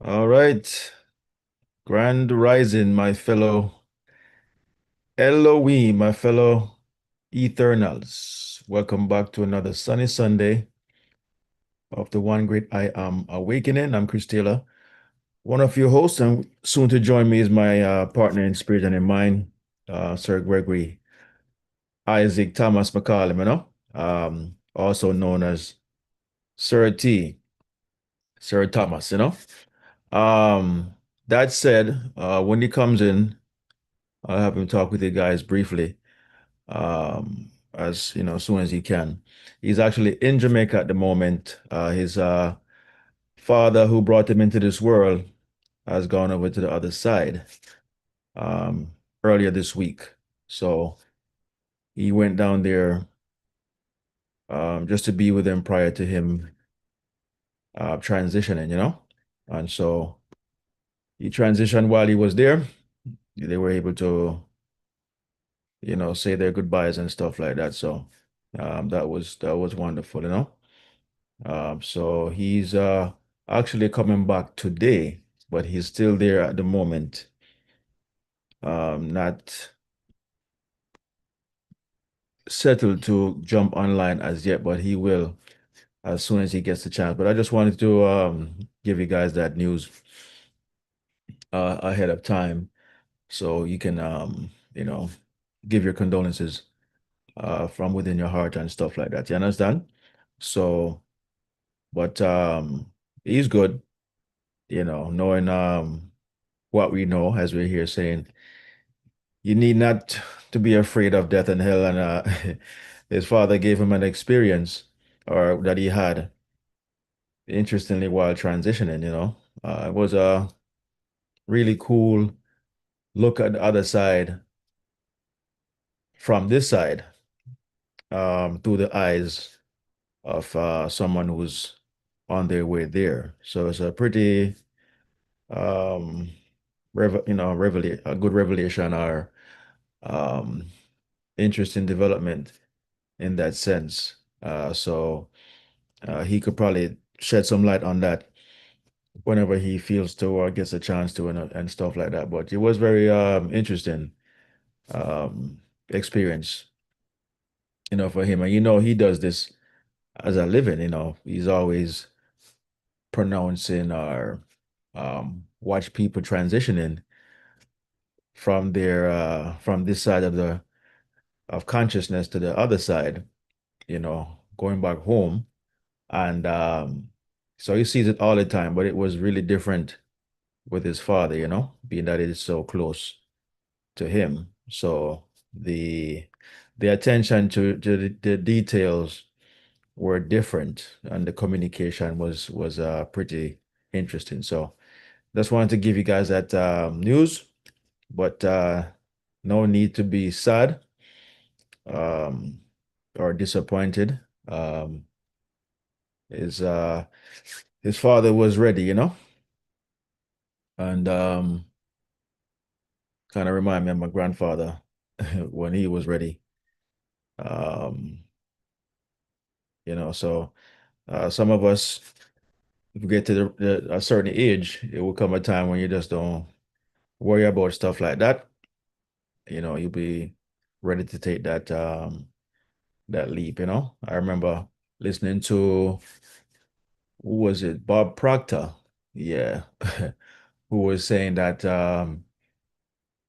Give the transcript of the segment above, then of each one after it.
All right. Grand rising, my fellow Elohim, my fellow Eternals. Welcome back to another sunny Sunday of the One Great I Am Awakening. I'm Chris Taylor, one of your hosts, and soon to join me is my partner in spirit and in mind, Sir Gregory Isaac Thomas McCallum, also known as Sir T, Sir Thomas, Um, that said, when he comes in, I'll have him talk with you guys briefly, as as soon as he can. He's actually in Jamaica at the moment. His father, who brought him into this world, has gone over to the other side um, earlier this week. So he went down there just to be with him prior to him transitioning. And so he transitioned while he was there. They were able to say their goodbyes and stuff like that. So that was wonderful. So he's actually coming back today, but he's still there at the moment. Not settled to jump online as yet, but he will as soon as he gets the chance. But I just wanted to give you guys that news ahead of time so you can give your condolences from within your heart and stuff like that. You understand? So But he's good, knowing what we know, as we're here saying, you need not to be afraid of death and hell. And his father gave him an experience or that he had, interestingly, while transitioning. It was a really cool look at the other side from this side, through the eyes of someone who's on their way there. So it's a pretty um a good revelation or um interesting development in that sense. So he could probably shed some light on that whenever he feels to or gets a chance to and stuff like that. But it was very interesting experience, for him. And he does this as a living. He's always pronouncing or watch people transitioning from this side of consciousness to the other side, going back home. And so he sees it all the time, but it was really different with his father, being that it is so close to him. So the attention to the details were different, and the communication was pretty interesting. So just wanted to give you guys that news, but no need to be sad um, or disappointed. His his father was ready, and kind of remind me of my grandfather when he was ready. Um, so some of us, if we get to a certain age, it will come a time when you just don't worry about stuff like that. You'll be ready to take that leap. I remember listening to, who was it? Bob Proctor. Yeah. Who was saying that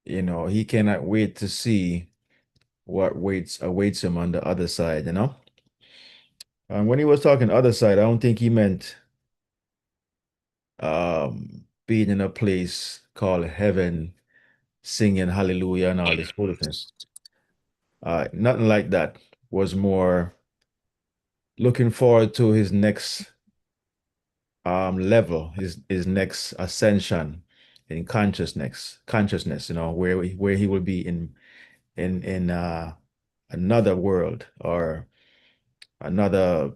he cannot wait to see what awaits him on the other side. And when he was talking other side, I don't think he meant being in a place called heaven, singing hallelujah and all this foolishness. Nothing like that. Was more looking forward to his next level, his next ascension in consciousness, where he will be in another world or another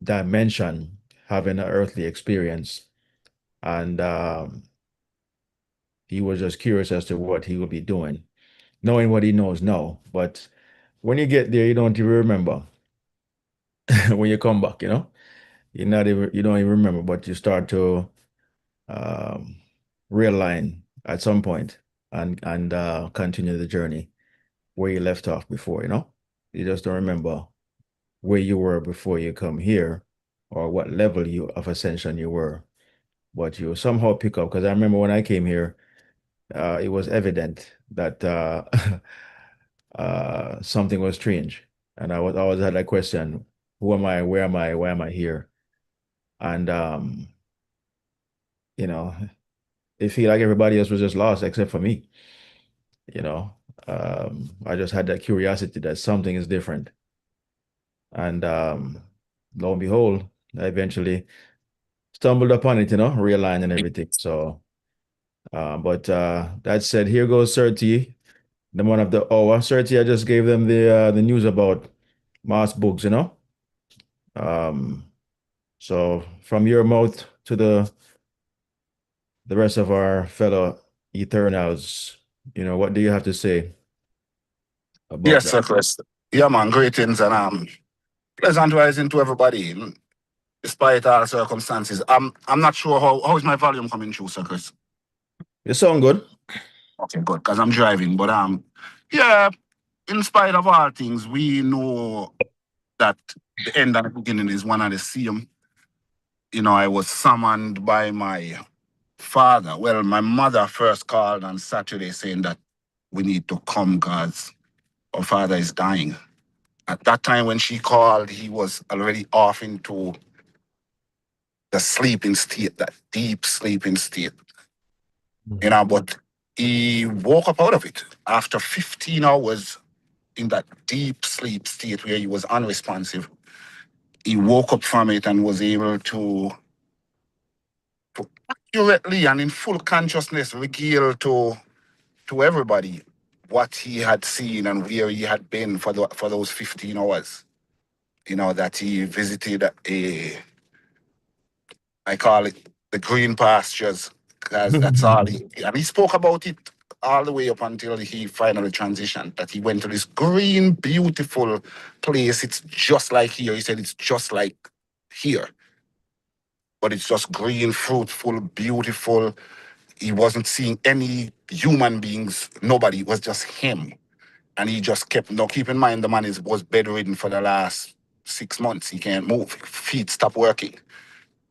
dimension, having an earthly experience. And he was just curious as to what he will be doing, knowing what he knows now. But when you get there, you don't even remember when you come back. You don't even remember, but you start to um, realign at some point and continue the journey where you left off before, you know? You just don't remember where you were before you come here or what level you of ascension you were, but you somehow pick up. Because I remember when I came here, it was evident that something was strange. And I was always had that question, who am I? Where am I? Why am I here? And you know, it feel like everybody else was just lost except for me. You know, I just had that curiosity that something is different. And lo and behold, I eventually stumbled upon it, realign and everything. So, but that said, here goes Sir T, the one of the hour. Sir T, I just gave them the news about Mars books. Um, so from your mouth to the rest of our fellow Eternals, what do you have to say about Yes, that? sir, Chris. Yeah, man, greetings and pleasant rising to everybody, despite all circumstances. I'm not sure how is my volume coming through, sir, Chris. You sound good. Okay, good, because I'm driving. But yeah, in spite of all things, we know that the end and the beginning is one and the same. I was summoned by my father. Well, my mother first called on Saturday saying that we need to come because our father is dying. At that time when she called, he was already off into the sleeping state, that deep sleeping state. Mhm. But he woke up out of it after 15 hours in that deep sleep state where he was unresponsive. He woke up from it and was able to accurately and in full consciousness regale to everybody what he had seen and where he had been for those 15 hours. That he visited I call it the green pastures, because that's all and he spoke about it all the way up until he finally transitioned. That he went to this green, beautiful place. It's just like here. He said it's just like here, but it's just green, fruitful, beautiful. He wasn't seeing any human beings, nobody. It was just him. And he just kept, now keep in mind, the man was bedridden for the last 6 months. He can't move, feet stop working.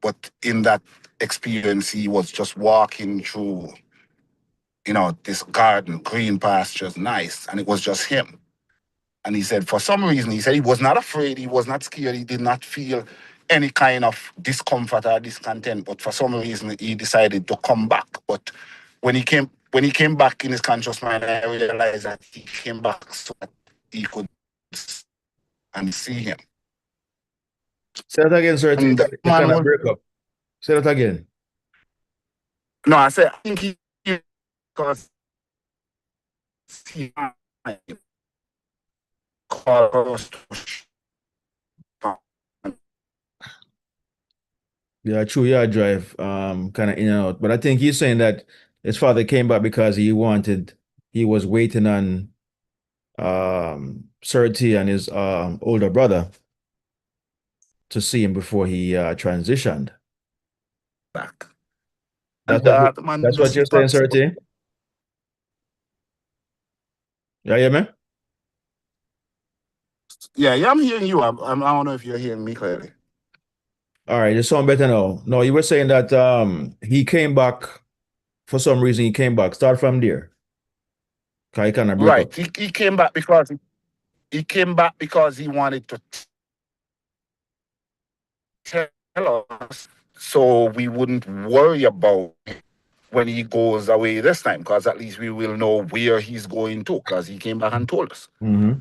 But in that experience, he was just walking through, this garden, green pastures, nice. And it was just him. And he said, for some reason, he said he was not afraid, he was not scared, he did not feel any kind of discomfort or discontent. But for some reason, he decided to come back. But when he came back in his conscious mind, I realized that he came back so that he could and see him. Say that again, sir. And the You kind man of was break up. Say that again. no, I said I think he because he called us to Yeah, true. Yeah, drive, kind of in and out. But I think he's saying that his father came back because he was waiting on Sir T and his older brother to see him before he transitioned. back. That's And what the man that's what just you're saying, Sir T? Yeah, yeah, man. yeah, I'm hearing you. I don't know if you're hearing me clearly. All right, you sound better now. No, you were saying that he came back for some reason. He came back. Start from there. I kind of break up. Right. He came back because he wanted to tell us so we wouldn't worry about when he goes away this time, because at least we will know where he's going to, because he came back and told us. Mm-hmm.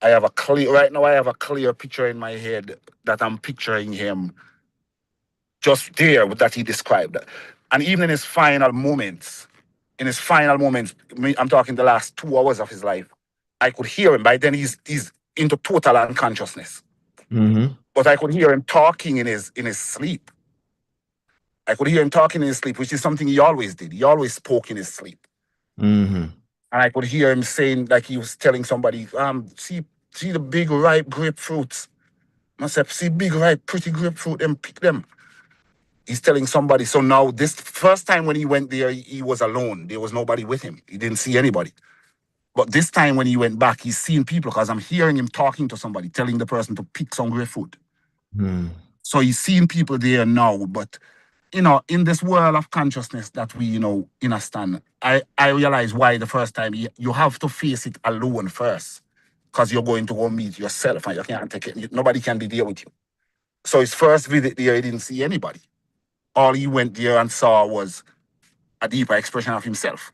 I have a clear picture in my head that I'm picturing him just there that he described. And even in his final moments, I'm talking the last 2 hours of his life, I could hear him. By then he's into total unconsciousness. Mm-hmm. But I could hear him talking in his sleep. I could hear him talking in his sleep, which is something he always did. He always spoke in his sleep. Mm-hmm. And I could hear him saying, like he was telling somebody, see the big ripe grapefruits. I said, see big ripe, pretty grapefruit, and pick them. He's telling somebody. So now, this first time when he went there, he was alone. There was nobody with him. He didn't see anybody. But this time when he went back, he's seeing people because I'm hearing him talking to somebody, telling the person to pick some grapefruit. Mm. So he's seeing people there now. But, in this world of consciousness that we, understand, I realize why the first time you have to face it alone first because you're going to go meet yourself and you can't take it. Nobody can be there with you. So his first visit there, he didn't see anybody. All he went there and saw was a deeper expression of himself.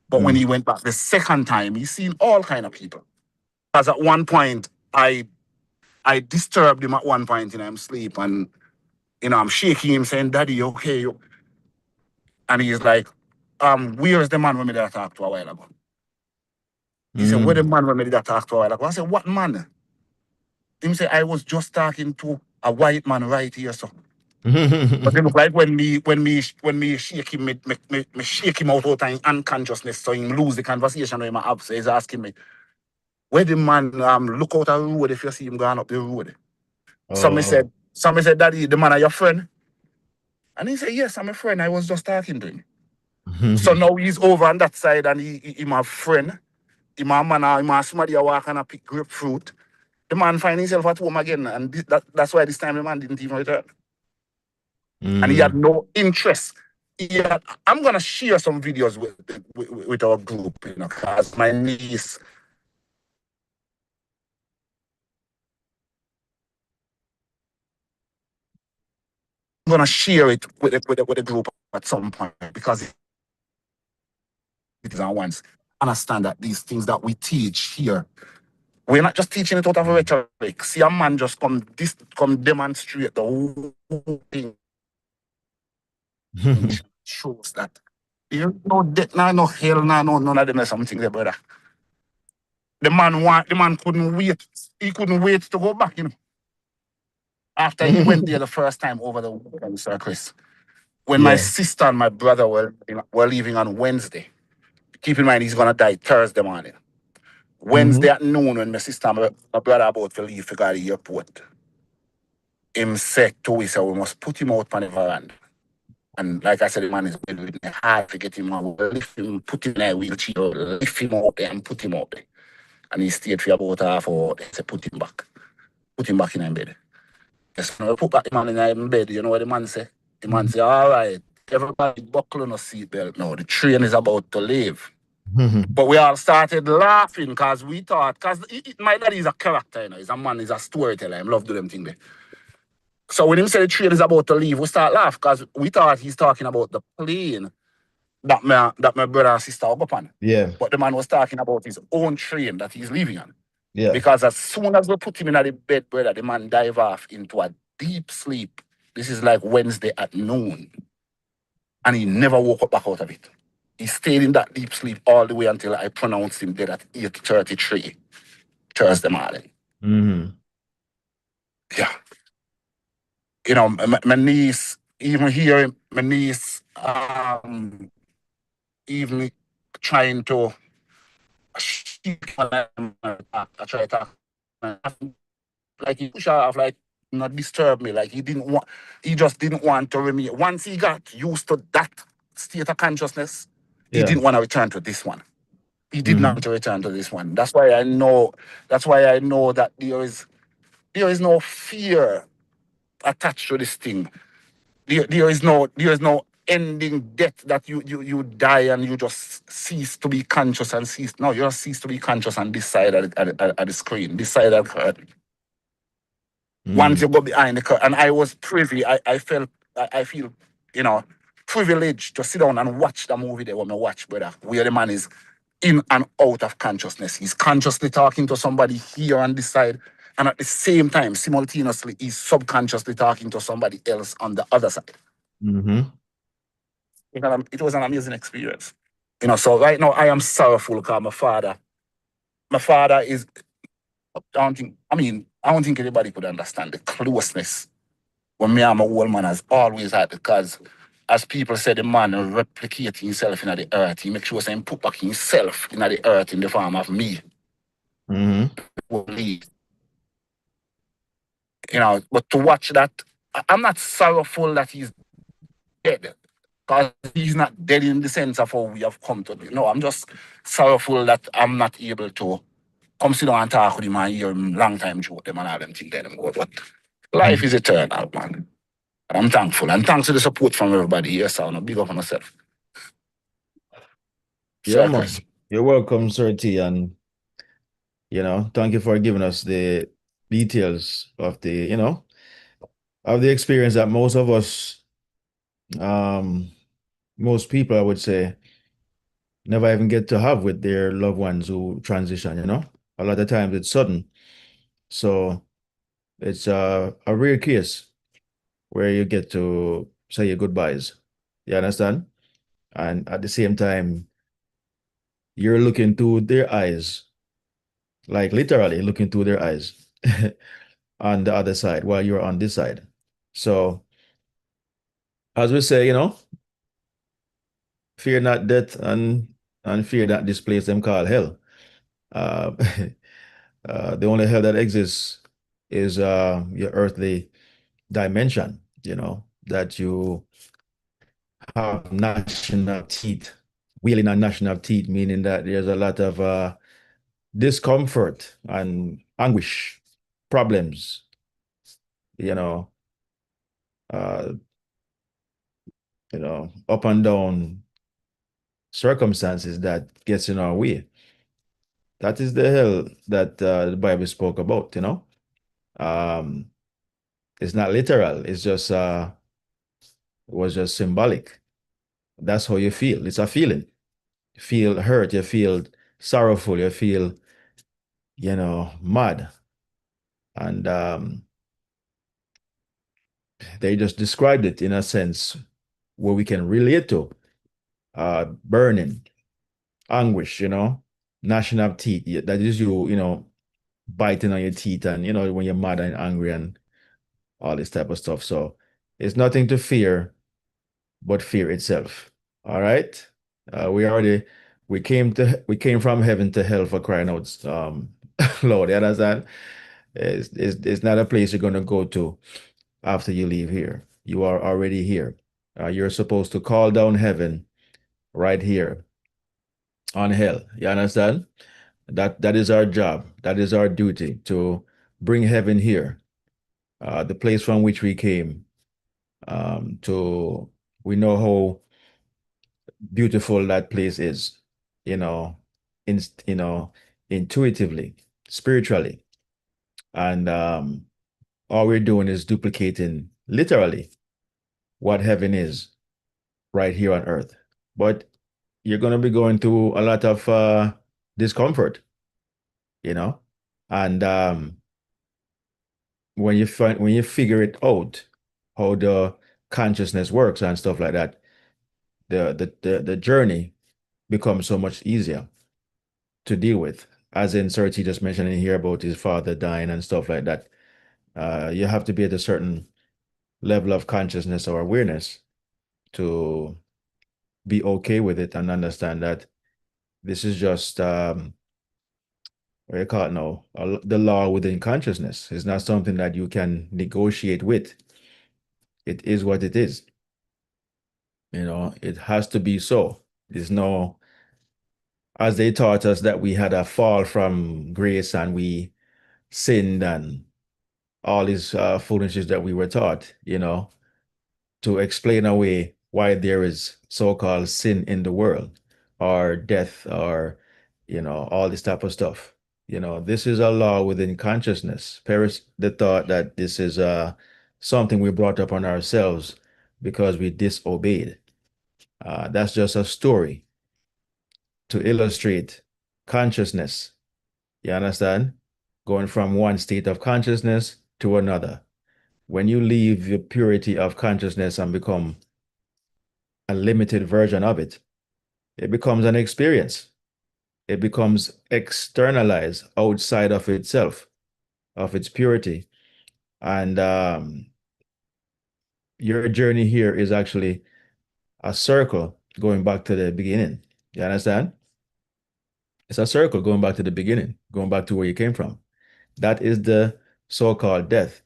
But when Mm. he went back the second time, he seen all kind of people. Because at one point, I disturbed him at one point in his sleep, and I'm shaking him, saying, "Daddy, you okay?" And he's like, where's the man when me that talked to a while ago? He said, where the Mm. man when me that talked to a while ago? I said, what man? He said, I was just talking to a white man right here, so. But it look like when me shake him, me shake him out all the time unconsciousness, so he lose the conversation with my abs. So he's asking me, where the man look out the road if you see him going up the road. Oh. Somebody said, Daddy, the man are your friend? And he said, yes, I'm a friend. I was just talking to him. So now he's over on that side and he my friend. He my man, he my somebody walk and pick grapefruit. The man find himself at home again. And that's why this time the man didn't even return. And he had Mm. no interest. I'm going to share some videos with our group, because my niece, I'm going to share it with the group at some point because it is on once. Understand that these things that we teach here, we're not just teaching it out of rhetoric. See a man just come demonstrate the whole thing, shows that there no death, no hell, no none of them is something there, brother. The man couldn't wait. He couldn't wait to go back, after he went there the first time over the weekend, Sir Chris. When my Yeah. sister and my brother were leaving on Wednesday, keep in mind he's gonna die Thursday morning. Wednesday Mm-hmm. at noon, when my sister and my brother about to leave to go to the airport, him said to us, we must put him out on the veranda. And like I said, the man is really hard to get him out. We'll lift him, put him in a wheelchair, lift him out there and put him out there. And he stayed for about half hour. They said, put him back. Put him back in bed. Yes, when we put back the man in bed, you know what the man say? The man say, all right, everybody buckle on a seatbelt now. The train is about to leave. But we all started laughing because we thought, because my daddy is a character, he's a man, he's a storyteller. I love do them thing there. So when him say the train is about to leave, we start laugh because we thought he's talking about the plane that my brother and sister are up on. Yeah. But the man was talking about his own train that he's leaving on. Yeah. Because as soon as we put him in the bed, brother, the man dive off into a deep sleep. This is like Wednesday at noon. And he never woke up back out of it. He stayed in that deep sleep all the way until I pronounced him dead at 8:33 Thursday morning. Mm-hmm. Yeah. My niece, even here, my niece, even trying to, I try to talk, like he push off, like not disturb me. Like he just didn't want to remain. Once he got used to that state of consciousness, he Yeah. didn't want to return to this one. He did Mm-hmm. not return to this one. That's why I know. That's why I know that there is no fear attached to this thing. There is no ending death that you die and you just cease to be conscious and cease. No, you just cease to be conscious on this side of the screen, this side of the curtain. Once Mm-hmm. you go behind the curtain, and I was privy, I feel, privileged to sit down and watch the movie there when I watch, brother, where the man is in and out of consciousness. He's consciously talking to somebody here on this side, and at the same time, simultaneously, he's subconsciously talking to somebody else on the other side. Mm-hmm. It was an amazing experience. So right now I am sorrowful because my father is, I don't think anybody could understand the closeness when me and my old man has always had, because as people say, the man replicate himself in the earth. He makes sure he put back himself in the earth in the form of me. Mm-hmm. But to watch that, I'm not sorrowful that he's dead. Because he's not dead in the sense of how we have come to be. No, I'm just sorrowful that I'm not able to come sit down and talk with him and hear him long time joke them and all them things them go. But life is eternal, man. And I'm thankful. And thanks to the support from everybody here, so no big up on myself. Yeah, Sir Chris. man. You're welcome, Sir T, and thank you for giving us the details of the experience that most of us, um, most people, I would say, never even get to have with their loved ones who transition. A lot of times it's sudden. So it's a rare case where you get to say your goodbyes. You understand? And at the same time, you're looking through their eyes, like literally looking through their eyes on the other side while you're on this side. So, as we say, fear not death and fear not this place them call hell. Uh, the only hell that exists is your earthly dimension, that you have gnashing of teeth, wheeling and gnashing of teeth, meaning that there's a lot of discomfort and anguish, problems, you know, uh, up and down circumstances that gets in our way. That is the hell that the Bible spoke about. Um, it's not literal. It was just symbolic. That's how you feel. It's a feeling. You feel hurt, you feel sorrowful, you feel, mad. And they just described it in a sense where we can relate to burning, anguish, gnashing of teeth. Yeah, that is you, biting on your teeth and, when you're mad and angry and all this type of stuff. So it's nothing to fear but fear itself. All right. We already we came from heaven to hell for crying out. Lord, you understand? It's not a place you're gonna go to after you leave here. You are already here. You're supposed to call down heaven right here on hell. You understand? That is our job. That is our duty to bring heaven here, the place from which we came. To we know how beautiful that place is, you know, in intuitively, spiritually, and all we're doing is duplicating literally what heaven is right here on earth. But you're gonna be going through a lot of discomfort, you know, and when you figure it out, how the consciousness works and stuff like that, the journey becomes so much easier to deal with. As in Serti just mentioned in here about his father dying and stuff like that. You have to be at a certain level of consciousness or awareness to be okay with it and understand that this is just what do you call it now? The law within consciousness. It's not something that you can negotiate with. It is what it is. It has to be so. There's no, as they taught us that we had a fall from grace and we sinned and all these foolishness that we were taught, to explain away why there is so-called sin in the world or death or, all this type of stuff. This is a law within consciousness. Perish the thought that this is something we brought up on ourselves because we disobeyed. That's just a story to illustrate consciousness. You understand? Going from one state of consciousness to another. When you leave the purity of consciousness and become a limited version of it, it becomes an experience. It becomes externalized outside of itself, of its purity. And your journey here is actually a circle going back to the beginning. You understand? It's a circle going back to the beginning, going back to where you came from. That is the so-called death.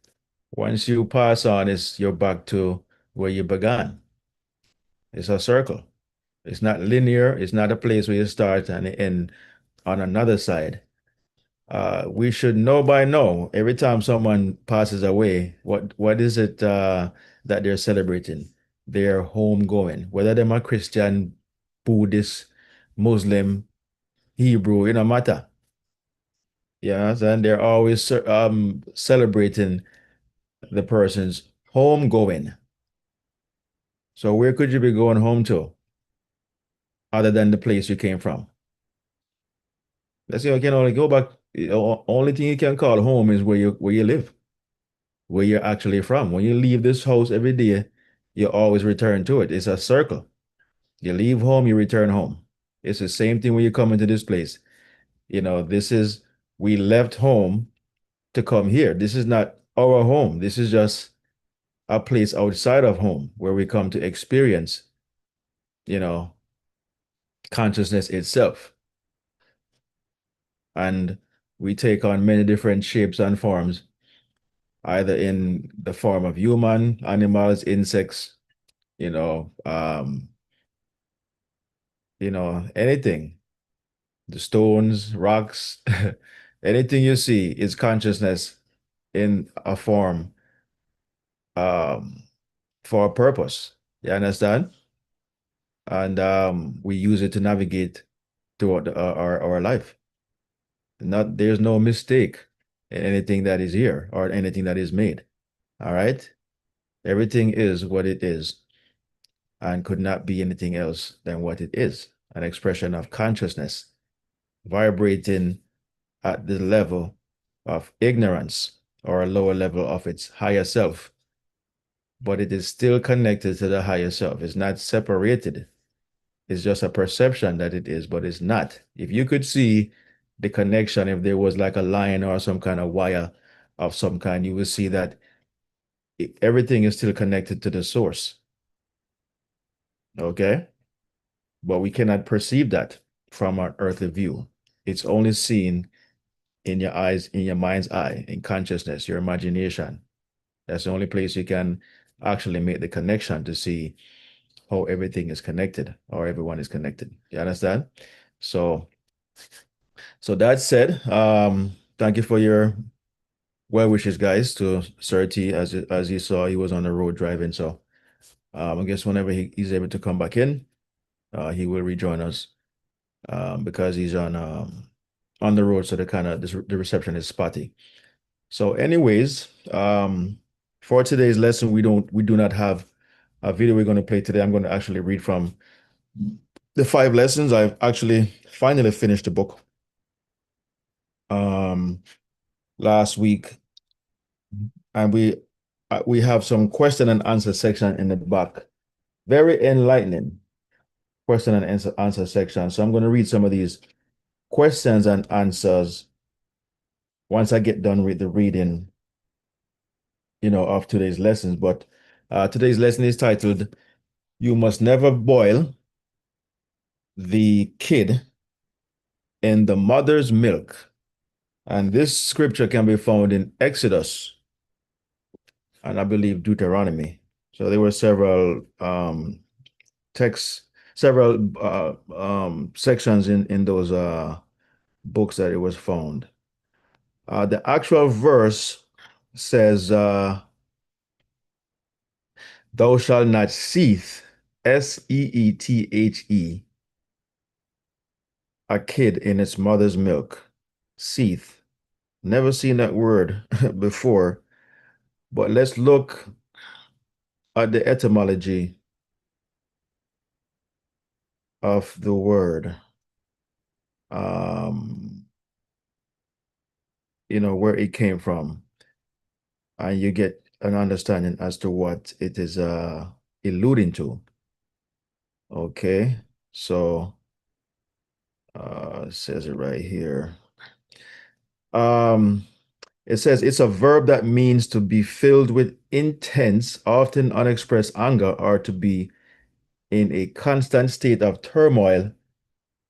Once you pass on, you're back to where you began. It's a circle. It's not linear. It's not a place where you start and end on another side. We should know by now, every time someone passes away, what is it that they're celebrating? Their homegoing, whether they're a Christian, Buddhist, Muslim, Hebrew, it don't matter. Yeah, and they're always celebrating the person's homegoing. So where could you be going home to other than the place you came from? Let's say you can only go back. Only thing you can call home is where you live, where you're actually from. When you leave this house every day, you always return to it. It's a circle. You leave home, you return home. It's the same thing when you come into this place. This is we left home to come here. This is not our home. This is just a place outside of home where we come to experience, you know, consciousness itself. And we take on many different shapes and forms, either in the form of human, animals, insects, you know, um, anything, the stones, rocks, anything you see is consciousness in a form um, for a purpose. You understand? And we use it to navigate throughout our life. There's no mistake in anything that is here or anything that is made. All right? Everything is what it is and could not be anything else than what it is, an expression of consciousness vibrating at the level of ignorance or a lower level of its higher self, but it is still connected to the higher self. It's not separated. It's just a perception that it is, but it's not. If you could see the connection, if there was like a line or some kind of wire of some kind, you would see that everything is still connected to the source. Okay? But we cannot perceive that from our earthly view. It's only seen in your eyes, in your mind's eye, in consciousness, your imagination. That's the only place you can actually make the connection to see how everything is connected or everyone is connected. You understand? So, so that said, thank you for your well wishes, guys, to Sir T. As you saw, he was on the road driving. So, I guess whenever he's able to come back in, he will rejoin us because he's on the road, so the reception is spotty. So, anyways, for today's lesson, we do not have a video we're going to play today. I'm going to actually read from the 5 lessons. I've actually finally finished the book um last week, and we have some question and answer section in the back. Very enlightening question and answer section. So I'm going to read some of these questions and answers once I get done with the reading, of today's lessons. But today's lesson is titled, "You Must Never Boil the Kid in the Mother's Milk." And this scripture can be found in Exodus and I believe Deuteronomy. So there were several texts, several sections in those books that it was found. The actual verse says, "Thou shalt not seethe, seethe, a kid in its mother's milk." Seethe. Never seen that word before, but let's look at the etymology of the word. Um, where it came from, and you get an understanding as to what it is alluding to. Okay, so it says it right here. Um, it says it's a verb that means to be filled with intense, often unexpressed anger, or to be in a constant state of turmoil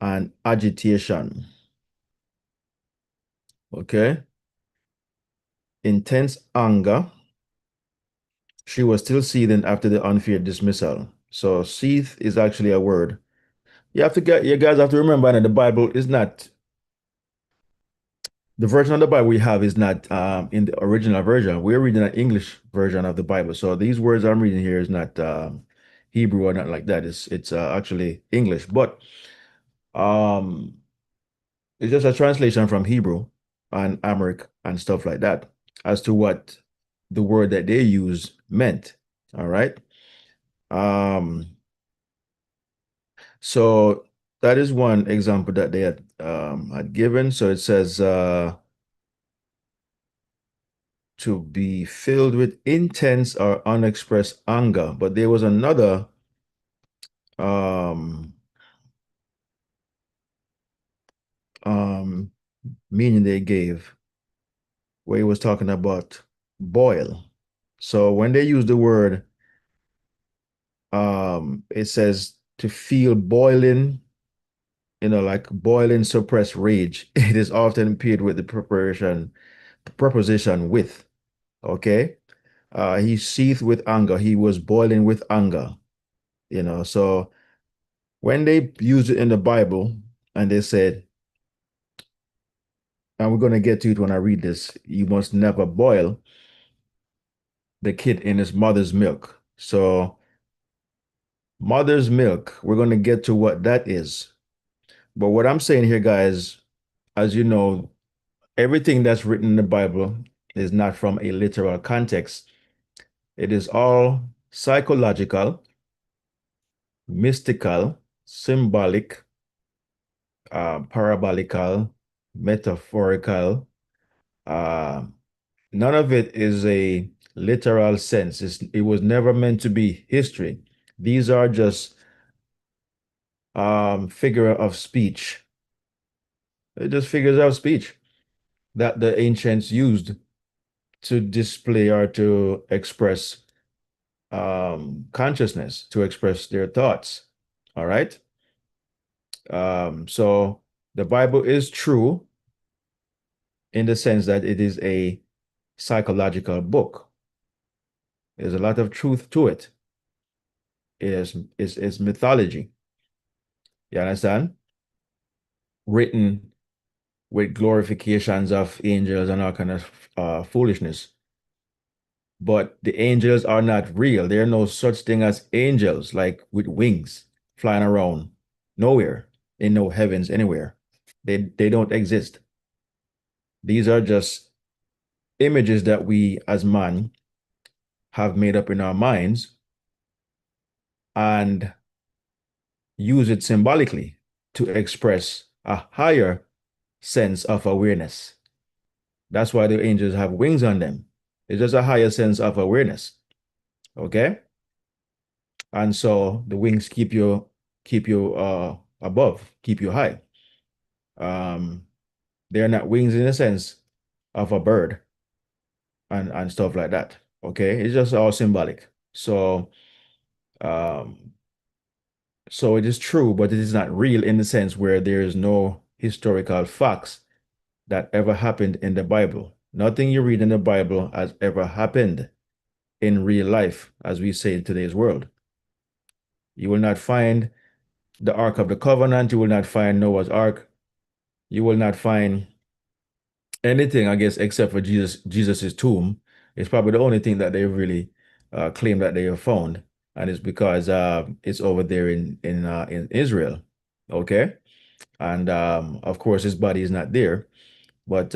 and agitation. Okay, intense anger. She was still seething after the unfair dismissal. So seeth is actually a word. You guys have to remember that the Bible is not the version of the Bible we have is not in the original version. We're reading an English version of the Bible. So these words I'm reading here is not Hebrew or not like that. It's actually English, but um, it's just a translation from Hebrew and Amharic and stuff like that as to what the word that they use meant. All right. Um, so that is one example that they had given. So it says to be filled with intense or unexpressed anger. But there was another um um meaning they gave where he was talking about boil. So when they use the word it says to feel boiling, like boiling suppressed rage. It is often paired with the preposition with. Okay. He seethed with anger. He was boiling with anger. So when they used it in the Bible and they said, and we're going to get to it when I read this, you must never boil the kid in his mother's milk. So, mother's milk, we're going to get to what that is. But what I'm saying here, guys, as you know, everything that's written in the Bible is not from a literal context. It is all psychological, mystical, symbolic, parabolical, metaphorical. Uh, None of it is a literal sense. It was never meant to be history. These are just figure of speech. They're just figures of speech that the ancients used to display or to express consciousness, to express their thoughts. All right. So the Bible is true in the sense that it is a psychological book. There's a lot of truth to it. It's mythology. You understand? Written with glorifications of angels and all kind of foolishness. But the angels are not real. There are no such thing as angels, like with wings flying around nowhere, in no heavens anywhere. They don't exist. These are just images that we as man have made up in our minds and use it symbolically to express a higher sense of awareness. That's why the angels have wings on them. It's just a higher sense of awareness. Okay. And so the wings keep you above, keep you high. Um, they're not wings in the sense of a bird and stuff like that. Okay. It's just all symbolic. Um, so it is true, but it is not real in the sense where there is no historical facts that ever happened in the Bible. Nothing you read in the Bible has ever happened in real life, as we say in today's world. You will not find the Ark of the Covenant. You will not find Noah's Ark. You will not find anything, I guess, except for Jesus's tomb. It's probably the only thing that they really claim that they have found, and it's because it's over there in Israel. Okay, and of course his body is not there, but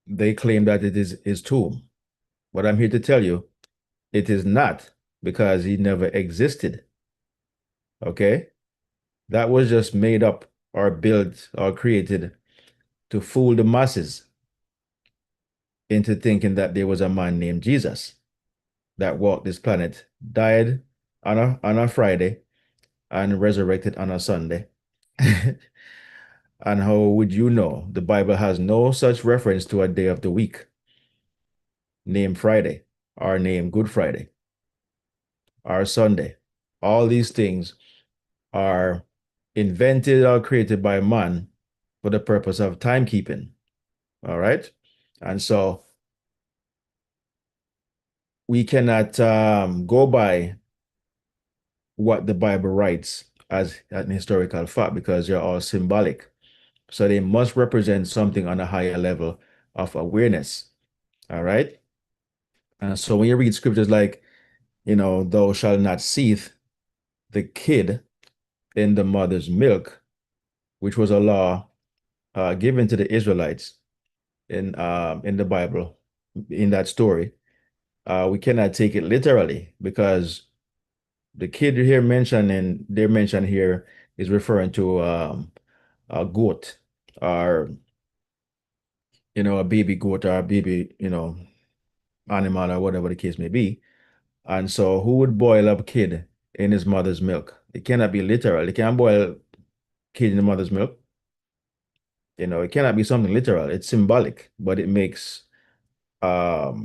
they claim that it is his tomb. But I'm here to tell you, it is not because he never existed. Okay, that was just made up or built or created to fool the masses into thinking that there was a man named Jesus that walked this planet, died on a Friday, and resurrected on a Sunday. And how would you know? The Bible has no such reference to a day of the week named Friday or named Good Friday or Sunday. All these things are invented or created by man for the purpose of timekeeping. All right. And so we cannot go by what the Bible writes as an historical fact because they're all symbolic. So they must represent something on a higher level of awareness. All right. And so when you read scriptures like, thou shalt not seethe the kid in the mother's milk, which was a law given to the Israelites in the Bible, in that story, we cannot take it literally because the kid here mentioned and they're mentioned here is referring to a goat or a baby goat or a baby animal or whatever the case may be. And so who would boil up kid in his mother's milk? It cannot be literal. It can't boil kid in the mother's milk. It cannot be something literal. It's symbolic, but it makes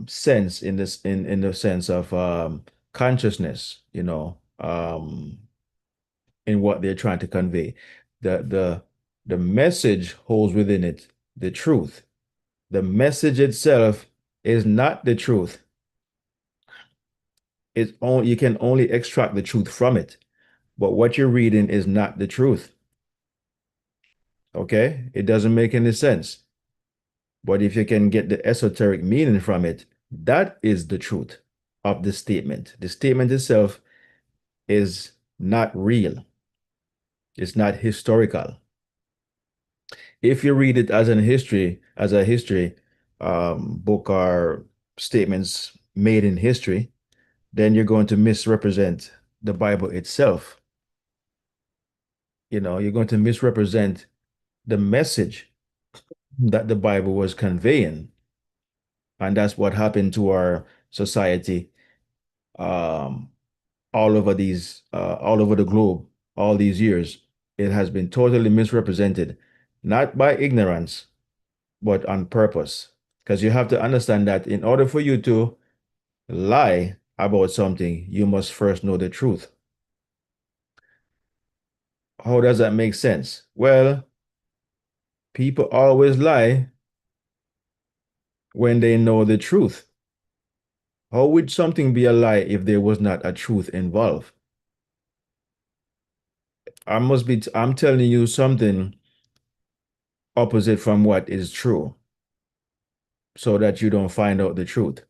sense in the sense of consciousness, in what they're trying to convey. The message holds within it the truth. The message itself is not the truth. You can only extract the truth from it. But what you're reading is not the truth. Okay? It doesn't make any sense. But if you can get the esoteric meaning from it, that is the truth of the statement. The statement itself is not real. It's not historical. If you read it as a history book or statements made in history, then you're going to misrepresent the Bible itself. You're going to misrepresent the message that the Bible was conveying. And that's what happened to our society um, all over the globe, all these years. It has been totally misrepresented, not by ignorance, but on purpose. Because you have to understand that in order for you to lie about something, you must first know the truth. How does that make sense? Well, people always lie when they know the truth. How would something be a lie if there was not a truth involved? I'm telling you something opposite from what is true so that you don't find out the truth.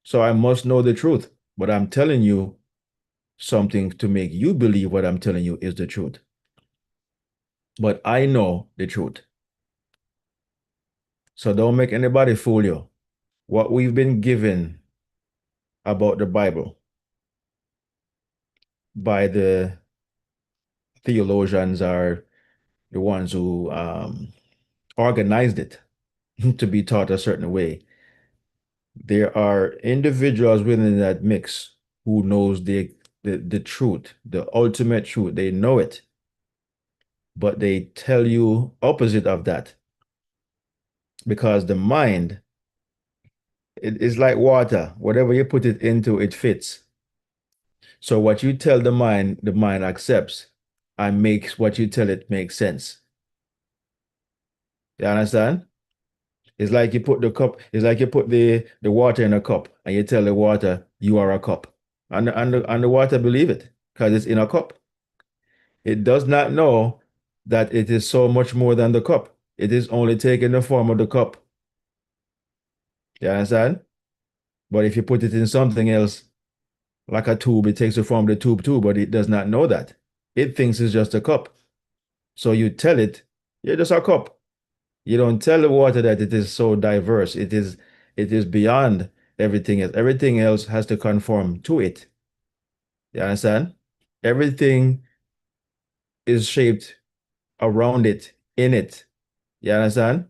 So I must know the truth, but I'm telling you something to make you believe what I'm telling you is the truth. But I know the truth. So don't make anybody fool you. What we've been given about the Bible by the theologians are the ones who organized it to be taught a certain way. There are individuals within that mix who knows the truth, the ultimate truth. They know it, but they tell you opposite of that because the mind it is like water. Whatever you put it into, it fits. So what you tell the mind accepts and makes what you tell it make sense. You understand? It's like you put the water in a cup and you tell the water you are a cup. And the water believe it because it's in a cup. It does not know that it is so much more than the cup. It is only taking the form of the cup. You understand? But if you put it in something else, like a tube, it takes the form of the tube too, but it does not know that. It thinks it's just a cup. So you tell it, you're just a cup. You don't tell the water that it is so diverse. It is beyond everything else. Everything else has to conform to it. You understand? Everything is shaped around it, in it. You understand?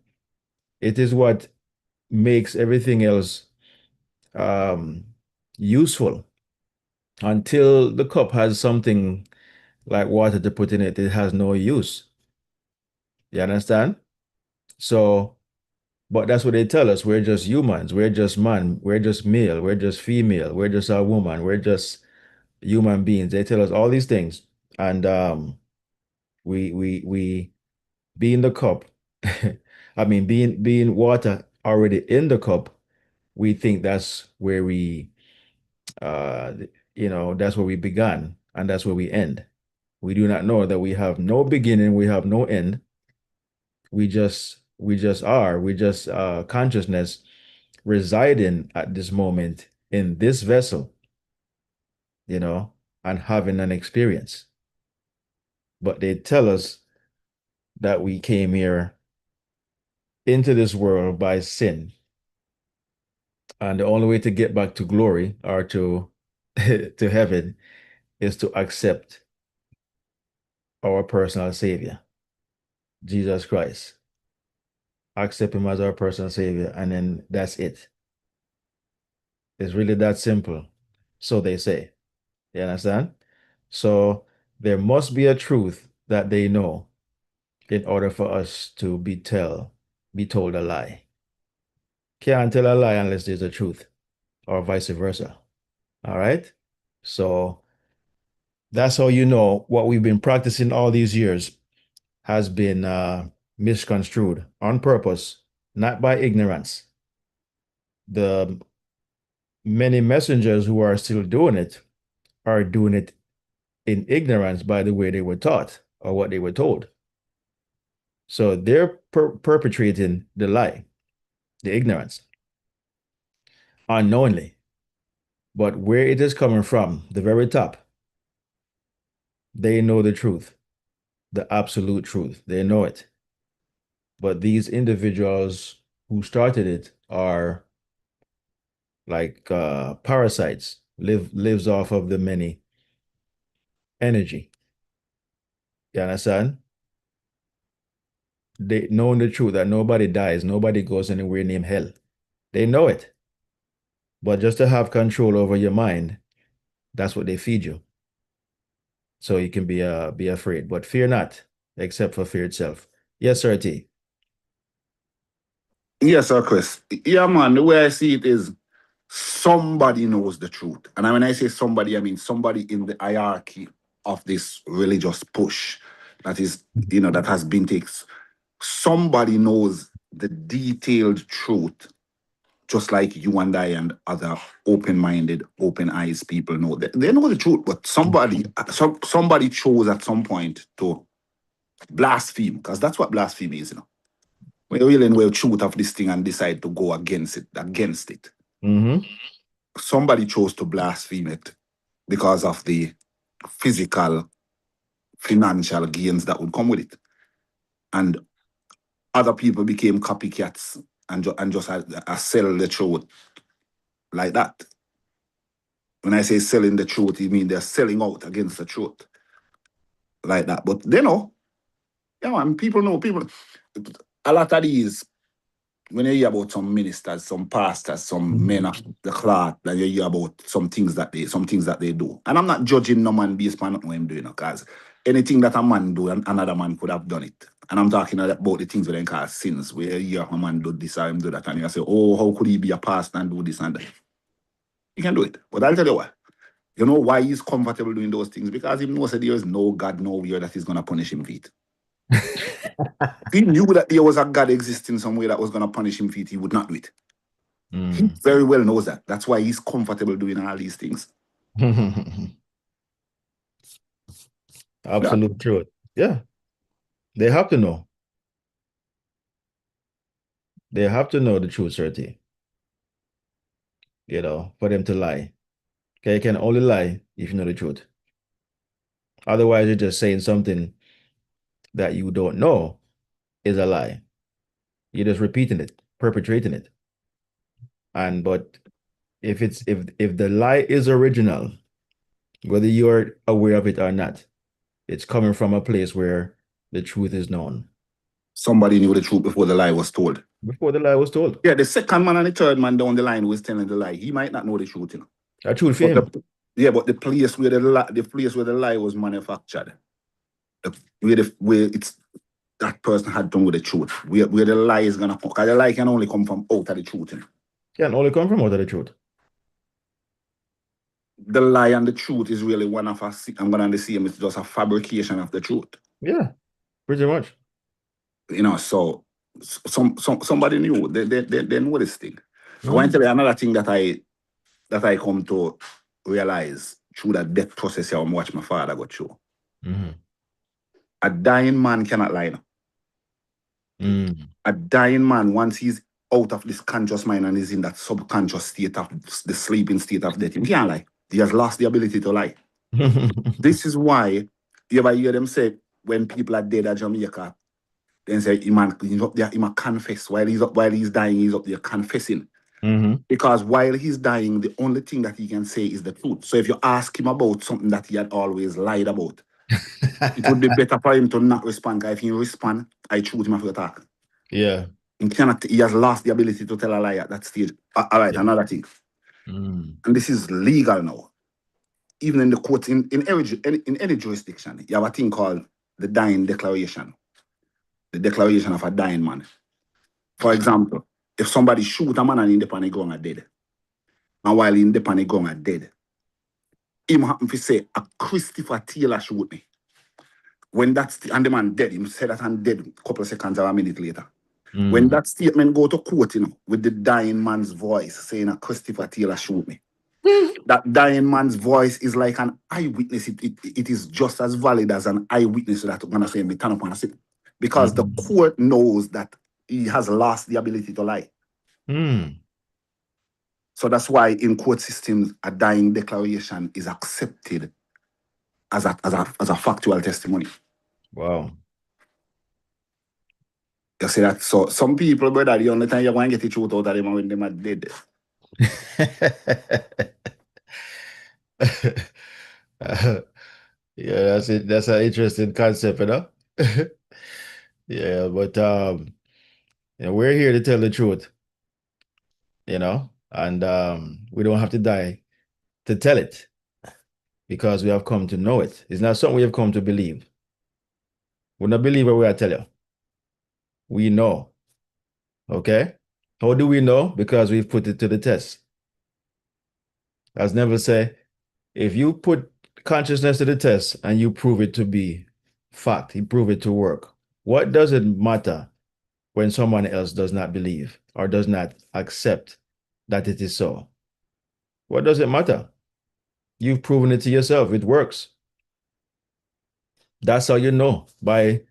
It is what makes everything else um, useful. Until the cup has something like water to put in it, it has no use. You understand? So, but that's what they tell us. We're just humans. We're just man. We're just male. We're just female. We're just a woman. We're just human beings. They tell us all these things. And we being the cup. I mean, being water already in the cup, we think that's where we uh that's where we began. and that's where we end. We do not know that we have no beginning, we have no end. We just are. We just consciousness residing at this moment in this vessel, you know, and having an experience. But they tell us that we came here into this world by sin. And the only way to get back to glory or to to heaven is to accept our personal savior, Jesus Christ. Accept him as our personal savior, and then that's it. It's really that simple. So they say. You understand? So there must be a truth that they know in order for us to be told a lie. Can't tell a lie unless there's a truth, or vice versa. All right? So that's how you know what we've been practicing all these years has been misconstrued on purpose, not by ignorance. The many messengers who are still doing it are doing it in ignorance by the way they were taught or what they were told. So they're perpetrating the lie, the ignorance, unknowingly. But where it is coming from, the very top, they know the truth, the absolute truth. They know it. But these individuals who started it are like parasites, lives off of the many energy. You understand? They know the truth that nobody dies, nobody goes anywhere named hell. They know it. But just to have control over your mind, that's what they feed you. So you can be afraid. But fear not, except for fear itself. Yes, sir, T. Yes, sir, Chris. Yeah, man. The way I see it is somebody knows the truth. And when I say somebody, I mean somebody in the hierarchy of this religious push that is, that has been takes. Somebody knows the detailed truth, just like you and I and other open-minded, open-eyes people know. They know the truth, but somebody chose at some point to blaspheme, because that's what blasphemy is. When you really know the truth of this thing and decide to go against it. Mm-hmm. Somebody chose to blaspheme it because of the physical, financial gains that would come with it. And other people became copycats and just sell the truth like that. When I say selling the truth, you mean they're selling out against the truth like that. But they know, yeah, man, people know. A lot of these, when you hear about some ministers, some pastors, some men of the cloth, and you hear about some things that they do. And I'm not judging no man based on what I'm doing, because anything that a man do, another man could have done it. And I'm talking about the things that they call sins, where you hear a man do this or him do that, and you say, oh, how could he be a pastor and do this and that? He can do it. But I'll tell you what, you know why he's comfortable doing those things? Because he knows that there is no God nowhere that is going to punish him for it. If he knew that there was a God existing somewhere that was going to punish him for it, he would not do it. He very well knows that. That's why he's comfortable doing all these things. Yeah. Absolute truth. Yeah. They have to know. They have to know the truth, certainty, for them to lie. Okay, you can only lie if you know the truth. Otherwise, you're just saying something that you don't know is a lie. You're just repeating it, perpetrating it. But if the lie is original, whether you're aware of it or not, it's coming from a place where the truth is known. Somebody knew the truth before the lie was told. Before the lie was told. Yeah, the second man and the third man down the line who was telling the lie, he might not know the truth. A truth for But him. but the place where the lie was manufactured, where it's that person had done with the truth, where the lie is gonna come, because the lie can only come from out of the truth. Can only come from out of the truth. The lie and the truth is really one of us. I'm gonna say it's just a fabrication of the truth. Yeah, pretty much. So somebody knew. They know this thing. I want to Mm-hmm. tell you another thing that I come to realize through that death process I watch my father go through. Mm-hmm. A dying man cannot lie now. Mm. A dying man, once he's out of this conscious mind and is in that subconscious state of the sleeping state of death, he can't lie. He has lost the ability to lie. This is why you ever hear them say when people are dead at Jamaica, then say he's up there, he might confess while he's dying, he's up there confessing. Mm-hmm. Because while he's dying, the only thing that he can say is the truth. So if you ask him about something that he had always lied about, it would be better for him to not respond. Because if he respond, I shoot him after the talk. Yeah. He has lost the ability to tell a lie at that stage. All right, Yeah. another thing. Mm. And this is legal now. Even in the court, in any jurisdiction, you have a thing called the dying declaration, the declaration of a dying man. For example, if somebody shoot a man and in the panic going are dead, and while in the panic going are dead, him happen to say a Christopher Taylor shoot me. When that's and the man dead, him said that I'm dead a couple of seconds or a minute later. When Mm. that statement go to court, with the dying man's voice saying a Christopher Taylor shoot me, that dying man's voice is like an eyewitness. It is just as valid as an eyewitness that gonna say me turn up and sit. Because the Mm. court knows that he has lost the ability to lie. Mm. So that's why in court systems, a dying declaration is accepted as a factual testimony. Wow. You see that? So some people, brother, the only time you're going to get the truth out of them when them are dead. Yeah, that's it. That's an interesting concept, you know? Yeah, but we're here to tell the truth, and we don't have to die to tell it because we have come to know it. It's not something we have come to believe. We're not believer we are tell you. We know. Okay? How do we know? Because we've put it to the test. As Neville say, if you put consciousness to the test and you prove it to be fact, you prove it to work, what does it matter when someone else does not believe or does not accept that it is so? What does it matter? You've proven it to yourself. It works. That's how you know, by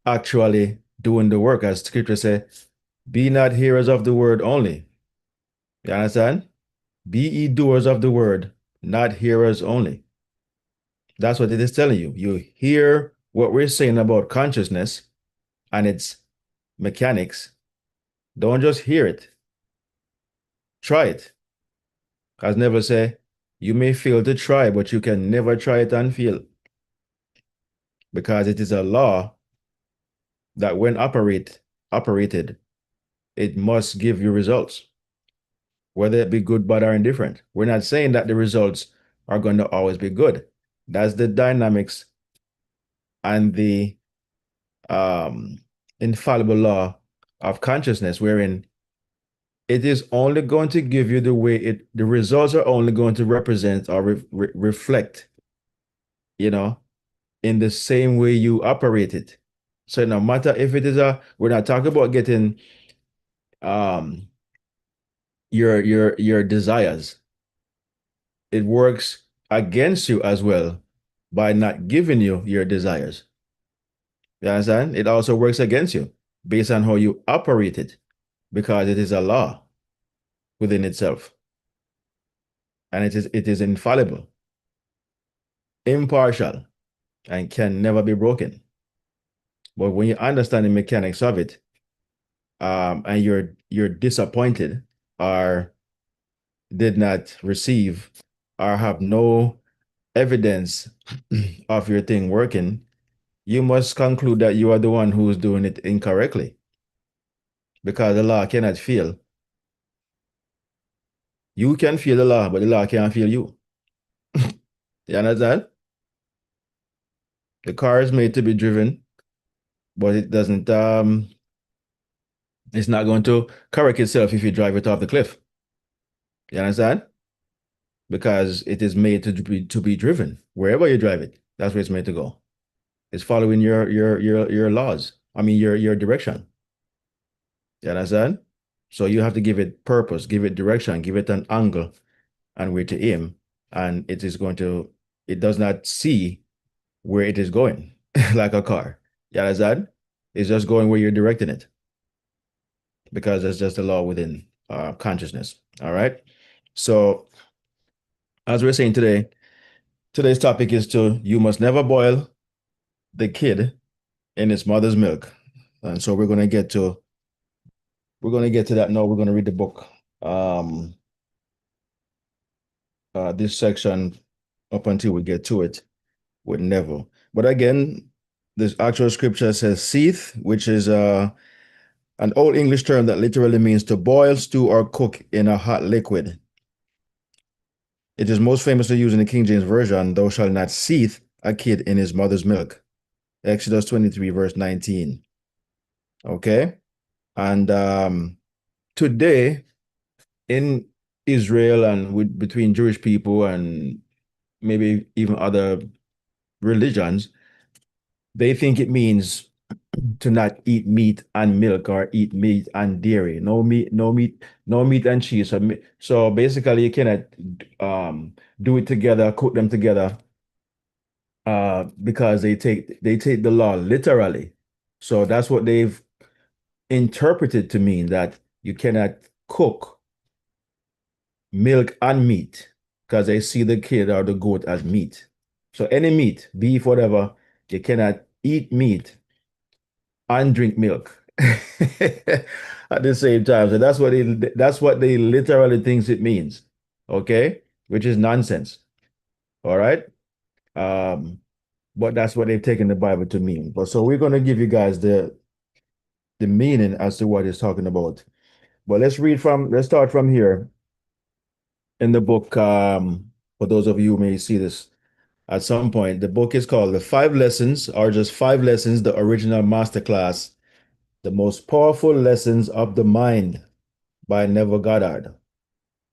actually doing the work. As scripture says, be not hearers of the word only. You understand? Be ye doers of the word, not hearers only. That's what it is telling you. You hear what we're saying about consciousness and its mechanics. Don't just hear it. Try it. As Neville say, you may fail to try, but you can never try it and fail. Because it is a law that when operated, it must give you results, whether it be good, bad, or indifferent. We're not saying that the results are going to always be good. That's the dynamics and the um, infallible law of consciousness, wherein it is only going to give you the results are only going to represent or reflect, you know, in the same way you operate it. So no matter if it is we're not talking about getting um your desires. It works against you as well by not giving you your desires. You understand? It also works against you based on how you operate it because it is a law within itself and it is infallible, impartial, and can never be broken. But when you understand the mechanics of it, and you're disappointed or did not receive or have no evidence of your thing working, you must conclude that you are the one who is doing it incorrectly because the law cannot fail. You can feel the law, but the law can't feel you. You understand? The car is made to be driven, but it doesn't, it's not going to correct itself if you drive it off the cliff. You understand? Because it is made to be driven wherever you drive it. That's where it's made to go. It's following your laws. I mean your direction. You understand? So you have to give it purpose, give it direction, give it an angle and where to aim. and it does not see where it is going like a car. You understand? It's just going where you're directing it because it's just a law within consciousness. All right. So, as we're saying today, today's topic is you must never boil the kid in its mother's milk. And so we're going to get to that now. We're going to read the book. Um, this section up until we get to it with Neville. But again, this actual scripture says seeth, which is an old English term that literally means to boil, stew, or cook in a hot liquid. It is most famously used in the King James Version, thou shalt not seethe a kid in his mother's milk. Exodus 23, verse 19. Okay? And today in Israel and between Jewish people and maybe even other religions, they think it means to not eat meat and milk or eat meat and dairy. No meat, no meat, no meat and cheese. So basically, you cannot do it together, cook them together, because they take the law literally. So that's what they've interpreted to mean that you cannot cook milk and meat because they see the kid or the goat as meat. So any meat, beef, whatever, you cannot eat meat and drink milk at the same time. So that's what they literally thinks it means. Okay? Which is nonsense. All right? Um, but that's what they've taken the Bible to mean. But so we're gonna give you guys the meaning as to what it's talking about. But let's start from here in the book. For those of you who may see this at some point, the book is called The Five Lessons, or just Five Lessons, the original masterclass, the most powerful lessons of the mind by Neville Goddard.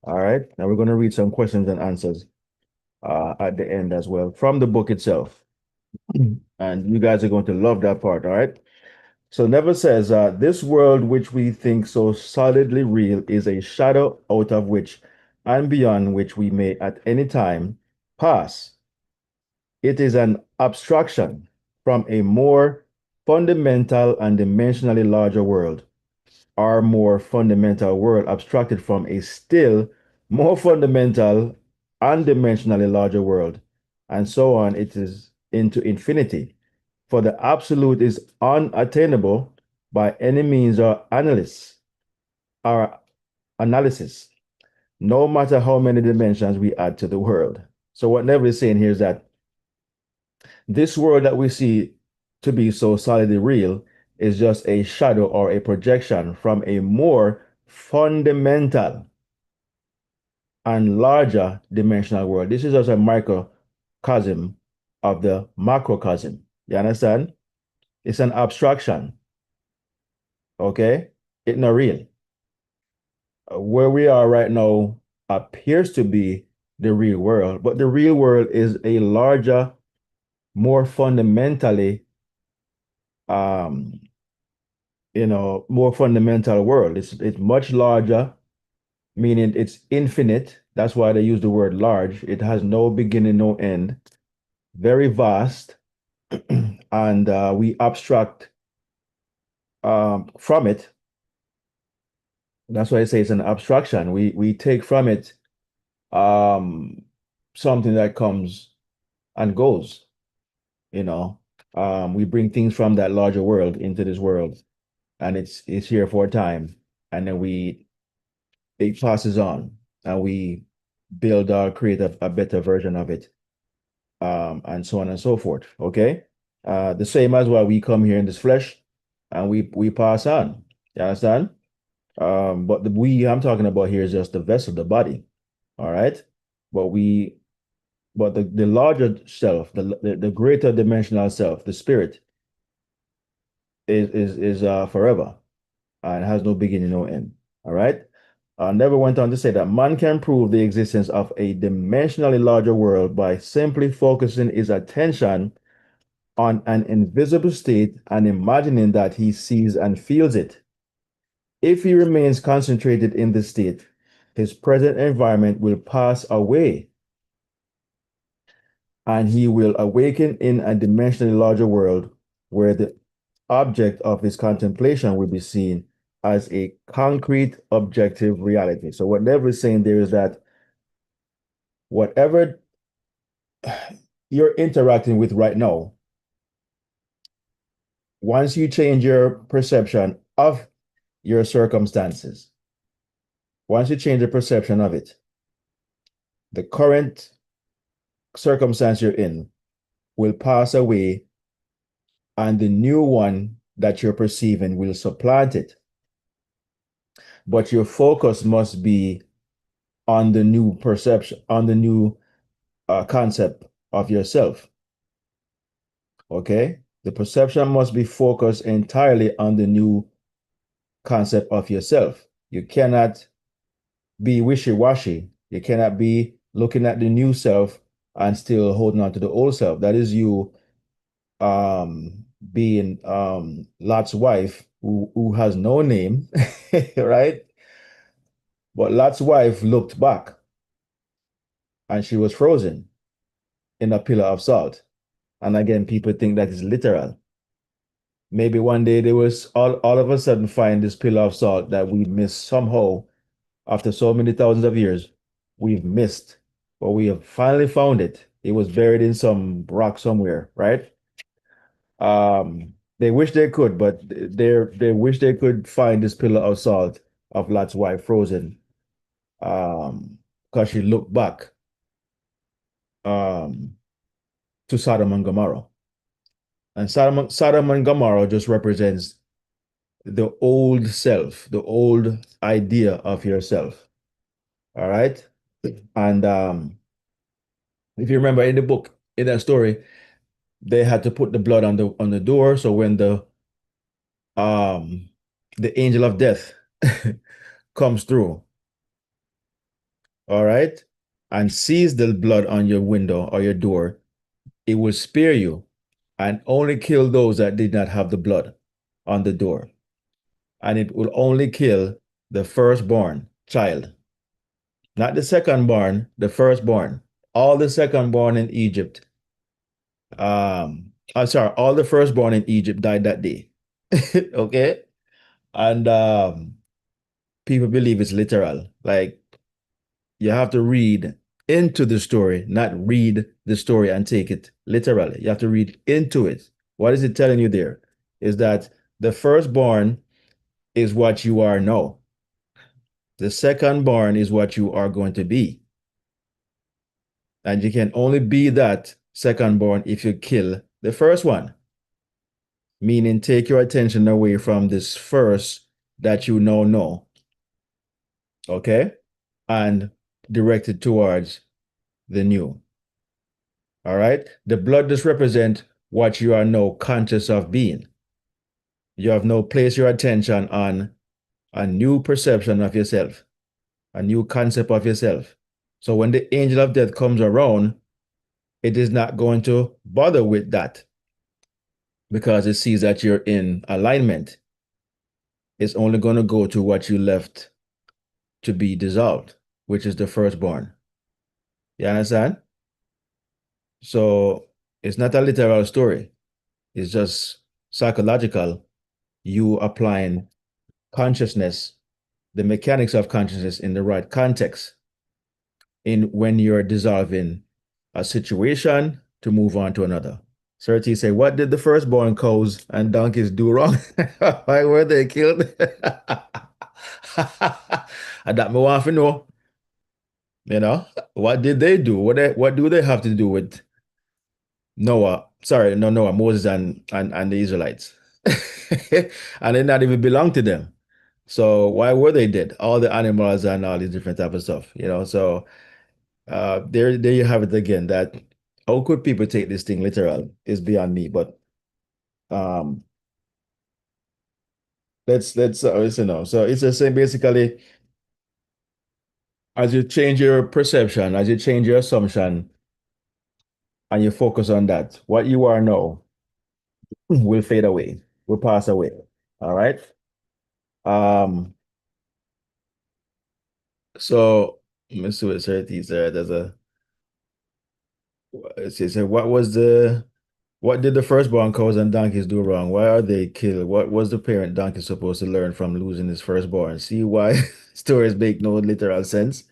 All right. Now we're going to read some questions and answers at the end as well from the book itself. And you guys are going to love that part. All right. So Neville says, this world which we think so solidly real is a shadow out of which and beyond which we may at any time pass. It is an abstraction from a more fundamental and dimensionally larger world, our more fundamental world abstracted from a still more fundamental and dimensionally larger world, and so on. It is into infinity. For the absolute is unattainable by any means or analysis, no matter how many dimensions we add to the world. So what Neville is saying here is that this world that we see to be so solidly real is just a shadow or a projection from a more fundamental and larger dimensional world. This is just a microcosm of the macrocosm. You understand? It's an abstraction, okay? It's not real. Where we are right now appears to be the real world, but the real world is a larger, more fundamentally um more fundamental world. It's much larger, meaning it's infinite. That's why they use the word large. It has no beginning, no end, very vast, and we abstract from it. That's why I say it's an abstraction. We take from it um, something that comes and goes. You know, we bring things from that larger world into this world, and it's here for a time, and then it passes on and we build or create a better version of it, and so on and so forth. Okay. The same as why we come here in this flesh and we pass on. You understand? But the we I'm talking about here is just the vessel, the body. All right. But the larger self, the greater dimensional self, the spirit is forever and has no beginning, no end. All right. Never went on to say that man can prove the existence of a dimensionally larger world by simply focusing his attention on an invisible state and imagining that he sees and feels it. If he remains concentrated in this state, his present environment will pass away and he will awaken in a dimensionally larger world where the object of his contemplation will be seen as a concrete objective reality. So what Nev is saying there is that whatever you're interacting with right now, once you change your perception of your circumstances, once you change the perception of it, the current circumstance you're in will pass away and the new one that you're perceiving will supplant it. But your focus must be on the new perception, on the new concept of yourself. Okay? The perception must be focused entirely on the new concept of yourself. You cannot be wishy-washy. You cannot be looking at the new self and still holding on to the old self. That is you being Lot's wife who has no name, right? But Lot's wife looked back and she was frozen in a pillar of salt. And again, people think that is literal. Maybe one day they will all of a sudden find this pillar of salt that we missed somehow after so many thousands of years. We've missed, but we have finally found it. It was buried in some rock somewhere, right? They wish they could, but they wish they could find this pillar of salt of Lot's wife frozen. Because she looked back um to Sodom and Gomorrah. And Sodom and Gomorrah just represents the old self, the old idea of yourself. All right. And if you remember in the book, in that story, they had to put the blood on the door. So when um the angel of death comes through, all right, and sees the blood on your window or your door, it will spare you and only kill those that did not have the blood on the door. And it will only kill the firstborn child, not the secondborn, the firstborn. All the secondborn in Egypt, I'm sorry, all the firstborn in Egypt died that day. Okay. And people believe it's literal. Like you have to read into the story, not read the story and take it literally. You have to read into it. What is it telling you there? Is that the firstborn is what you are now. The secondborn is what you are going to be. And you can only be that secondborn if you kill the first one, meaning take your attention away from this first that you now know, okay? And direct it towards the new. All right? The blood just represent what you are now conscious of being. You have now placed your attention on a new perception of yourself, a new concept of yourself. So when the angel of death comes around, it is not going to bother with that because it sees that you're in alignment. It's only going to go to what you left to be dissolved, which is the firstborn. You understand? So it's not a literal story. It's just psychological. You applying consciousness, the mechanics of consciousness in the right context in when you're dissolving a situation to move on to another. Certi say, what did the firstborn cows and donkeys do wrong? Why were they killed? And that me want to know, what did they do? What do they have to do with Noah? Sorry, no Noah, Moses and the Israelites. And they not even belong to them. So why were they dead? All the animals and all these different type of stuff. So there you have it again. That how could people take this thing literal is beyond me. But um, let's. So it's the same basically. As you change your perception, as you change your assumption, and you focus on that, what you are now will fade away, will pass away. All right. Um. So let me see what it says there. There's a She said, what did the firstborn cows and donkeys do wrong? Why are they killed? What was the parent donkey supposed to learn from losing his firstborn? See why stories make no literal sense,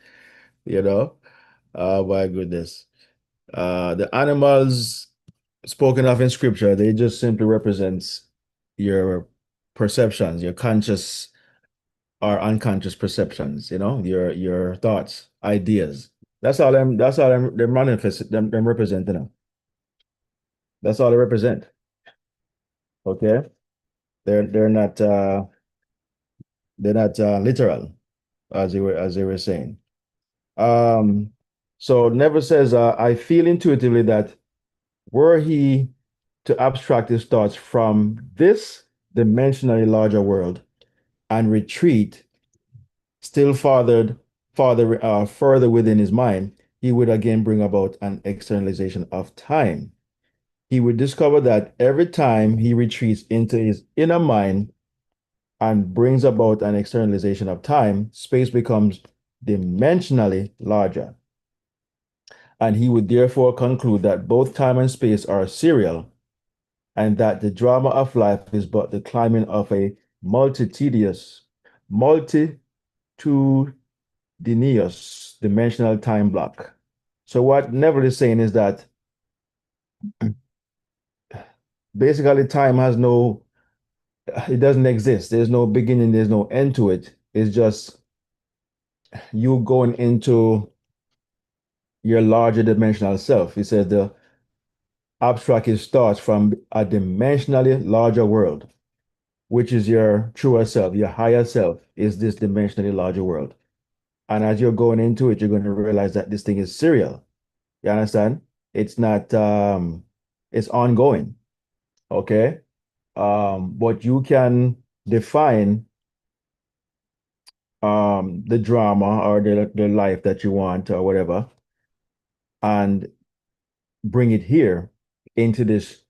you know? Oh my goodness. The animals spoken of in scripture, they just simply represents your perceptions, your conscious or unconscious perceptions, your thoughts, ideas. That's all them manifest them representing them. That's all they represent. Okay. They're not literal as they were saying. Um so never says I feel intuitively that were he to abstract his thoughts from this dimensionally larger world and retreat still further within his mind, he would again bring about an externalization of time. He would discover that every time he retreats into his inner mind and brings about an externalization of time, space becomes dimensionally larger. And he would therefore conclude that both time and space are serial, and that the drama of life is but the climbing of a multitudinous dimensional time block. So what Neville is saying is that basically time has no, it doesn't exist. There's no beginning, there's no end to it. It's just you going into your larger dimensional self. He says the abstract is starts from a dimensionally larger world, which is your truer self, your higher self is this dimensionally larger world. And as you're going into it, you're going to realize that this thing is serial. You understand? It's not it's ongoing. Okay. But you can define the drama or the life that you want or whatever and bring it here into this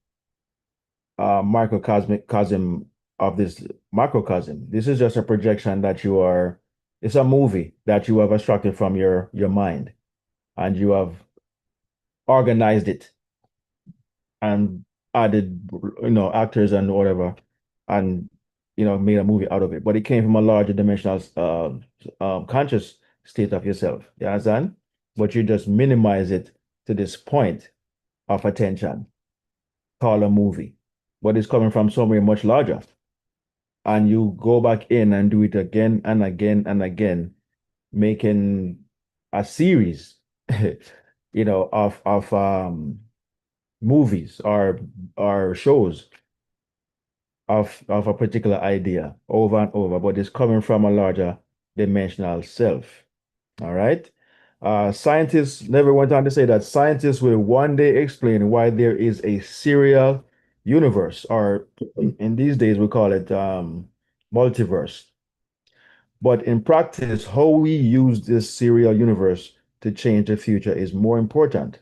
microcosmic cosm of this macrocosm. This is just a projection that it's a movie that you have abstracted from your mind and you have organized it and added, actors and whatever, and made a movie out of it. But it came from a larger dimensional, conscious state of yourself. You understand? But you just minimize it to this point of attention, called a movie. But it's coming from somewhere much larger. And you go back in and do it again and again and again, making a series, of movies or shows of a particular idea over and over, but it's coming from a larger dimensional self. All right. Scientists never went on to say that scientists will one day explain why there is a serial universe, or in these days we call it multiverse. But in practice, how we use this serial universe to change the future is more important.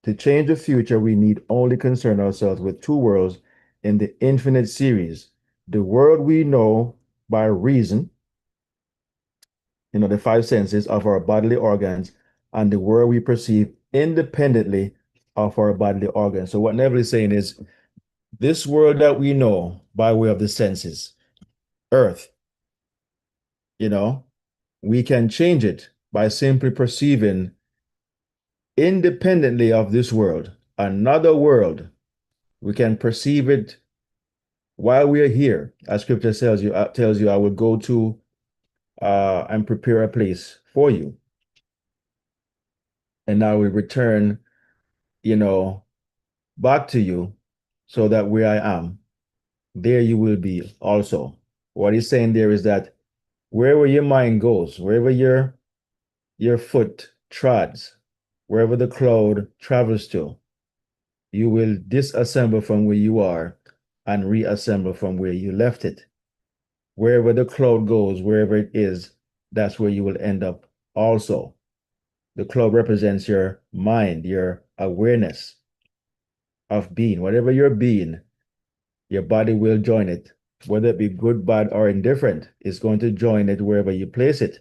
To change the future, we need only concern ourselves with two worlds in the infinite series. The world we know by reason, the five senses of our bodily organs, and the world we perceive independently of our bodily organs. So what Neville is saying is this world that we know by way of the senses, Earth, you know, we can change it by simply perceiving independently of this world, another world. We can perceive it while we are here, as scripture tells you, I will go to and prepare a place for you. And I will return, you know, back to you so that where I am, there you will be also. What he's saying there is that wherever your mind goes, wherever your foot treads, wherever the cloud travels to, you will disassemble from where you are and reassemble from where you left it. Wherever the cloud goes, wherever it is, that's where you will end up also. The cloud represents your mind, your awareness of being. Whatever you're being, your body will join it. Whether it be good, bad, or indifferent, it's going to join it wherever you place it.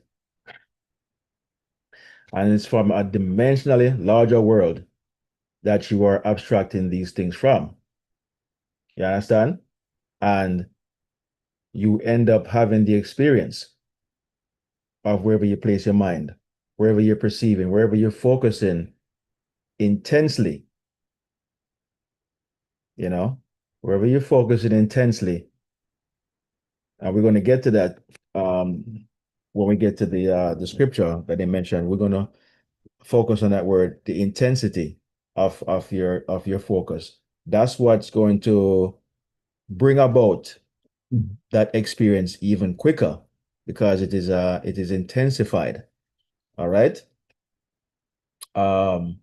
And it's from a dimensionally larger world. that you are abstracting these things from. You understand? And you end up having the experience of wherever you place your mind, wherever you're perceiving, wherever you're focusing intensely, you know, wherever you're focusing intensely. And we're going to get to that when we get to the scripture that they mentioned. We're going to focus on that word, the intensity of your focus. That's what's going to bring about that experience even quicker because it is intensified. All right. Um,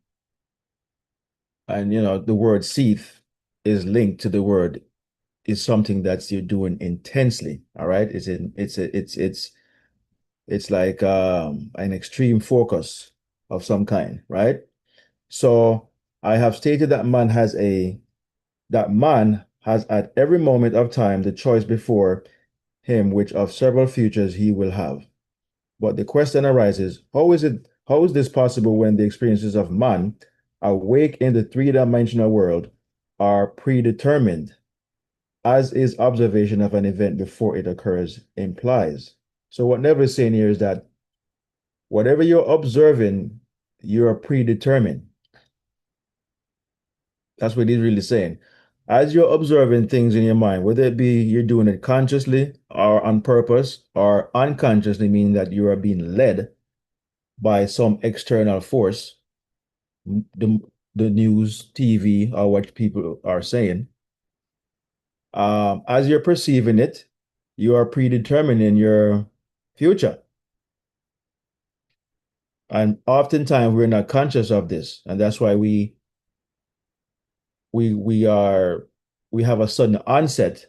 and you know, the word seeth is linked to the word is something that you're doing intensely. All right. It's like an extreme focus of some kind, right? So I have stated that man has at every moment of time the choice before him which of several futures he will have. But the question arises, how is this possible when the experiences of man awake in the three-dimensional world are predetermined, as is observation of an event before it occurs implies. So what Neville is saying here is that whatever you're observing, you're predetermined. That's what he's really saying. As you're observing things in your mind, whether it be you're doing it consciously or on purpose or unconsciously, meaning that you are being led by some external force, the, the news, TV, or what people are saying, as you're perceiving it, you are predetermining your future. And oftentimes we're not conscious of this. And that's why we are we have a sudden onset,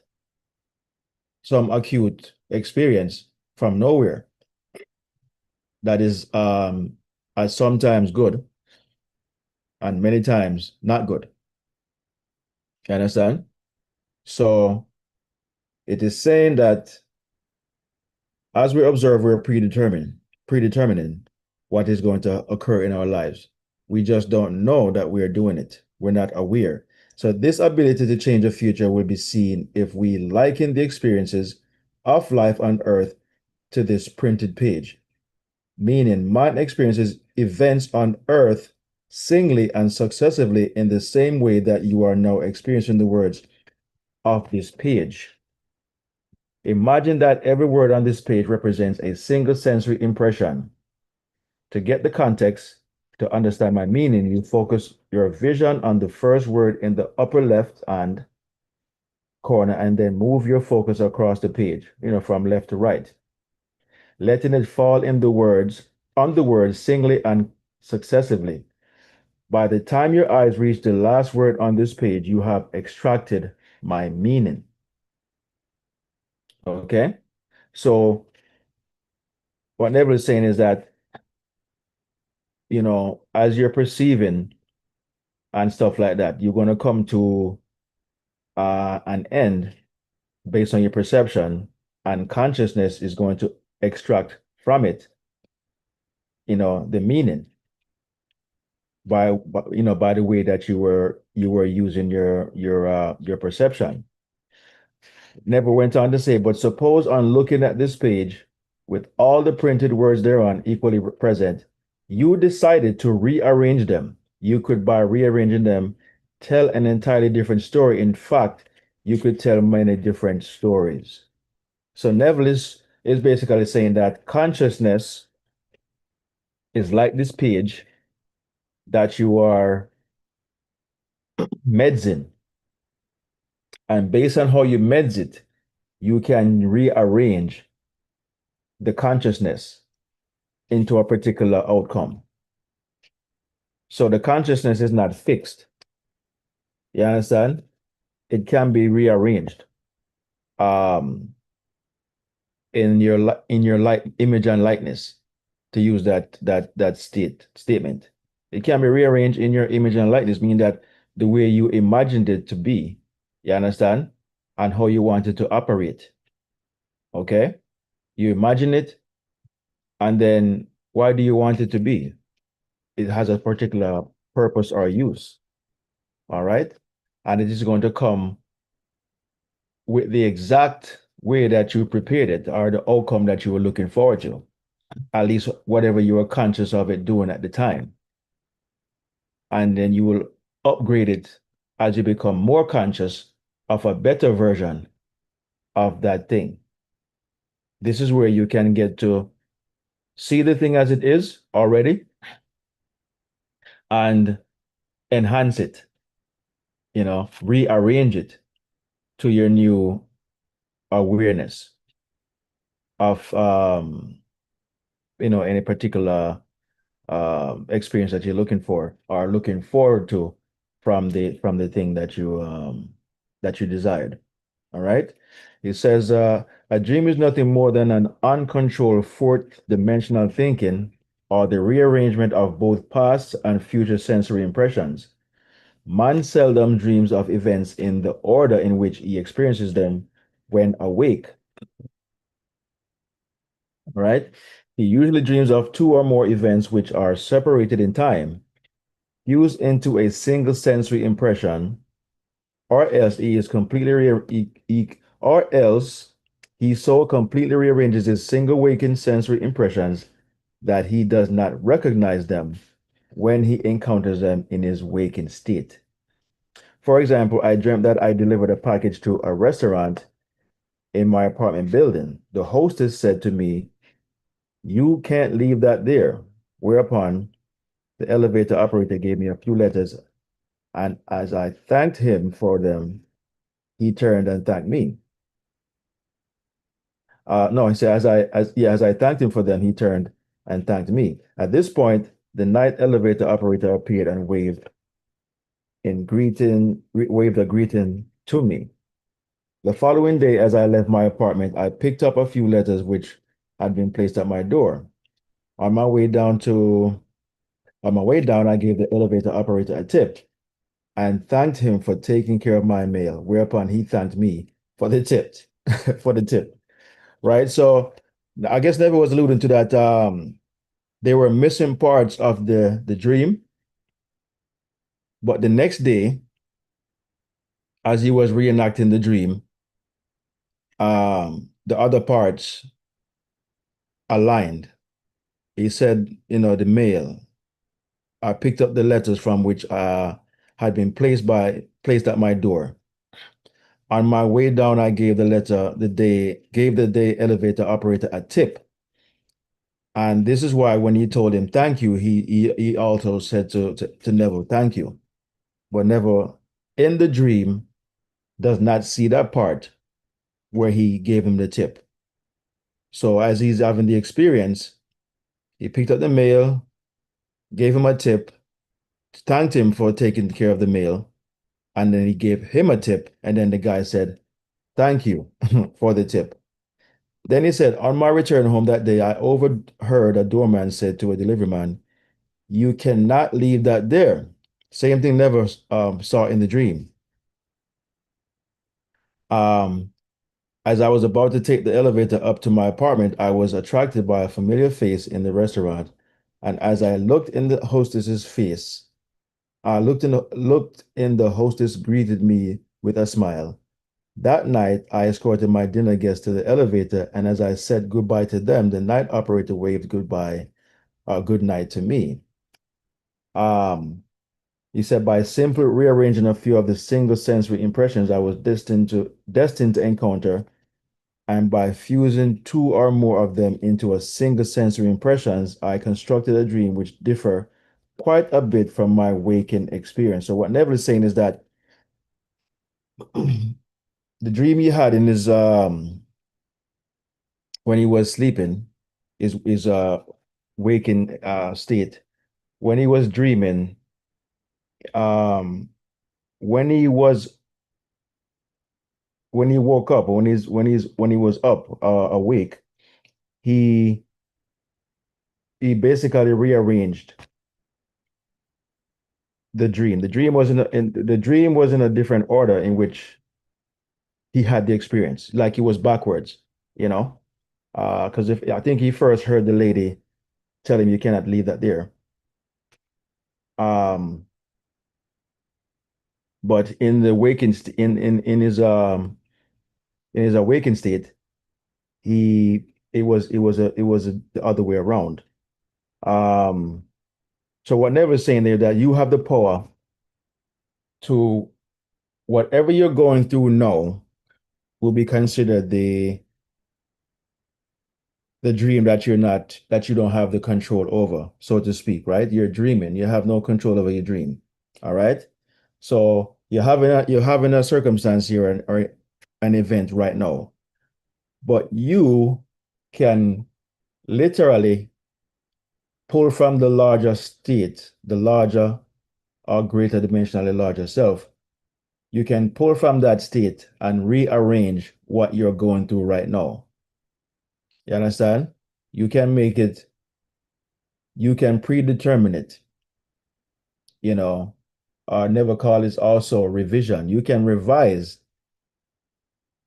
some acute experience from nowhere that is sometimes good and many times not good. You understand? So it is saying that as we observe, we're predetermining what is going to occur in our lives. We just don't know that we're doing it. We're not aware. So this ability to change the future will be seen if we liken the experiences of life on earth to this printed page, meaning man experiences events on earth singly and successively in the same way that you are now experiencing the words of this page. Imagine that every word on this page represents a single sensory impression. To get the context, to understand my meaning, you focus your vision on the first word in the upper left hand corner and then move your focus across the page, from left to right, letting it fall on the words singly and successively. By the time your eyes reach the last word on this page, you have extracted my meaning. Okay? So what Neville is saying is that, as you're perceiving and stuff like that, you're going to come to an end based on your perception, and consciousness is going to extract from it, the meaning by the way that you were using your perception. Never went on to say, but suppose on looking at this page with all the printed words thereon equally present, you decided to rearrange them. You could, by rearranging them, tell an entirely different story. In fact, you could tell many different stories. So Neville is basically saying that consciousness is like this page that you are medsing. And based on how you meds it, you can rearrange the consciousness into a particular outcome. So the consciousness is not fixed. You understand? It can be rearranged um, in your light image and likeness, to use that statement. It can be rearranged in your image and likeness, meaning that the way you imagined it to be, you understand, and how you want it to operate. Okay? You imagine it, and then why do you want it to be? It has a particular purpose or use. All right. And it is going to come with the exact way that you prepared it or the outcome that you were looking forward to, at least whatever you were conscious of it doing at the time. And then you will upgrade it as you become more conscious of a better version of that thing. This is where you can get to see the thing as it is already and enhance it, rearrange it to your new awareness of any particular experience that you're looking for or looking forward to from the thing that you desired. All right. It says a dream is nothing more than an uncontrolled fourth dimensional thinking or the rearrangement of both past and future sensory impressions. Man seldom dreams of events in the order in which he experiences them when awake. All right. He usually dreams of two or more events which are separated in time, fused into a single sensory impression, or else he is completely or else he so completely rearranges his single waking sensory impressions that he does not recognize them when he encounters them in his waking state. For example, I dreamt that I delivered a package to a restaurant in my apartment building. The hostess said to me, "You can't leave that there." Whereupon the elevator operator gave me a few letters, and as I thanked him for them, he turned and thanked me. No, he said, as I thanked him for them, he turned and thanked me. At this point, the night elevator operator appeared and waved a greeting to me. The following day, as I left my apartment, I picked up a few letters which had been placed at my door. On my way down I gave the elevator operator a tip and thanked him for taking care of my mail, whereupon he thanked me for the tip, for the tip, right? So I guess Never was alluding to that they were missing parts of the dream, but the next day, as he was reenacting the dream, the other parts aligned. He said, the mail. I picked up the letters from which had been placed at my door. On my way down, I gave the day elevator operator a tip. And this is why when he told him thank you, he also said to Neville, thank you. But Neville in the dream does not see that part where he gave him the tip. So as he's having the experience, he picked up the mail, gave him a tip, thanked him for taking care of the mail, and then he gave him a tip. And then the guy said, thank you for the tip. Then he said, on my return home that day, I overheard a doorman said to a delivery man, "You cannot leave that there." Same thing Never saw in the dream. Um, as I was about to take the elevator up to my apartment, I was attracted by a familiar face in the restaurant. And as I looked in the hostess's face, I looked in the hostess greeted me with a smile. That night, I escorted my dinner guests to the elevator, and as I said goodbye to them, the night operator waved good night to me. Um, he said, by simply rearranging a few of the single sensory impressions I was destined to encounter, and by fusing two or more of them into a single sensory impressions, I constructed a dream which differ quite a bit from my waking experience. So what Neville is saying is that the dream he had in his when he was sleeping, is waking state. When he was dreaming, um, when he was when he woke up, when he was up awake, he he basically rearranged the dream. The dream was in a different order in which he had the experience, like he was backwards, you know. Because if I think he first heard the lady tell him you cannot leave that there. Um, But in the waking in his awakened state, he it was the other way around. Um, so what Never is saying there that you have the power to whatever you're going through now will be considered the dream that you don't have the control over, so to speak, right? You're dreaming. You have no control over your dream. All right. So you're having a circumstance here or an event right now, but you can literally pull from the larger state, the larger or greater dimensionally larger self. You can pull from that state and rearrange what you're going through right now. You understand? You can make it, you can predetermine it, you know. Never call is also revision. You can revise,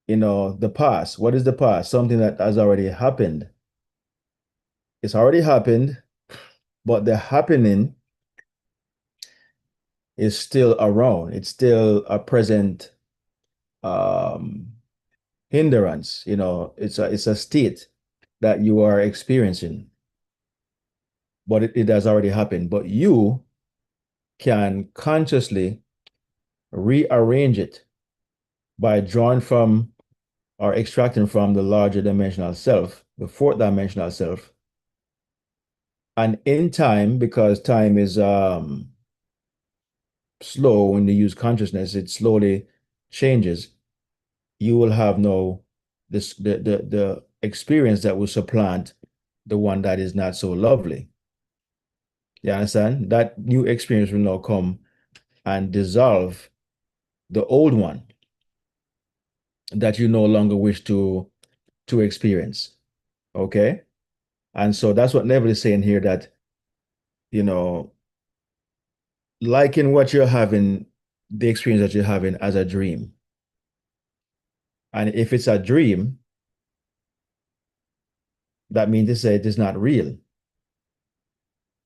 the past. What is the past? Something that has already happened. It's already happened, but the happening is still around. It's still a present um, hindrance. It's a state that you are experiencing, but it has already happened. But you can consciously rearrange it by drawing from or extracting from the larger dimensional self, the fourth dimensional self. And in time, because time is slow when you use consciousness, it slowly changes. You will have no this the experience that will supplant the one that is not so lovely. You understand? That new experience will now come and dissolve the old one that you no longer wish to experience. Okay? And so that's what Neville is saying here that, you know, liking what you're having, the experience that you're having as a dream. And if it's a dream, that means to say it is not real.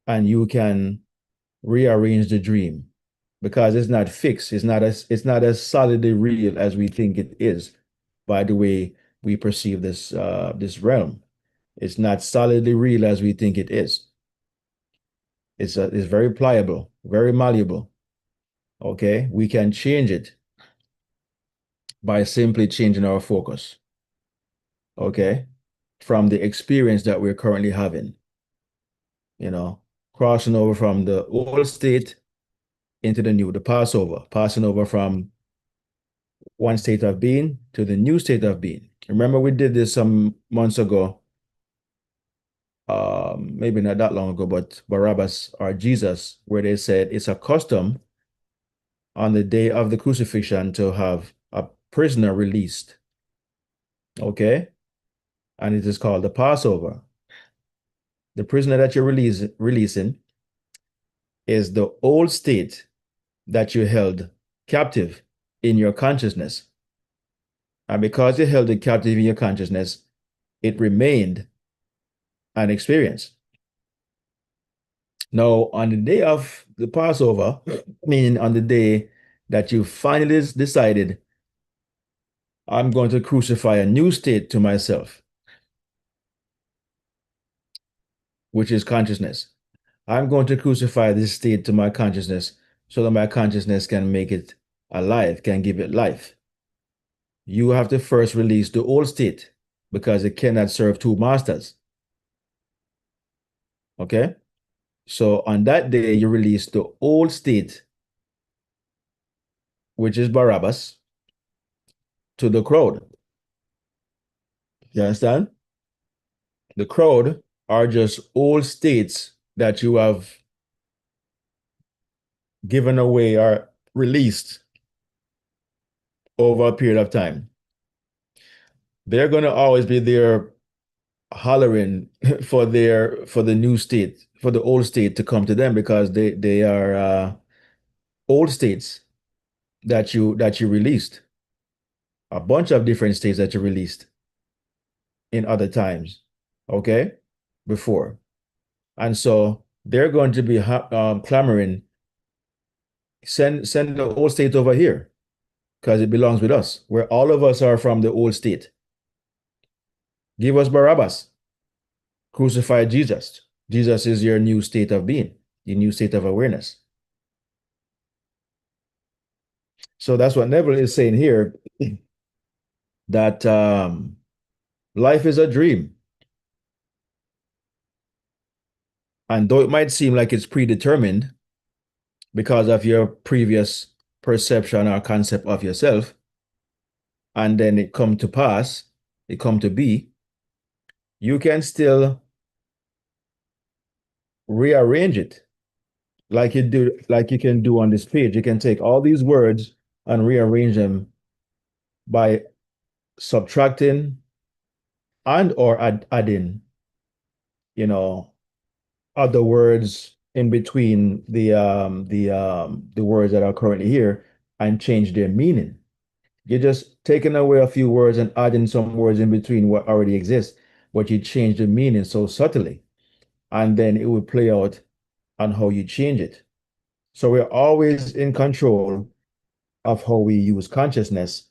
And you can rearrange the dream because it's not fixed. It's not as solidly real as we think it is by the way we perceive this realm. It's not solidly real as we think it is. It's very pliable, very malleable. Okay, we can change it by simply changing our focus. Okay, from the experience that we're currently having. You know, crossing over from the old state into the new, the Passover, passing over from one state of being to the new state of being. Remember, we did this some months ago, maybe not that long ago, but Barabbas or Jesus, where they said it's a custom on the day of the crucifixion to have a prisoner released. Okay? And it is called the Passover. The prisoner that you're releasing is the old state that you held captive in your consciousness. And because you held it captive in your consciousness, it remained an experience. Now, on the day of the Passover, meaning on the day that you finally decided, I'm going to crucify a new state to myself, which is consciousness. I'm going to crucify this state to my consciousness so that my consciousness can make it alive, can give it life. You have to first release the old state because it cannot serve two masters. Okay? So on that day, you release the old state, which is Barabbas, to the crowd. You understand? The crowd are just old states that you have given away or released over a period of time. They're going to always be there hollering for the new state, for the old state to come to them because they are old states that you released, a bunch of different states that you released in other times, okay, before. And so they're going to be clamoring Send the old state over here because it belongs with us, where all of us are from the old state. Give us Barabbas. Crucify Jesus. Jesus is your new state of being, your new state of awareness. So that's what Neville is saying here, that life is a dream. And though it might seem like it's predetermined because of your previous perception or concept of yourself, and then it come to pass, it come to be, you can still rearrange it like you can do on this page. You can take all these words and rearrange them by subtracting and or adding, you know, other words in between the words that are currently here and change their meaning. You're just taking away a few words and adding some words in between what already exists, but you change the meaning so subtly, and then it will play out on how you change it. So we're always in control of how we use consciousness.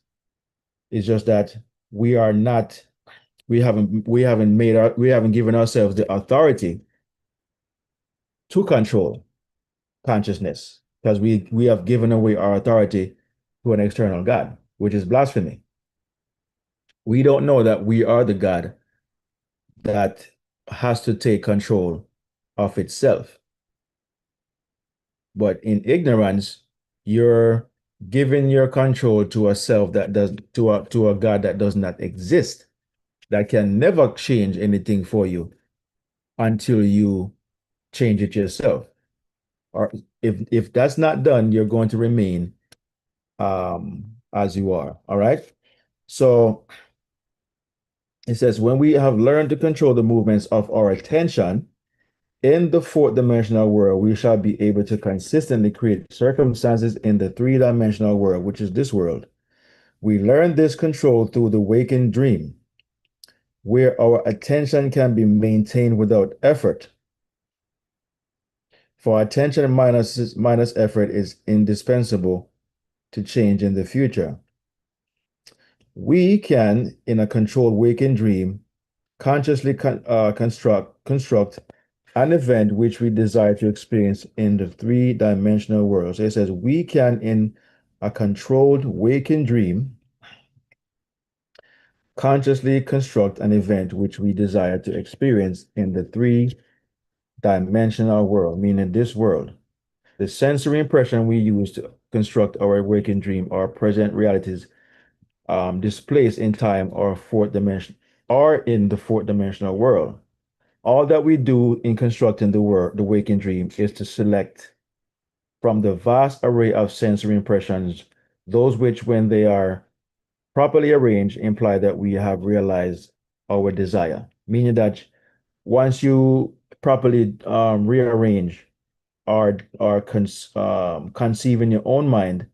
It's just that we are not, we haven't given ourselves the authority to control consciousness because we have given away our authority to an external God, which is blasphemy. We don't know that we are the God that has to take control of itself. But in ignorance, you're giving your control to a self that does to a God that does not exist, that can never change anything for you until you change it yourself. Or if that's not done, you're going to remain as you are. All right. So it says, when we have learned to control the movements of our attention in the fourth dimensional world, we shall be able to consistently create circumstances in the three-dimensional world, which is this world. We learn this control through the waking dream, where our attention can be maintained without effort. For attention minus effort is indispensable to change in the future. We can, in a controlled waking dream, consciously construct an event which we desire to experience in the three-dimensional world. So it says we can, in a controlled waking dream, consciously construct an event which we desire to experience in the three-dimensional world, meaning this world. The sensory impression we use to construct our waking dream are present realities displaced in time or fourth dimension or in the fourth dimensional world. All that we do in constructing the waking dream is to select from the vast array of sensory impressions those which, when they are properly arranged, imply that we have realized our desire. Meaning that once you properly rearrange or conceive in your own mind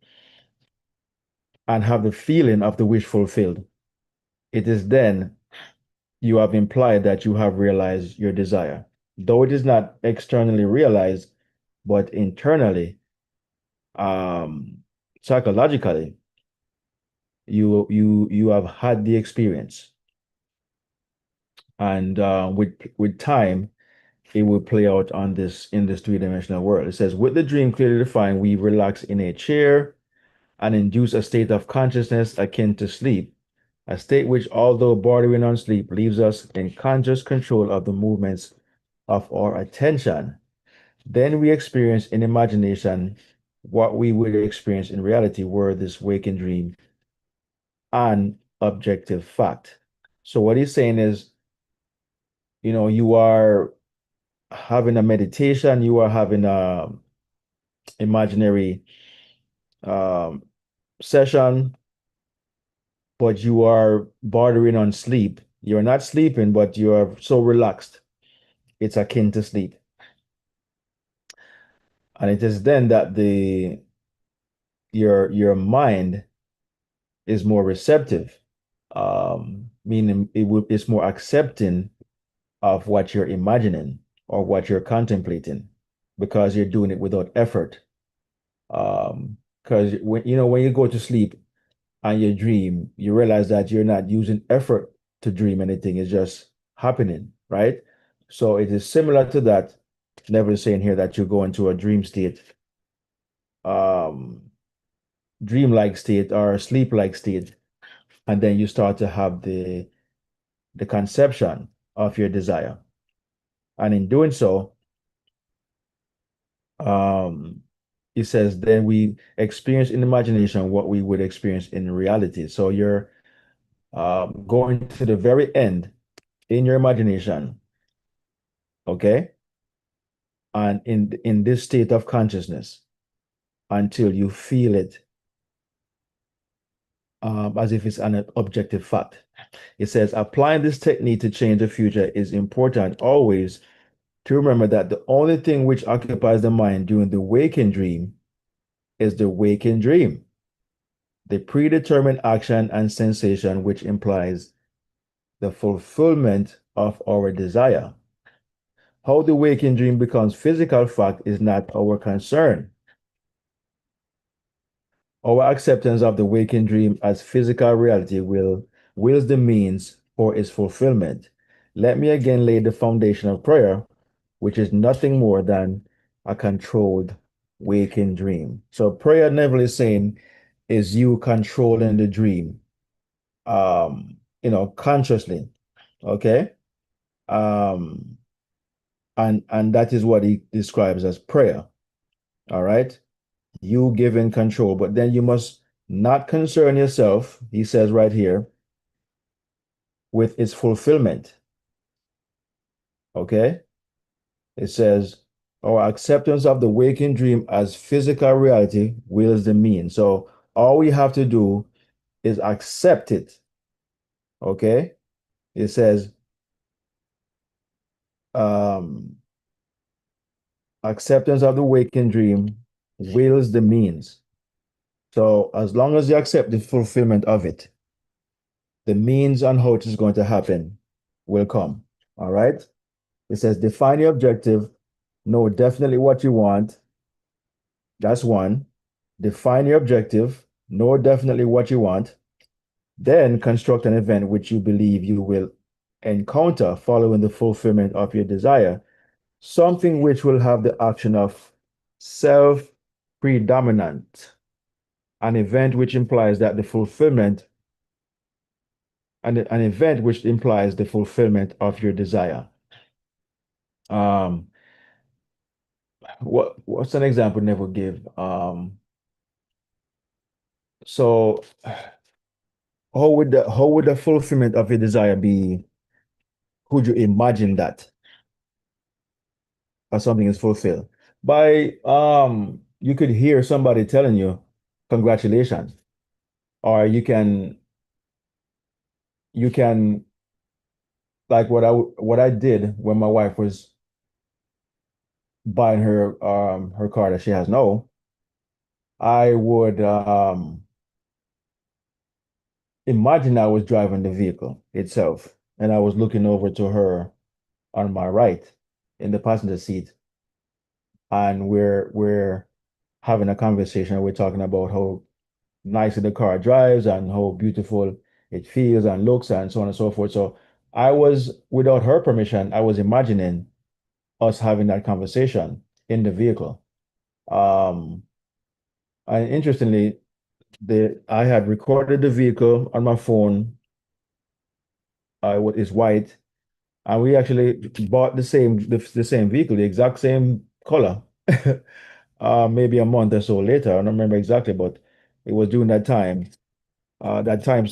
and have the feeling of the wish fulfilled, it is then you have implied that you have realized your desire. Though it is not externally realized, but internally, um, psychologically, you have had the experience, and with time, it will play out on this in this three-dimensional world. It says, with the dream clearly defined, we relax in a chair and induce a state of consciousness akin to sleep, a state which, although bordering on sleep, leaves us in conscious control of the movements of our attention. Then we experience in imagination what we would experience in reality were this waking dream an objective fact. So what he's saying is, you are having a meditation, you are having a imaginary um, session, but you are bordering on sleep. You're not sleeping, but you are so relaxed. It's akin to sleep. And it is then that your mind is more receptive, meaning it's more accepting of what you're imagining or what you're contemplating because you're doing it without effort. Because when you go to sleep and you dream, you realize that you're not using effort to dream anything. It's just happening, right? So it is similar to that. Never saying here that you go into a dream state, um, dream-like state or sleep-like state, and then you start to have the conception of your desire. And in doing so, um, it says then we experience in imagination what we would experience in reality. So you're going to the very end in your imagination, okay? And in this state of consciousness until you feel it as if it's an objective fact. It says applying this technique to change the future is important always to remember that the only thing which occupies the mind during the waking dream is the waking dream, the predetermined action and sensation which implies the fulfillment of our desire. How the waking dream becomes physical fact is not our concern. Our acceptance of the waking dream as physical reality wills the means for its fulfillment. Let me again lay the foundation of prayer, which is nothing more than a controlled waking dream. So prayer never is saying is you controlling the dream, consciously. Okay. Um, and that is what he describes as prayer. All right. You giving control, but then you must not concern yourself, he says right here, with its fulfillment. Okay. It says, our acceptance of the waking dream as physical reality wills the mean. So all we have to do is accept it. Okay. It says, um, acceptance of the waking dream wills the means. So as long as you accept the fulfillment of it, the means on how it is going to happen will come. All right. It says define your objective, know definitely what you want. That's one. Define your objective, know definitely what you want. Then construct an event which you believe you will encounter following the fulfillment of your desire, something which will have the action of self predominant, an event which implies that the fulfillment and an event which implies the fulfillment of your desire. Um, what's an example Never give? So how would the fulfillment of your desire be? Could you imagine that or something is fulfilled? By you could hear somebody telling you, congratulations, or you can like what I did when my wife was buying her car that she has now. I would imagine I was driving the vehicle itself and I was looking over to her on my right in the passenger seat, and we're having a conversation. We're talking about how nicely the car drives and how beautiful it feels and looks and so on and so forth. So I was, without her permission, I was imagining us having that conversation in the vehicle. Um, and interestingly, I had recorded the vehicle on my phone. What is white, and we actually bought the same vehicle, the exact same color. Maybe a month or so later. I don't remember exactly, but it was during that time. That time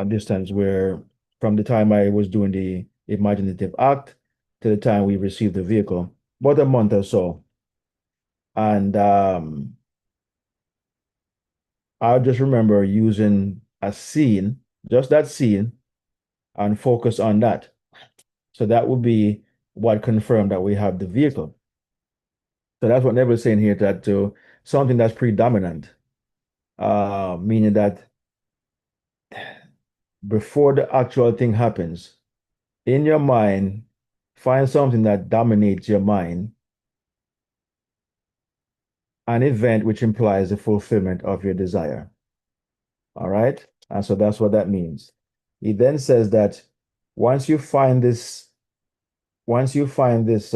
distance where from the time I was doing the imaginative act to the time we received the vehicle, about a month or so. And I just remember using a scene, just that scene, and focus on that. So that would be what confirmed that we have the vehicle. So that's what Neville's saying here, that to something that's predominant, meaning that before the actual thing happens, in your mind, find something that dominates your mind an event which implies the fulfillment of your desire. All right. And so that's what that means. He then says that once you find this, once you find this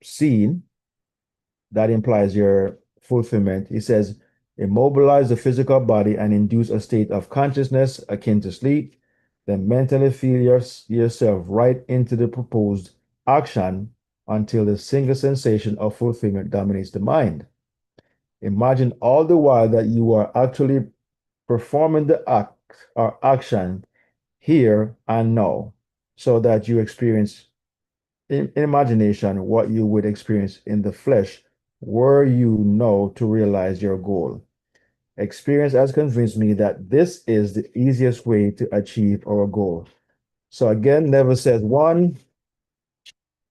scene that implies your fulfillment, he says, immobilize the physical body and induce a state of consciousness akin to sleep, then mentally feel yourself right into the proposed action until the single sensation of fulfillment dominates the mind. Imagine all the while that you are actually performing the act or action here and now, so that you experience in imagination what you would experience in the flesh were you know to realize your goal. Experience has convinced me that this is the easiest way to achieve our goal. So again, never says one,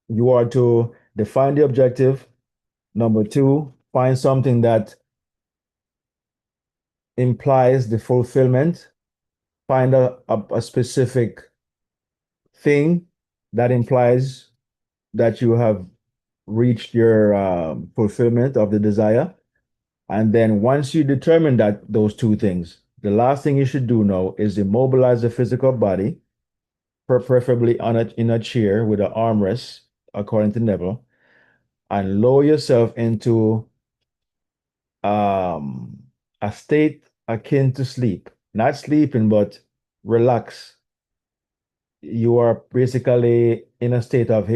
you are to define the objective. Number two, find something that implies the fulfillment. Find a specific thing that implies that you have reached your fulfillment of the desire. And then once you determine that those two things, the last thing you should do now is immobilize the physical body, preferably in a chair with an armrest, according to Neville, and lower yourself into um, a state akin to sleep. Not sleeping, but relax. You are basically in a state of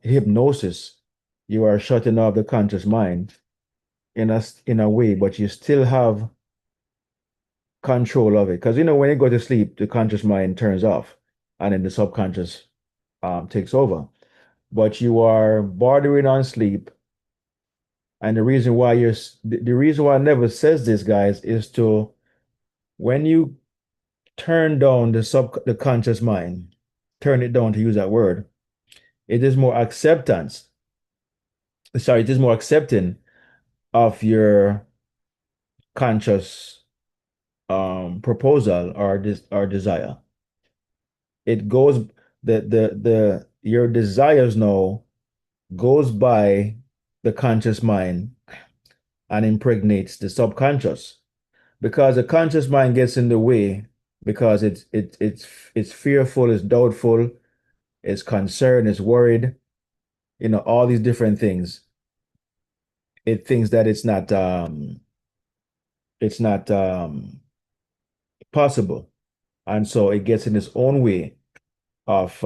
hypnosis. You are shutting off the conscious mind in a way, but you still have control of it. Because when you go to sleep, the conscious mind turns off, and then the subconscious takes over. But you are bordering on sleep, and the reason why I never says this, guys, is to when you turn down the conscious mind, turn it down to use that word, it is more acceptance. Sorry, it is more accepting of your conscious proposal or this or desire. It goes the your desires now goes by the conscious mind and impregnates the subconscious because the conscious mind gets in the way because it's fearful, it's doubtful, it's concerned, it's worried, all these different things. It thinks that it's not possible. And so it gets in its own way of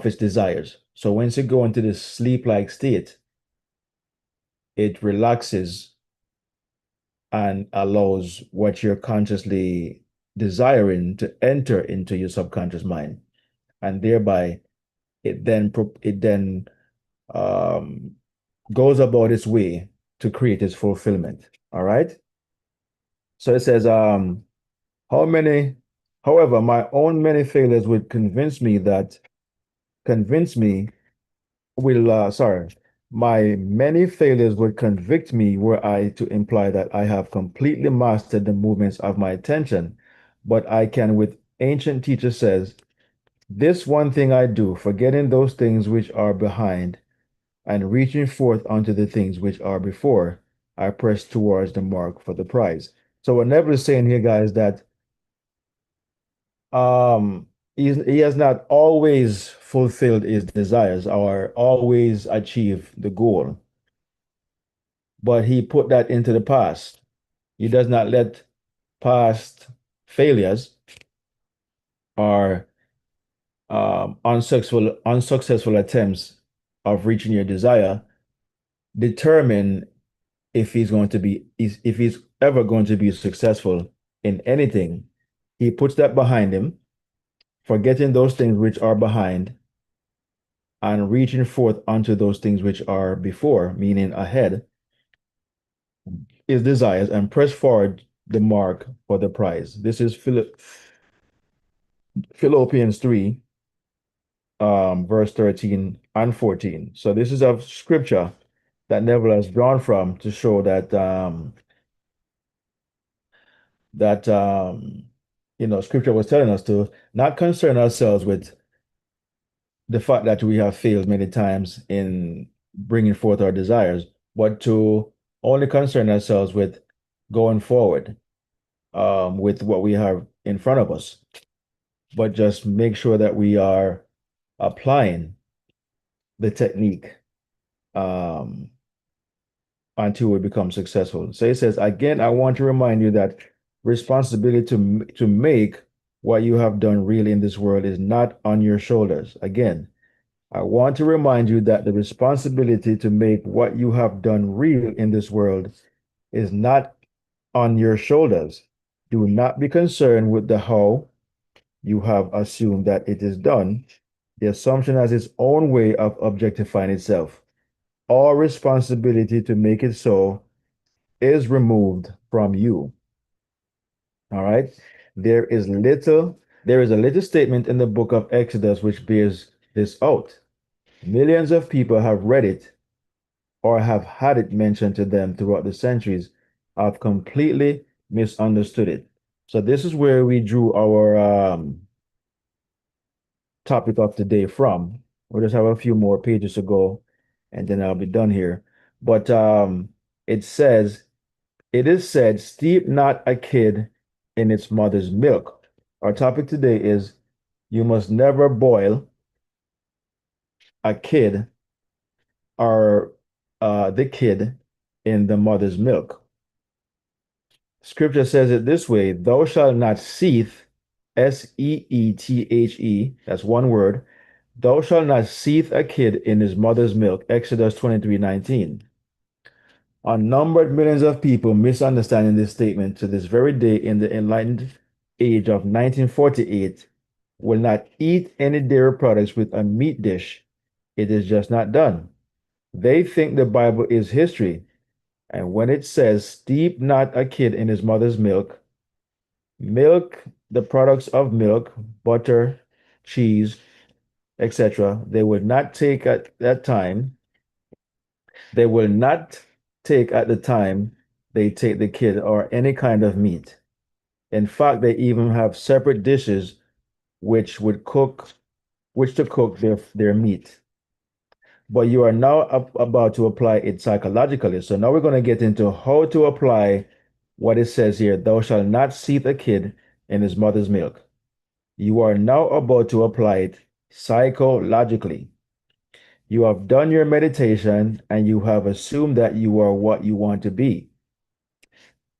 its desires. So once you go into this sleep-like state, it relaxes and allows what you're consciously desiring to enter into your subconscious mind, and thereby it then um, goes about its way to create its fulfillment. All right. So it says, how many, however, my own many failures would convince me will sorry, my many failures would convict me were I to imply that I have completely mastered the movements of my attention. But I can, with ancient teacher says, this one thing I do, forgetting those things which are behind and reaching forth unto the things which are before, I press towards the mark for the prize. So what Neville is saying here, guys, that um he has not always fulfilled his desires or always achieved the goal, but he put that into the past. He does not let past failures or unsuccessful attempts of reaching your desire determine if he's ever going to be successful in anything. He puts that behind him, forgetting those things which are behind and reaching forth unto those things which are before, meaning ahead, his desires, and press forward the mark for the prize. This is Philippians 3, verse 13 and 14. So this is a scripture that Neville has drawn from to show that scripture was telling us to not concern ourselves with the fact that we have failed many times in bringing forth our desires, but to only concern ourselves with going forward, with what we have in front of us, but just make sure that we are applying the technique um, until we become successful. So it says, again, I want to remind you that responsibility to make what you have done real in this world is not on your shoulders. Again, I want to remind you that the responsibility to make what you have done real in this world is not on your shoulders. Do not be concerned with the how you have assumed that it is done. The assumption has its own way of objectifying itself. All responsibility to make it so is removed from you. All right. There is little, there is a little statement in the book of Exodus which bears this out. Millions of people have read it or have had it mentioned to them throughout the centuries, have completely misunderstood it. So this is where we drew our topic of today from. We'll just have a few more pages to go, and then I'll be done here. But it says, it is said, steep not a kid in its mother's milk. Our topic today is you must never boil a kid or the kid in the mother's milk. Scripture says it this way, thou shalt not seethe, seethe, that's one word. Thou shalt not seethe a kid in his mother's milk. Exodus 23:19. Unnumbered millions of people misunderstanding this statement to this very day in the enlightened age of 1948 will not eat any dairy products with a meat dish. It is just not done. They think the Bible is history. And when it says, steep not a kid in his mother's milk, milk, the products of milk, butter, cheese, etc., they would not take at that time, they will not take at the time they take the kid or any kind of meat. In fact, they even have separate dishes which would cook, which to cook their meat. But you are now about to apply it psychologically. So now we're going to get into how to apply what it says here, thou shalt not seethe a kid in his mother's milk. You are now about to apply it psychologically. You have done your meditation and you have assumed that you are what you want to be.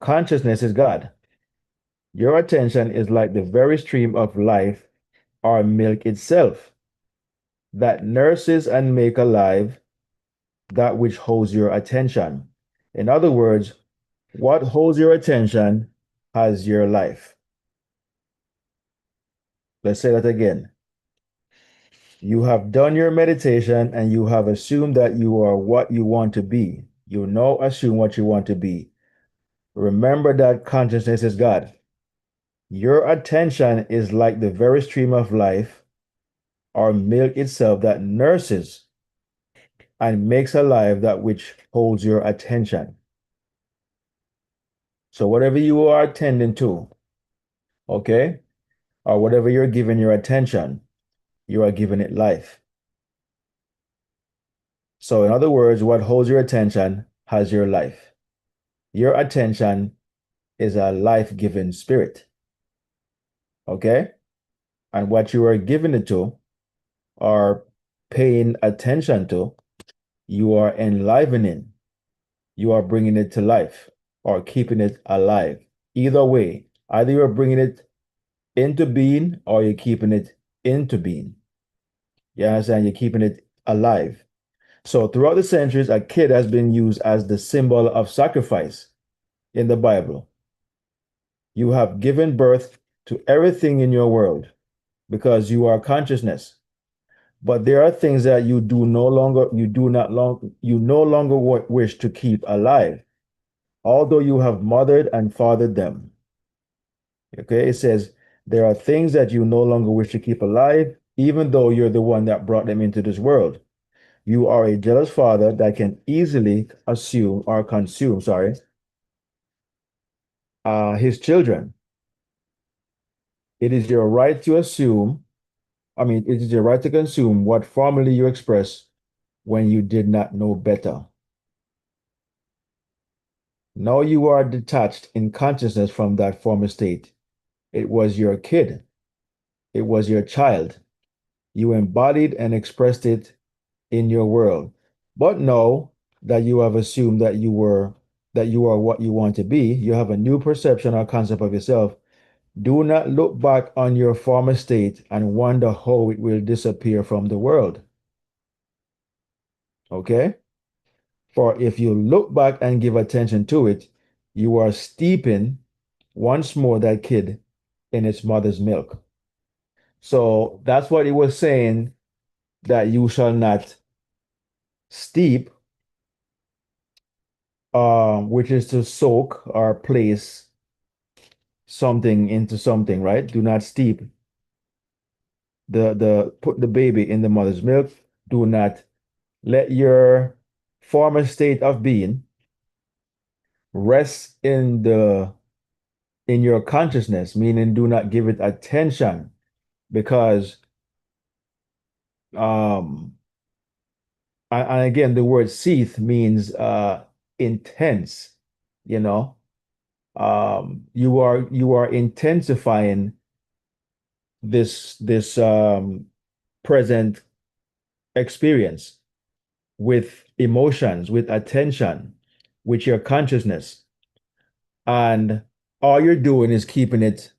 Consciousness is God. Your attention is like the very stream of life or milk itself that nurses and make alive that which holds your attention. In other words, what holds your attention has your life. Let's say that again. You have done your meditation and you have assumed that you are what you want to be. You now assume what you want to be. Remember that consciousness is God. Your attention is like the very stream of life or milk itself that nurses and makes alive that which holds your attention. So whatever you are attending to, okay, or whatever you're giving your attention, you are giving it life. So in other words, what holds your attention has your life. Your attention is a life-giving spirit, okay? And what you are giving it to or paying attention to, you are enlivening. You are bringing it to life or keeping it alive. Either way, either you're bringing it into being or you're keeping it into being. You understand? You're keeping it alive. So throughout the centuries, a kid has been used as the symbol of sacrifice in the Bible. You have given birth to everything in your world because you are consciousness. But there are things that you no longer wish to keep alive, although you have mothered and fathered them. Okay, it says there are things that you no longer wish to keep alive, even though you're the one that brought them into this world. You are a jealous father that can easily assume or consume, his children. It is your right to assume, it is your right to consume what formerly you express when you did not know better. Now you are detached in consciousness from that former state. It was your kid, it was your child. You embodied and expressed it in your world. But know that you have assumed that you are what you want to be. You have a new perception or concept of yourself. Do not look back on your former state and wonder how it will disappear from the world. Okay? For if you look back and give attention to it, you are steeping once more that kid in its mother's milk. So that's what he was saying, that you shall not steep, which is to soak or place something into something, right? Do not steep the put the baby in the mother's milk. Do not let your former state of being rest in your consciousness, meaning do not give it attention because um and again the word seeth means intense, you know. You are intensifying this present experience with emotions, with attention, with your consciousness. And all you're doing is keeping it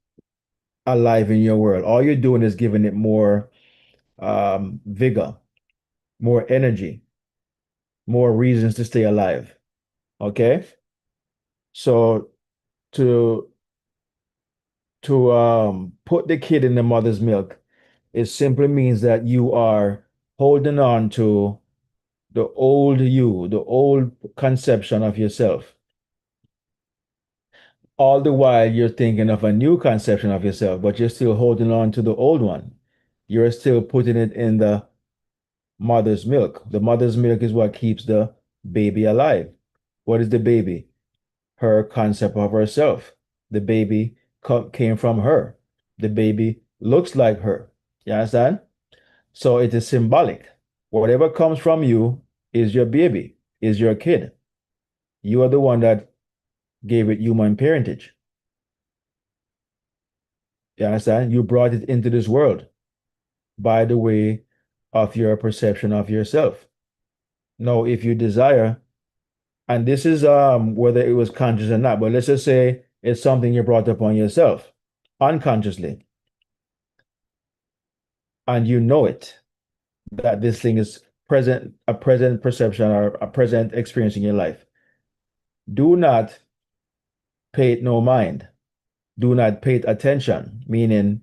alive in your world. All you're doing is giving it more vigor, more energy, more reasons to stay alive. Okay? So to put the kid in the mother's milk, it simply means that you are holding on to the old you, the old conception of yourself. All the while you're thinking of a new conception of yourself, but you're still holding on to the old one. You're still putting it in the mother's milk. The mother's milk is what keeps the baby alive. What is the baby? Her concept of herself. The baby came from her. The baby looks like her. You understand? So it is symbolic. Whatever comes from you is your baby, is your kid. You are the one that gave it human parentage. You understand? You brought it into this world by the way of your perception of yourself. Now, if you desire, and this is whether it was conscious or not, but let's just say it's something you brought upon yourself unconsciously, and you know it, that this thing is present, a present perception or a present experience in your life. Do not pay it no mind. Do not pay it attention, meaning,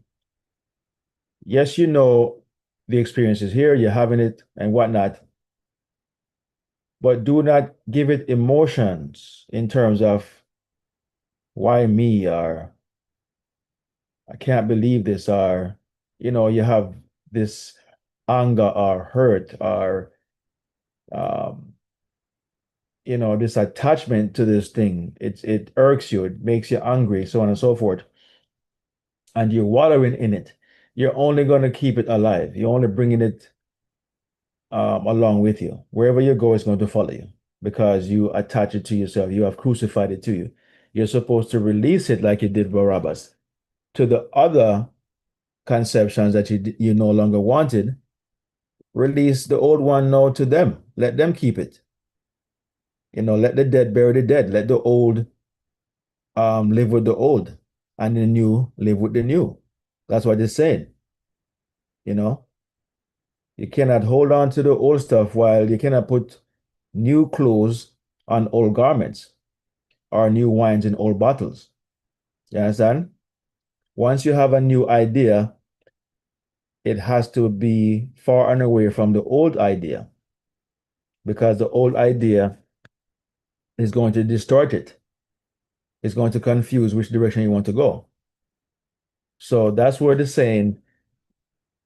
yes, you know the experience is here, you're having it and whatnot, but do not give it emotions in terms of why me, or I can't believe this, or you have this anger or hurt or um, this attachment to this thing. It irks you, it makes you angry, so on and so forth, and you're wallowing in it. You're only going to keep it alive. You're only bringing it along with you. Wherever you go, it's going to follow you because you attach it to yourself. You have crucified it to you. You're supposed to release it like you did Barabbas to the other conceptions that you no longer wanted. Release the old one now to them. Let them keep it. Let the dead bury the dead. Let the old live with the old, and the new live with the new. That's what it's saying. You know, you cannot hold on to the old stuff while you cannot put new clothes on old garments or new wines in old bottles. You understand? Once you have a new idea, it has to be far and away from the old idea because the old idea is going to distort it. It's going to confuse which direction you want to go. So that's where the saying,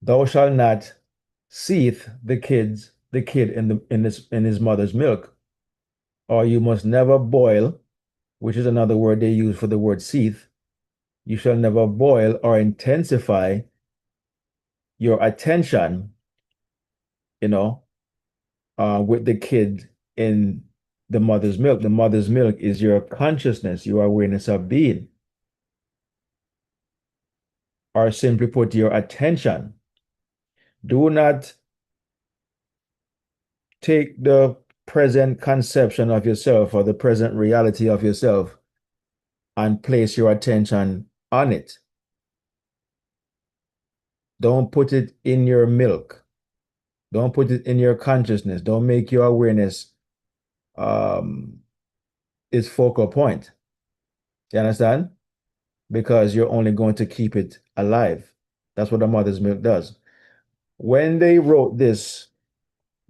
thou shalt not seethe the kid in his mother's milk, or you must never boil, which is another word they use for the word seethe. You shall never boil or intensify your attention, you know, with the kid in the mother's milk. The mother's milk is your consciousness, your awareness of being, or simply put, your attention. Do not take the present conception of yourself or the present reality of yourself and place your attention on it. Don't put it in your milk. Don't put it in your consciousness. Don't make your awareness um, its focal point. You understand? Because you're only going to keep it alive. That's what the mother's milk does. When they wrote this,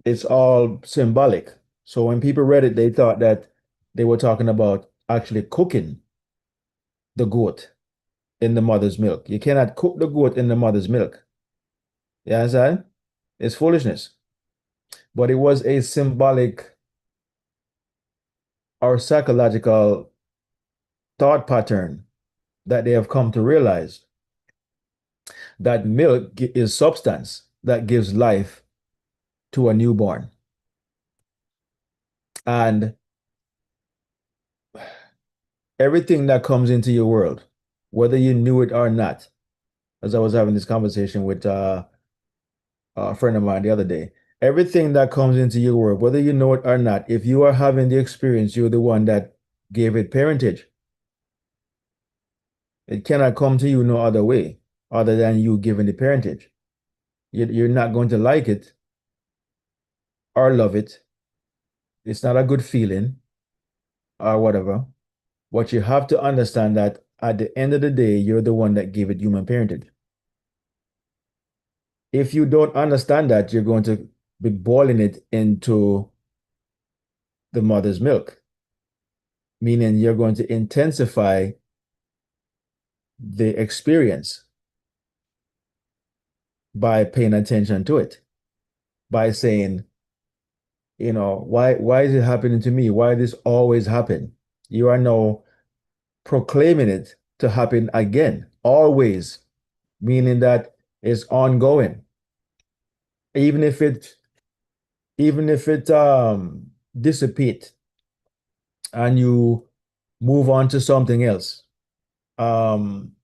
it's all symbolic. So when people read it, they thought that they were talking about actually cooking the goat in the mother's milk. You cannot cook the goat in the mother's milk. You understand? It's foolishness. But it was a symbolic or psychological thought pattern that they have come to realize that milk is substance that gives life to a newborn. And everything that comes into your world, whether you knew it or not, as I was having this conversation with a friend of mine the other day, everything that comes into your world, whether you know it or not, if you are having the experience, you're the one that gave it parentage. It cannot come to you no other way other than you giving the parentage. You're not going to like it or love it. It's not a good feeling or whatever. But you have to understand that at the end of the day, you're the one that gave it human parentage. If you don't understand that, you're going to be boiling it into the mother's milk, meaning you're going to intensify the experience by paying attention to it, by saying, why is it happening to me? Why this always happen? You are now proclaiming it to happen again, always, meaning that it's ongoing. Even if it dissipate and you move on to something else,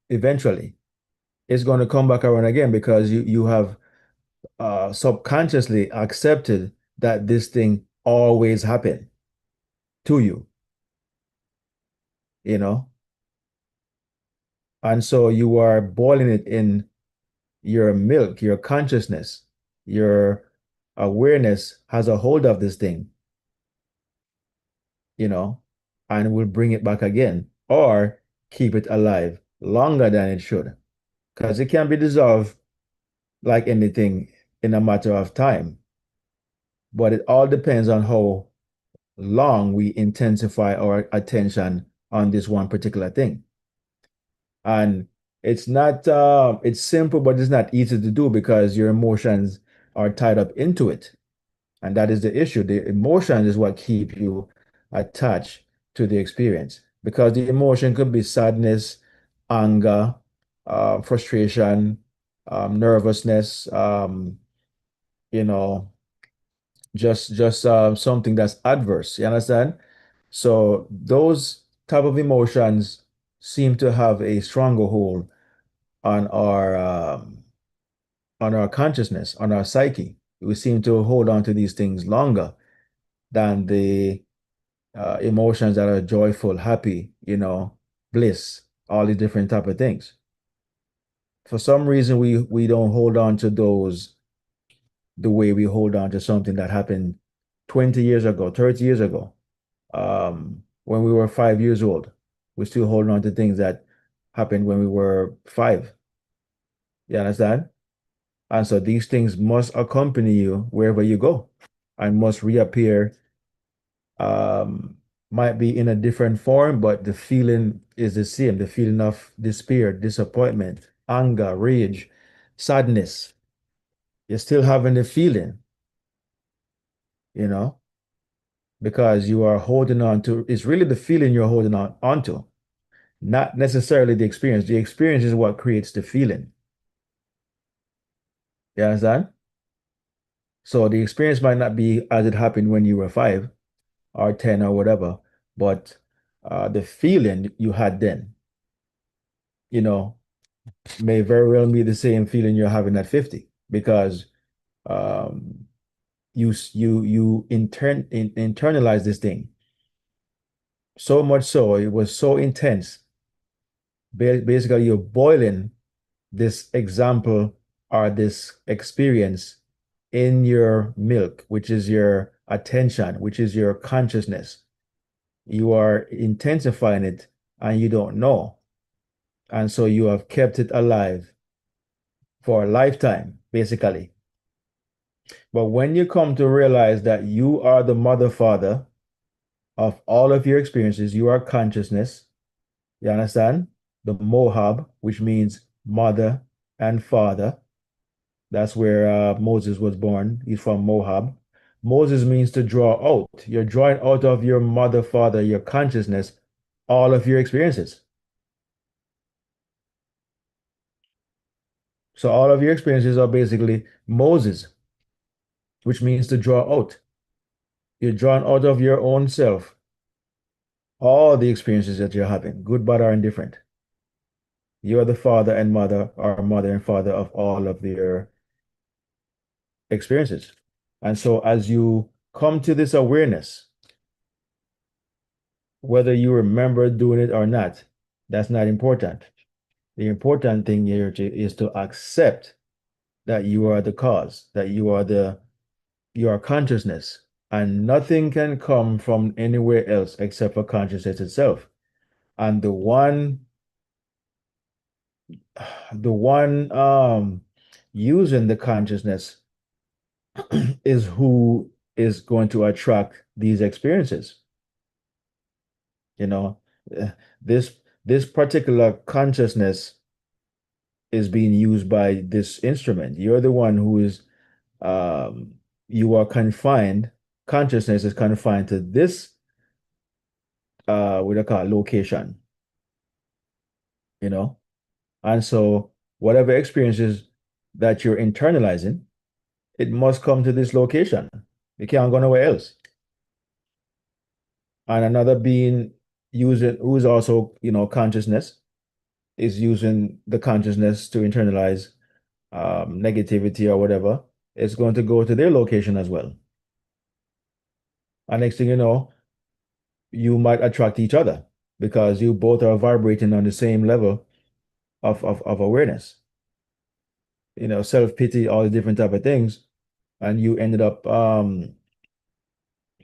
eventually it's going to come back around again because you have subconsciously accepted that this thing always happened to you, you know, and so you are boiling it in your milk, your consciousness, your awareness has a hold of this thing, you know, and will bring it back again or keep it alive longer than it should because it can be dissolved like anything in a matter of time. But it all depends on how long we intensify our attention on this one particular thing. And it's not, it's simple, but it's not easy to do because your emotions are tied up into it. And that is the issue. The emotion is what keep you attached to the experience because the emotion could be sadness, anger, frustration, nervousness, you know, just something that's adverse. You understand? So those type of emotions seem to have a stronger hold on our consciousness, on our psyche. We seem to hold on to these things longer than the emotions that are joyful, happy, bliss, all these different type of things. For some reason, we don't hold on to those the way we hold on to something that happened 20 years ago, 30 years ago, when we were 5 years old. We're still holding on to things that happened when we were five. You understand? And so these things must accompany you wherever you go and must reappear. Might be in a different form, but the feeling is the same. The feeling of despair, disappointment, anger, rage, sadness. You're still having the feeling, you know, because you are holding on to, it's really the feeling you're holding on onto, not necessarily the experience. The experience is what creates the feeling. You understand? So the experience might not be as it happened when you were 5 or 10 or whatever, but the feeling you had then, you know, may very well be the same feeling you're having at 50 because um, you internalize this thing so much so it was so intense. Basically, you're boiling this example or this experience in your milk, which is your attention, which is your consciousness. You are intensifying it and you don't know. And so you have kept it alive for a lifetime, basically. But when you come to realize that you are the mother, father of all of your experiences, you are consciousness, you understand? The Mohab, which means mother and father. That's where Moses was born. He's from Moab. Moses means to draw out. You're drawing out of your mother, father, your consciousness, all of your experiences. So all of your experiences are basically Moses, which means to draw out. You're drawing out of your own self all the experiences that you're having, good, bad, or indifferent. You're the father and mother, or mother and father of all of your experiences. And so as you come to this awareness, whether you remember doing it or not, that's not important. The important thing here is to accept that you are the cause, that you are consciousness, and nothing can come from anywhere else except for consciousness itself. And the one using the consciousness is who is going to attract these experiences. You know, Uh, this particular consciousness is being used by this instrument. You're the one who is you are confined, consciousness is confined to this what do you call it, location, you know? And so whatever experiences that you're internalizing, it must come to this location. It can't go nowhere else. And another being using who is also, consciousness is using the consciousness to internalize negativity or whatever. It's going to go to their location as well. And next thing you know, you might attract each other because you both are vibrating on the same level of awareness, self-pity, all the different type of things, and you ended up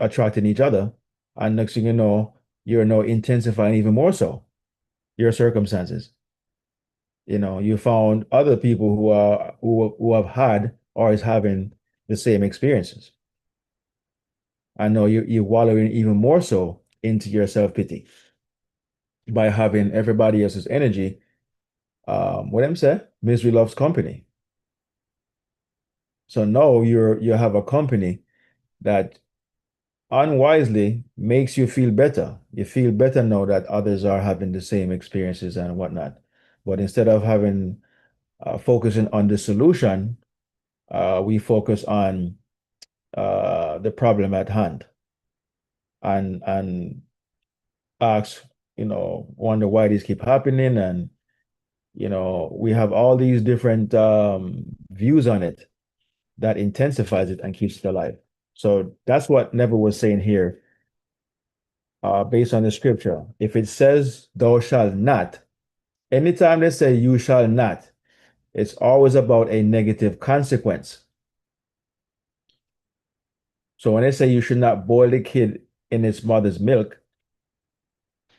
attracting each other. And next thing you know, you're now intensifying even more so your circumstances. You found other people who have had or is having the same experiences. I know you're wallowing even more so into your self-pity by having everybody else's energy. What I'm saying, misery loves company. So now you have a company that unwisely makes you feel better. You feel better now that others are having the same experiences and whatnot. But instead of having focusing on the solution, we focus on the problem at hand and ask, wonder why these keep happening, and we have all these different views on it that intensifies it and keeps it alive. So that's what Neville was saying here, based on the scripture. If it says, thou shalt not, anytime they say you shall not, it's always about a negative consequence. So when they say you should not boil the kid in its mother's milk,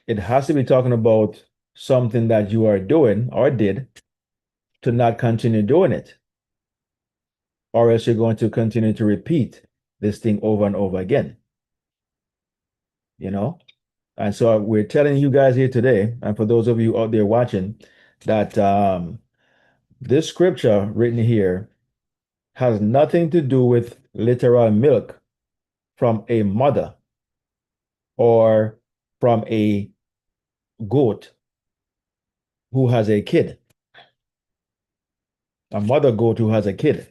it has to be talking about something that you are doing or did to not continue doing it, or else you're going to continue to repeat this thing over and over again, you know? And so we're telling you guys here today, and for those of you out there watching, that this scripture written here has nothing to do with literal milk from a mother or from a goat who has a kid, a mother goat who has a kid.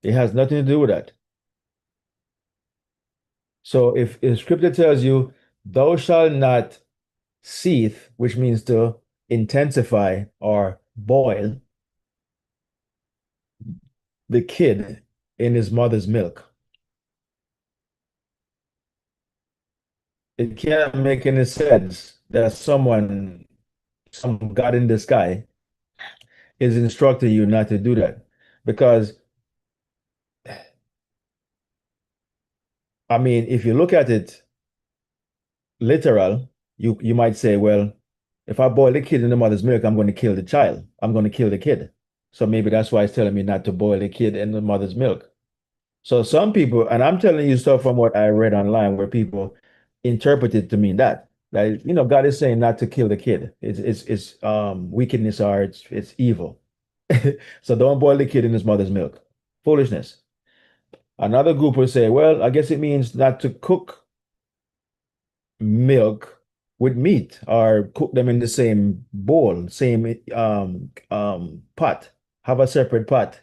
It has nothing to do with that. So if scripture tells you, thou shalt not seethe, which means to intensify or boil the kid in his mother's milk, it can't make any sense that some God in the sky, is instructing you not to do that. Because, I mean, if you look at it literal, you might say, well, if I boil the kid in the mother's milk, I'm going to kill the child. I'm going to kill the kid. So maybe that's why it's telling me not to boil the kid in the mother's milk. So some people, and I'm telling you stuff from what I read online where people interpret it to mean that God is saying not to kill the kid. It's wickedness or it's evil. So don't boil the kid in his mother's milk. Foolishness. Another group will say, well, I guess it means not to cook milk with meat or cook them in the same bowl, same pot. Have a separate pot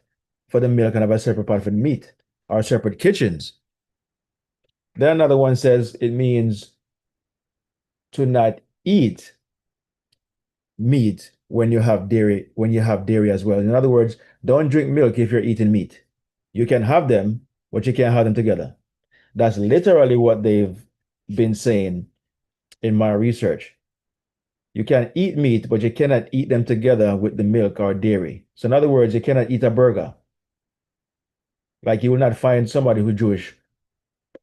for the milk and have a separate pot for the meat, or separate kitchens. Then another one says it means to not eat meat when you have dairy as well. In other words, don't drink milk if you're eating meat. You can have them, but you can't have them together. That's literally what they've been saying in my research. You can eat meat, but you cannot eat them together with the milk or dairy. So in other words, you cannot eat a burger. Like you will not find somebody who's Jewish,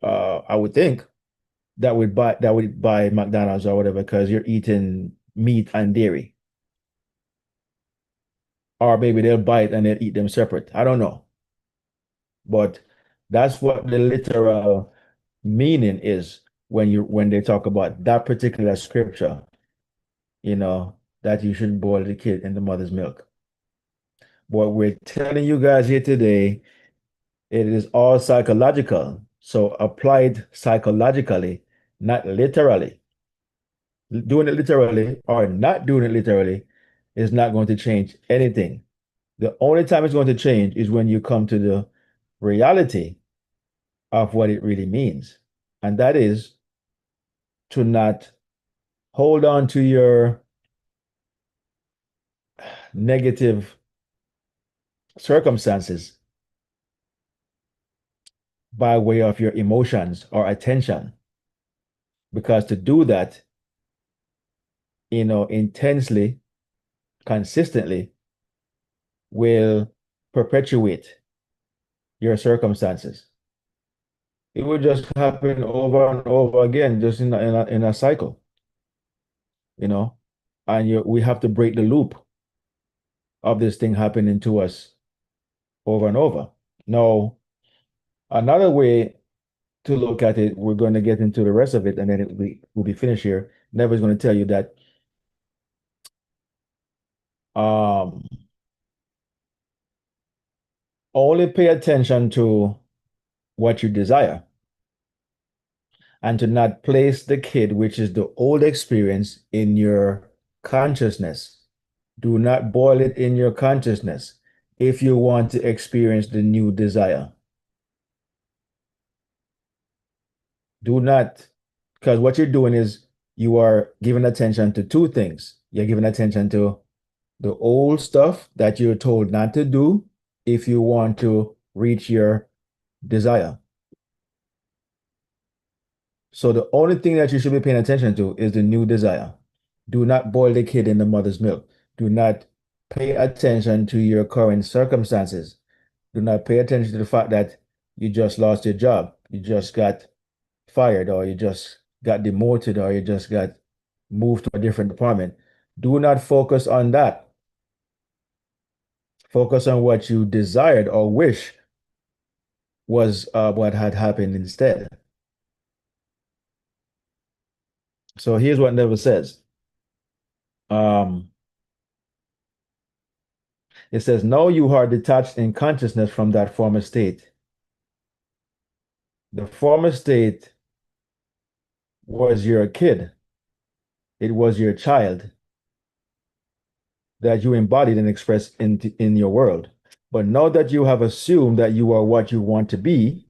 I would think, that would buy McDonald's or whatever because you're eating meat and dairy. Or maybe they'll buy it and they'll eat them separate. I don't know. But that's what the literal meaning is when they talk about that particular scripture, that you should boil the kid in the mother's milk. What we're telling you guys here today, it is all psychological. So applied psychologically, not literally. Doing it literally or not doing it literally is not going to change anything. The only time it's going to change is when you come to the reality of what it really means. And that is to not hold on to your negative circumstances by way of your emotions or attention. Because to do that, intensely, consistently, will perpetuate your circumstances. It will just happen over and over again, just in a cycle, you know, and we have to break the loop of this thing happening to us over and over. Now, another way to look at it, we're going to get into the rest of it, and then we'll be finished here. Never's going to tell you that um, only pay attention to what you desire and to not place the kid, which is the old experience, in your consciousness. Do not boil it in your consciousness if you want to experience the new desire. Do not, because what you're doing is you are giving attention to two things. You're giving attention to the old stuff that you're told not to do if you want to reach your desire. So the only thing that you should be paying attention to is the new desire. Do not boil the kid in the mother's milk. Do not pay attention to your current circumstances. Do not pay attention to the fact that you just lost your job, you just got fired, or you just got demoted, or you just got moved to a different department. Do not focus on that. Focus on what you desired or wish was what had happened instead. So here's what Never says. Um, it says, no, you are detached in consciousness from that former state. The former state was your kid. It was your child that you embodied and expressed in your world. But now that you have assumed that you are what you want to be,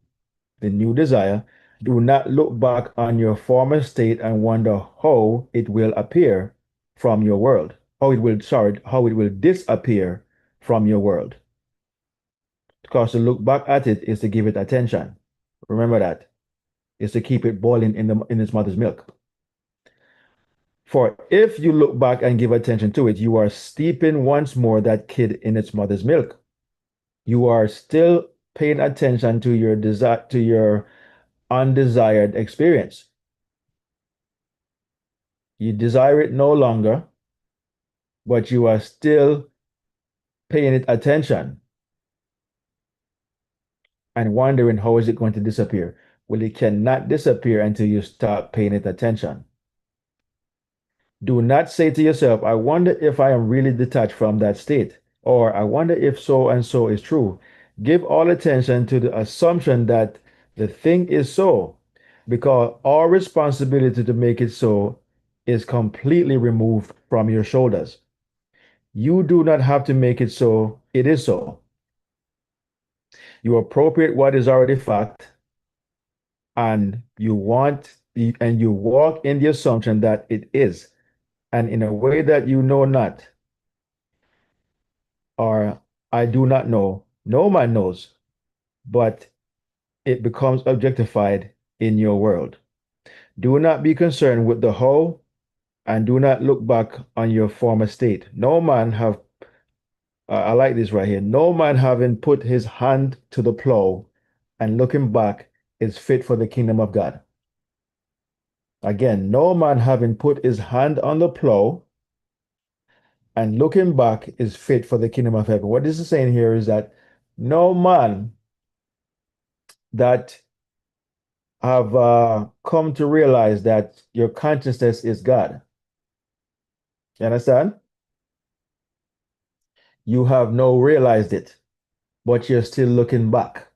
the new desire, do not look back on your former state and wonder how it will appear from your world. How it will disappear from your world. Because to look back at it is to give it attention. Remember that. Is to keep it boiling in its mother's milk. For if you look back and give attention to it, you are steeping once more that kid in its mother's milk. You are still paying attention to your desire, to your undesired experience. You desire it no longer, but you are still paying it attention and wondering how is it going to disappear. Well, it cannot disappear until you start paying it attention. Do not say to yourself, I wonder if I am really detached from that state, or I wonder if so and so is true. Give all attention to the assumption that the thing is so, because our responsibility to make it so is completely removed from your shoulders. You do not have to make it so, it is so. You appropriate what is already fact, and you walk in the assumption that it is, and in a way that you know not, or I do not know, no man knows, but it becomes objectified in your world. Do not be concerned with the how, and do not look back on your former state. No man have, I like this right here, no man having put his hand to the plow and looking back is fit for the kingdom of God. Again, no man having put his hand on the plow and looking back is fit for the kingdom of heaven. What this is saying here is that no man that have come to realize that your consciousness is God. You understand? You have no realized it, but you're still looking back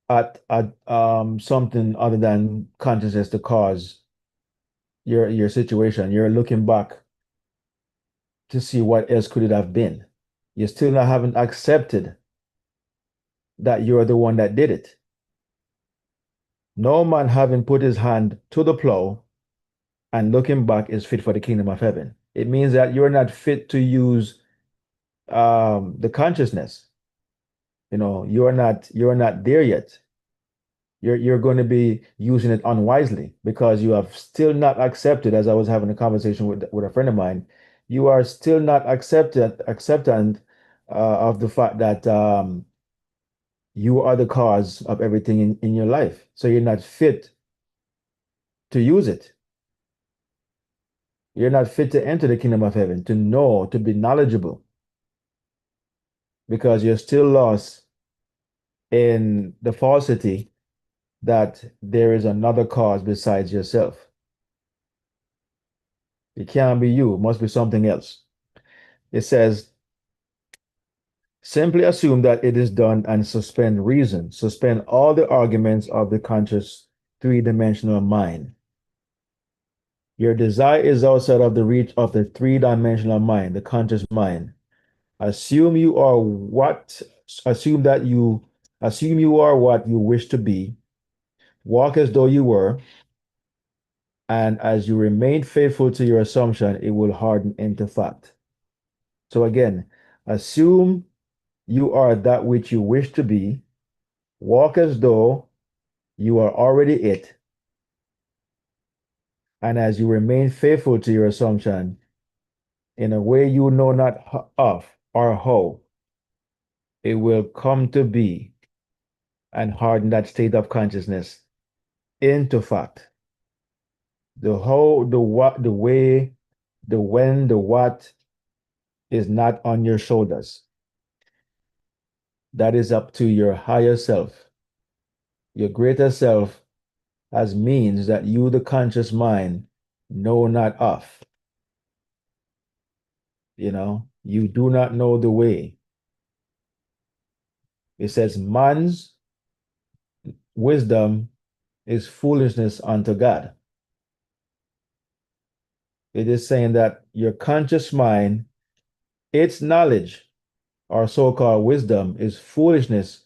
at something other than consciousness to cause your situation. You're looking back to see what else could it have been. You still not haven't accepted that you're the one that did it. No man having put his hand to the plow and looking back is fit for the kingdom of heaven. It means that you're not fit to use the consciousness. You're not there yet. You're going to be using it unwisely because you have still not accepted, as I was having a conversation with a friend of mine, you are still not acceptant of the fact that you are the cause of everything in your life. So you're not fit to use it. You're not fit to enter the kingdom of heaven, to know, to be knowledgeable, because you're still lost in the falsity that there is another cause besides yourself. It can't be you, it must be something else. It says, simply assume that it is done and suspend reason, suspend all the arguments of the conscious three-dimensional mind. Your desire is outside of the reach of the three-dimensional mind, the conscious mind. Assume you are what, assume you are what you wish to be. Walk as though you were, and as you remain faithful to your assumption, it will harden into fact. So again, assume you are that which you wish to be. Walk as though you are already it. And as you remain faithful to your assumption, in a way you know not of or how, it will come to be and harden that state of consciousness into fact. The how, the what, the way, the when, the what is not on your shoulders. That is up to your higher self. Your greater self has means that you, the conscious mind, know not of. You do not know the way. It says, man's wisdom is foolishness unto God. It is saying that your conscious mind, its knowledge our so-called wisdom is foolishness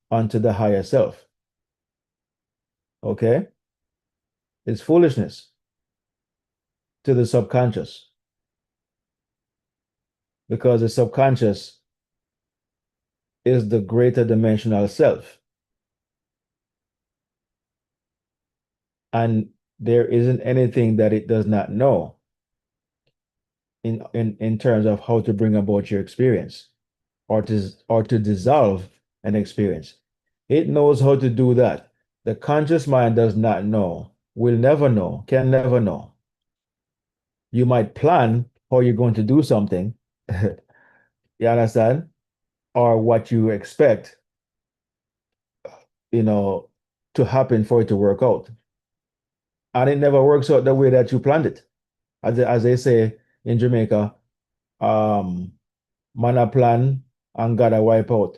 unto the higher self. Okay? It's foolishness to the subconscious because the subconscious is the greater dimensional self. And there isn't anything that it does not know in terms of how to bring about your experience or to dissolve an experience. It knows how to do that. The conscious mind does not know, will never know, can never know. You might plan how you're going to do something, you understand? Or what you expect, you know, to happen for it to work out. And it never works out the way that you planned it. As they say in Jamaica, um, man a plan and God a wipe out.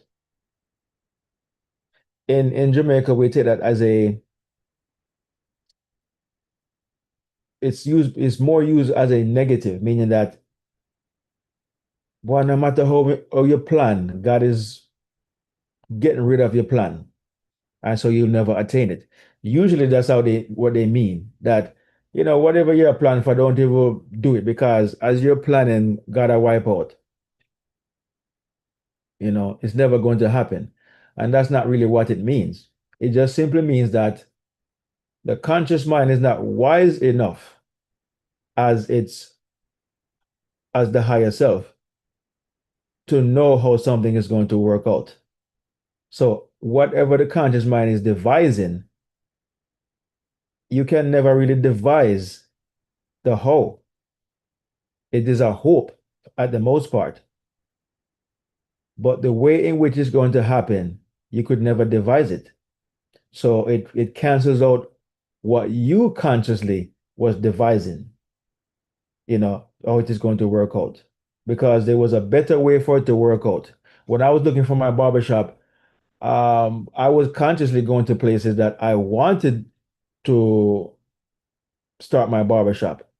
In Jamaica, we take that as a it's more used as a negative, meaning that well, no matter how you plan, God is getting rid of your plan, and so you'll never attain it. Usually, that's how they what they mean. That whatever you're planning for, don't even do it because as you're planning, God will wipe out. It's never going to happen, and that's not really what it means. It just simply means that the conscious mind is not wise enough as it's as the higher self to know how something is going to work out. So whatever the conscious mind is devising, you can never really devise the how. It is a hope at the most part. But the way in which it's going to happen, you could never devise it. So it cancels out what you consciously was devising, how it is going to work out. Because there was a better way for it to work out. When I was looking for my barbershop, I was consciously going to places that I wanted to start my barbershop.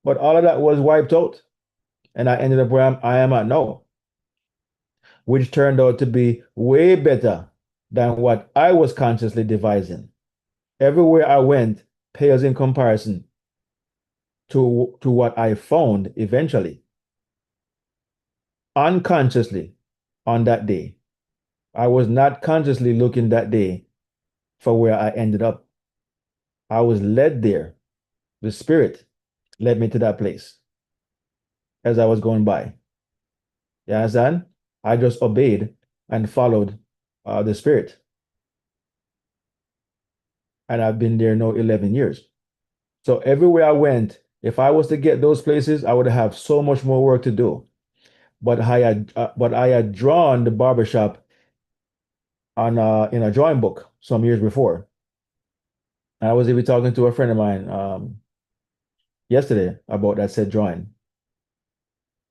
But all of that was wiped out. And I ended up where I am at now, which turned out to be way better than what I was consciously devising. Everywhere I went pales in comparison to what I found eventually, unconsciously on that day. I was not consciously looking that day for where I ended up. I was led there. The spirit led me to that place as I was going by. You understand? I just obeyed and followed the spirit. And I've been there now 11 years. So everywhere I went, if I was to get those places, I would have so much more work to do. But I had drawn the barbershop on in a drawing book some years before. And I was even talking to a friend of mine yesterday about that said drawing.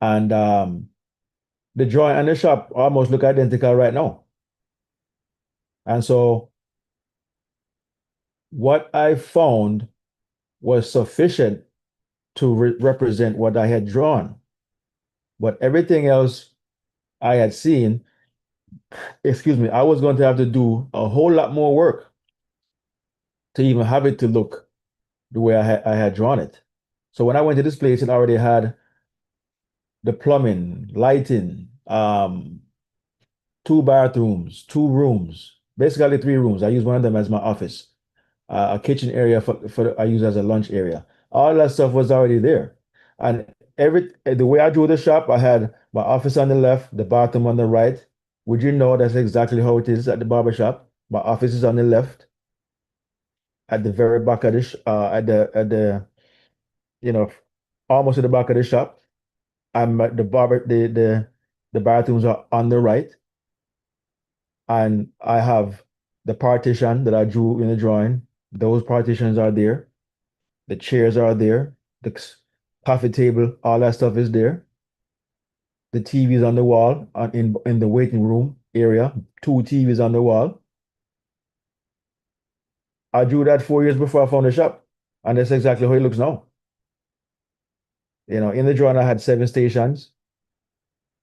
And the drawing and the shop almost look identical right now. And so what I found was sufficient to represent what I had drawn. But everything else I had seen, excuse me, I was going to have to do a whole lot more work to even have it to look the way I had drawn it. So when I went to this place, it already had the plumbing, lighting, two bathrooms, two rooms, basically three rooms. I use one of them as my office, a kitchen area I use as a lunch area. All that stuff was already there. And the way I drew the shop, I had my office on the left, the bathroom on the right. Would you know that's exactly how it is at the barber shop? My office is on the left, at the very back of the you know, almost at the back of the shop. I'm at the barber the bathrooms are on the right, and I have the partition that I drew in the drawing. Those partitions are there. The chairs are there. The coffee table, all that stuff is there. The TVs on the wall in the waiting room area. Two TVs on the wall. I drew that 4 years before I found the shop, and that's exactly how it looks now. In the drawing, I had seven stations.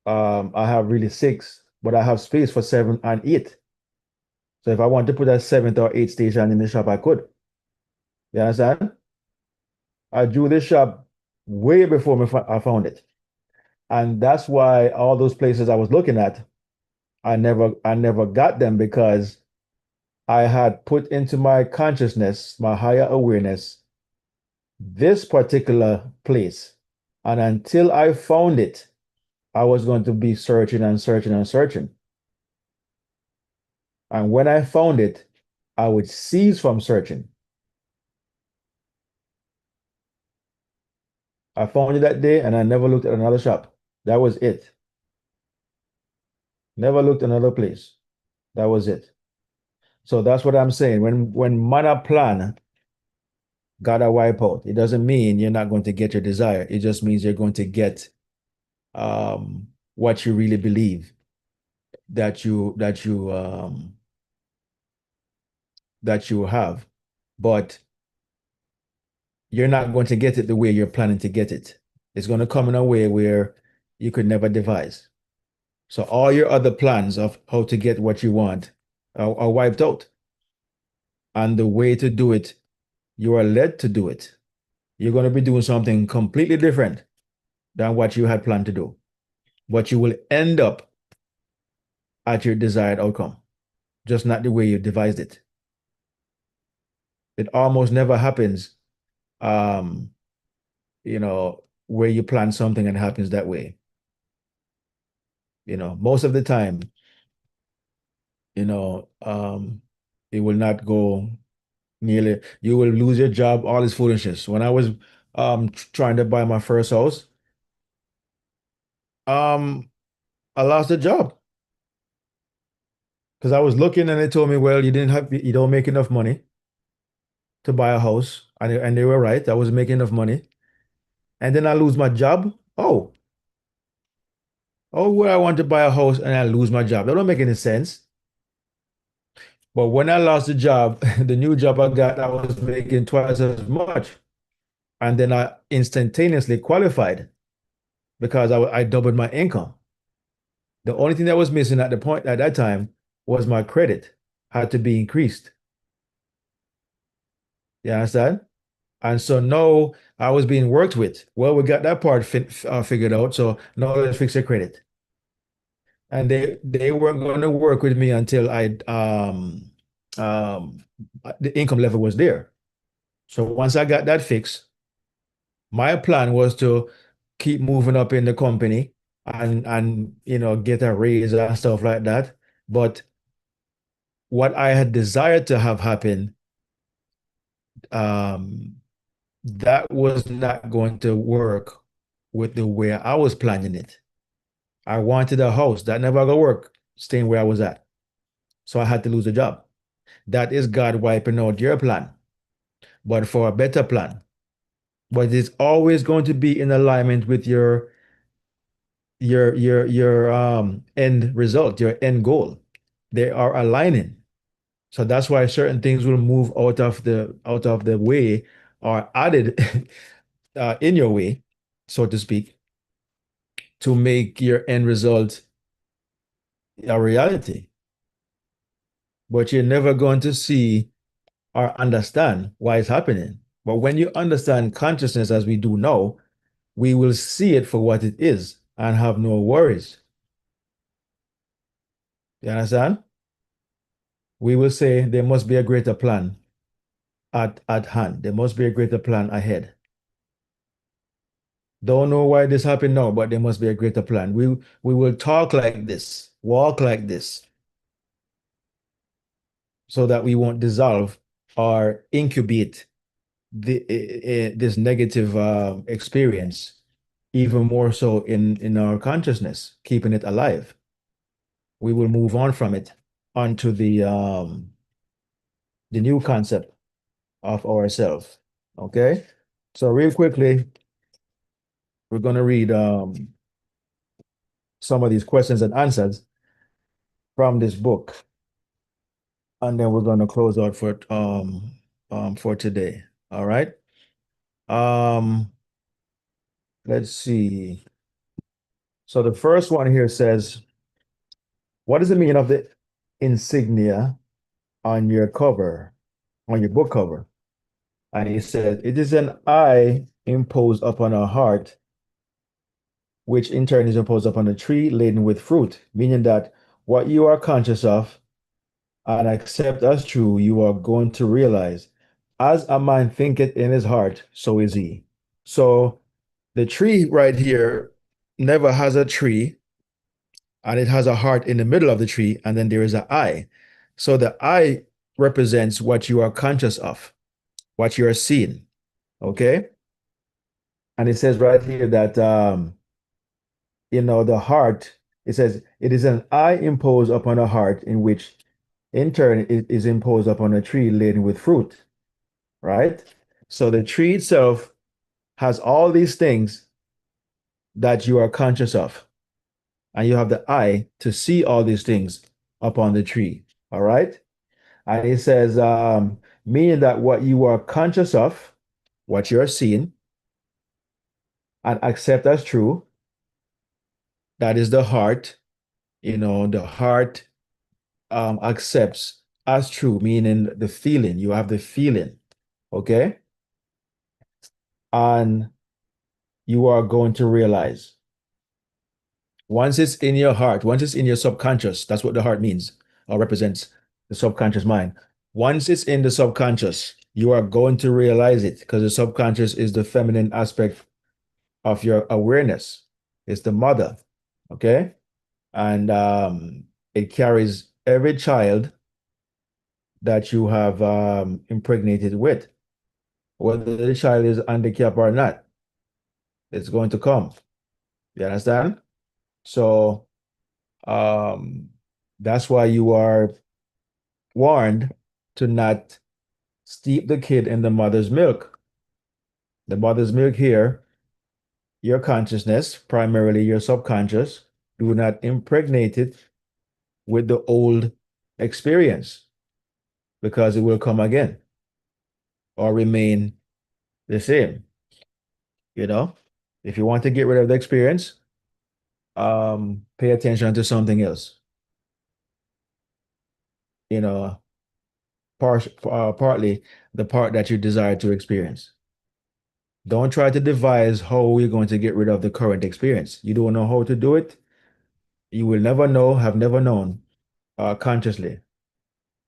I have really six, but I have space for seven and eight. So if I want to put a seventh or eighth station in the shop, I could. You understand? I drew this shop way before I found it. And that's why all those places I was looking at, I never got them because I had put into my consciousness, my higher awareness, this particular place. And until I found it, I was going to be searching and searching and searching. And when I found it, I would cease from searching. I found it that day and I never looked at another shop. That was it. Never looked another place. That was it. So that's what I'm saying. When man a plan, gotta wipe out. It doesn't mean you're not going to get your desire. It just means you're going to get what you really believe that you have. But you're not going to get it the way you're planning to get it. It's going to come in a way where you could never devise. So all your other plans of how to get what you want are wiped out. And the way to do it, you are led to do it. You're going to be doing something completely different than what you had planned to do. But you will end up at your desired outcome, just not the way you devised it. It almost never happens, um, where you plan something and it happens that way. Most of the time, you know, um, it will not go nearly, you will lose your job, all this foolishness. When I was trying to buy my first house, um, I lost the job because I was looking and they told me, well, you don't make enough money to buy a house. And they were right. I was making enough money. And then I lose my job. Where I want to buy a house and I lose my job. That don't make any sense. But when I lost the job, the new job I got, I was making twice as much. And then I instantaneously qualified because I doubled my income. The only thing that was missing at the point at that time was my credit had to be increased. You understand? And so now I was being worked with. Well, we got that part figured out. So now let's fix your credit. And they weren't going to work with me until um the income level was there. So once I got that fixed, my plan was to keep moving up in the company and get a raise and stuff like that. But what I had desired to have happen, um, that was not going to work with the way I was planning it. I wanted a house that never gonna work, staying where I was at. So I had to lose a job. That is God wiping out your plan, but for a better plan. But it's always going to be in alignment with your end result, your end goal. They are aligning. So that's why certain things will move out of the way or added in your way, so to speak, to make your end result a reality. But you're never going to see or understand why it's happening. But when you understand consciousness as we do now, we will see it for what it is and have no worries. You understand? We will say there must be a greater plan at hand. There must be a greater plan ahead. Don't know why this happened now, but there must be a greater plan. We will talk like this, walk like this, so that we won't dissolve or incubate this negative experience even more so in our consciousness, keeping it alive. We will move on from it onto the new concept of ourselves. Okay, so real quickly, we're going to read some of these questions and answers from this book, and then we're going to close out for today. All right. Um, let's see. So the first one here says, what is the meaning of the insignia on your cover, on your book cover? And he said, it is an eye imposed upon a heart, which in turn is imposed upon a tree laden with fruit, meaning that what you are conscious of and accept as true, you are going to realize, as a man thinketh in his heart, so is he. So the tree right here never has a tree, and it has a heart in the middle of the tree, and then there is an eye. So the eye represents what you are conscious of, what you are seeing. Okay. And it says right here that the heart, it says it is an eye imposed upon a heart in which in turn it is imposed upon a tree laden with fruit, right? So the tree itself has all these things that you are conscious of, and you have the eye to see all these things upon the tree. All right. And it says, meaning that what you are conscious of, what you're seeing, and accept as true, that is the heart. The heart accepts as true, meaning the feeling. You have the feeling, okay? And you are going to realize once it's in your heart, once it's in your subconscious, that's what the heart means or represents, the subconscious mind. Once it's in the subconscious, you are going to realize it because the subconscious is the feminine aspect of your awareness. It's the mother, okay? And it carries every child that you have impregnated with, whether the child is handicapped or not, it's going to come. You understand? So um, that's why you are warned to not steep the kid in the mother's milk. The mother's milk here, your consciousness, primarily your subconscious, do not impregnate it with the old experience because it will come again or remain the same. You know, if you want to get rid of the experience, pay attention to something else. You know, partly the part that you desire to experience. Don't try to devise how you're going to get rid of the current experience. You don't know how to do it. You will never know, have never known consciously.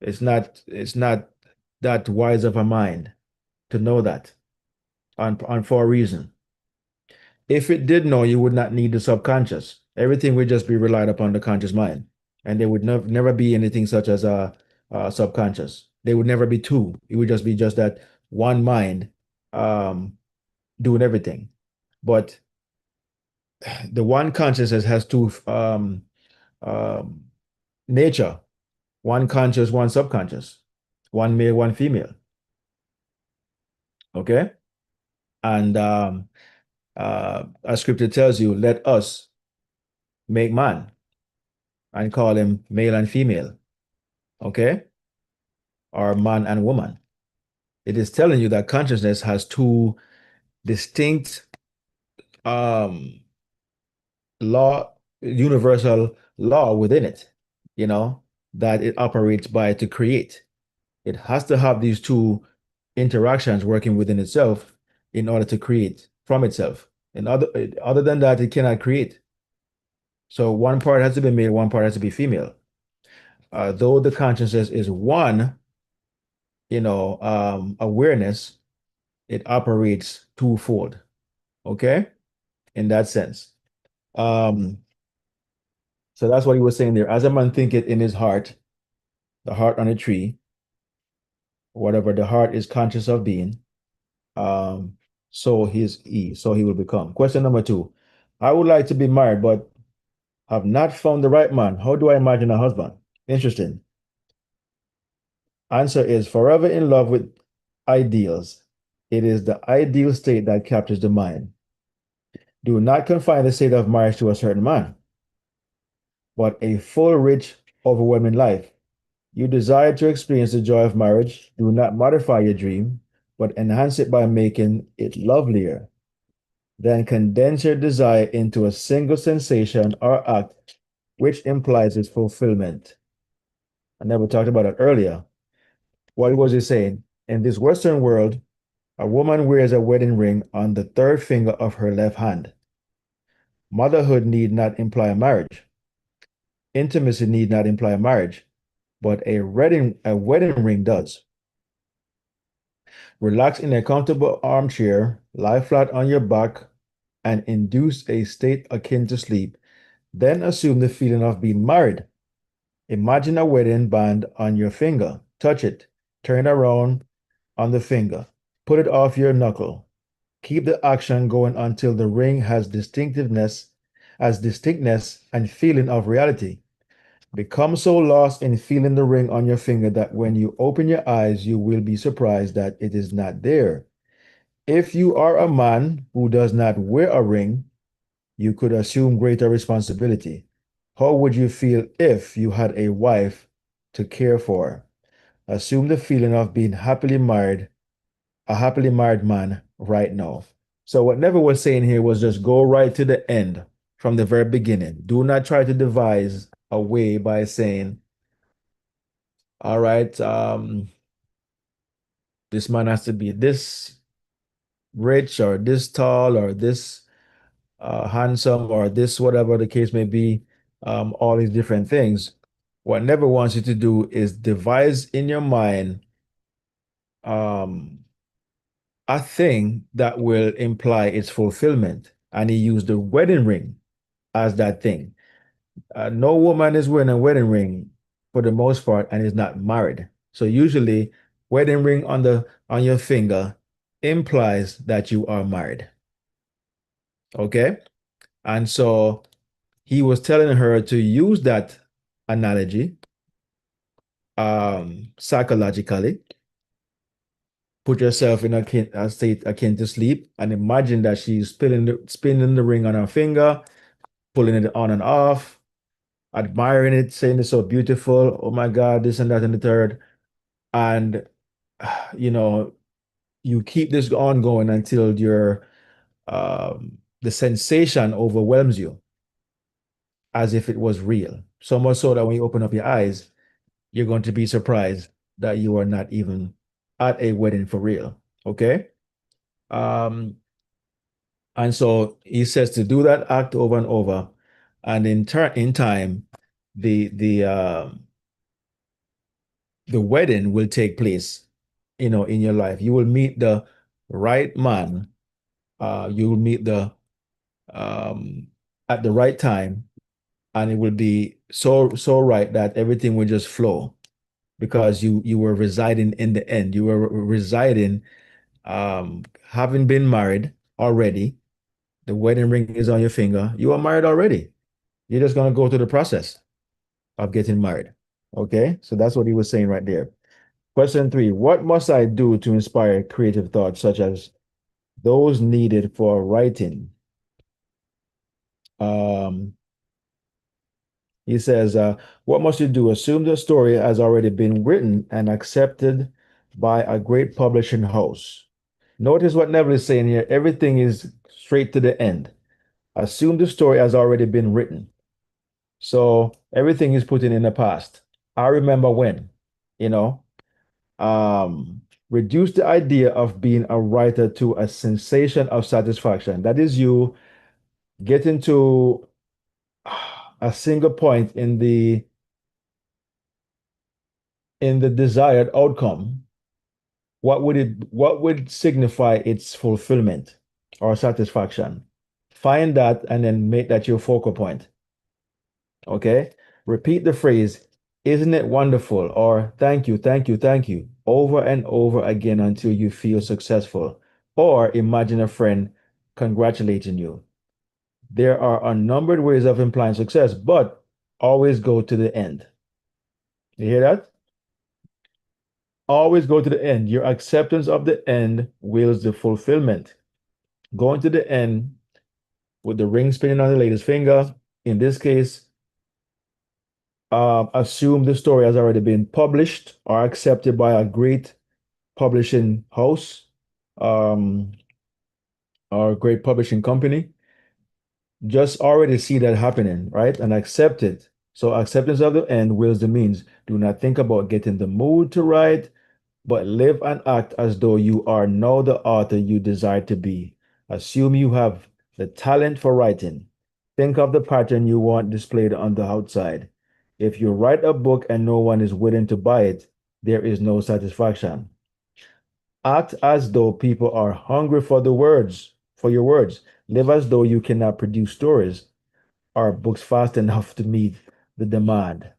It's not that wise of a mind to know that on for a reason. If it did know, you would not need the subconscious. Everything would just be relied upon the conscious mind, and there would never be anything such as a subconscious. There would never be two. It would just be just that one mind um, doing everything. But the one consciousness has two um, nature: one conscious, one subconscious, one male, one female. Okay, and as scripture tells you, let us make man and call him male and female. Okay, or man and woman. It is telling you that consciousness has two distinct um law, universal law within it, you know, that it operates by to create. It has to have these two interactions working within itself in order to create from itself. And other than that, it cannot create. So one part has to be male, one part has to be female. Though the consciousness is one, awareness, it operates twofold. Okay, in that sense. Um, so that's what he was saying there. As a man thinketh in his heart, the heart on a tree, whatever the heart is conscious of being, um, so he will become. Question number two. I would like to be married, but have not found the right man. How do I imagine a husband? Interesting. Answer is forever in love with ideals. It is the ideal state that captures the mind. Do not confine the state of marriage to a certain man, but a full, rich, overwhelming life. You desire to experience the joy of marriage. Do not modify your dream, but enhance it by making it lovelier. Then condense your desire into a single sensation or act, which implies its fulfillment. I never talked about it earlier. What was he saying? In this Western world, a woman wears a wedding ring on the third finger of her left hand. Motherhood need not imply a marriage. Intimacy need not imply a marriage, but a wedding ring does. Relax in a comfortable armchair, lie flat on your back, and induce a state akin to sleep. Then assume the feeling of being married. Imagine a wedding band on your finger. Touch it. Turn it around on the finger. Put it off your knuckle. Keep the action going until the ring has distinctness and feeling of reality. Become so lost in feeling the ring on your finger that when you open your eyes, you will be surprised that it is not there. If you are a man who does not wear a ring, you could assume greater responsibility. How would you feel if you had a wife to care for? Assume the feeling of being a happily married man right now. So, what Neville was saying here was just go right to the end from the very beginning. Do not try to devise a way by saying, all right, this man has to be this rich or this tall or this handsome or this, whatever the case may be, all these different things. What Never wants you to do is devise in your mind um, a thing that will imply its fulfillment. And he used the wedding ring as that thing. No woman is wearing a wedding ring for the most part and is not married. So usually, wedding ring on your finger implies that you are married. Okay, and so he was telling her to use that analogy psychologically. Put yourself in a state akin to sleep and imagine that she's spinning the ring on her finger, pulling it on and off, admiring it, saying it's so beautiful. Oh my God, this and that and the third. And, you know, you keep this on going until the sensation overwhelms you as if it was real. So much so that when you open up your eyes, you're going to be surprised that you are not even at a wedding for real. Okay. Um, and so he says to do that act over and over. And in time, the the wedding will take place, in your life. You will meet the right man. You will meet the um at the right time, and it will be so right that everything will just flow because you were residing in the end. You were residing, having been married already. The wedding ring is on your finger. You are married already. You're just gonna go through the process of getting married. Okay, so that's what he was saying right there. Question three: what must I do to inspire creative thoughts such as those needed for writing? Um, he says, what must you do? Assume the story has already been written and accepted by a great publishing house. Notice what Neville is saying here. Everything is straight to the end. Assume the story has already been written. So everything is put in the past. I remember when, you know, reduce the idea of being a writer to a sensation of satisfaction. That is you getting to a single point in the desired outcome. What would signify its fulfillment or satisfaction? Find that and then make that your focal point. Okay? Repeat the phrase, isn't it wonderful? Or thank you, thank you, thank you, over and over again until you feel successful. Or imagine a friend congratulating you. There are unnumbered ways of implying success, but always go to the end. You hear that? Always go to the end. Your acceptance of the end wills the fulfillment. Going to the end with the ring spinning on the lady's finger, in this case, assume the story has already been published or accepted by a great publishing house. Um, or a great publishing company, just already see that happening, right? And accept it. So acceptance of the end wills the means. Do not think about getting the mood to write, but live and act as though you are now the author you desire to be. Assume you have the talent for writing. Think of the pattern you want displayed on the outside. If you write a book and no one is willing to buy it, there is no satisfaction. Act as though people are hungry for the words, for your words. Live as though you cannot produce stories or books fast enough to meet the demand.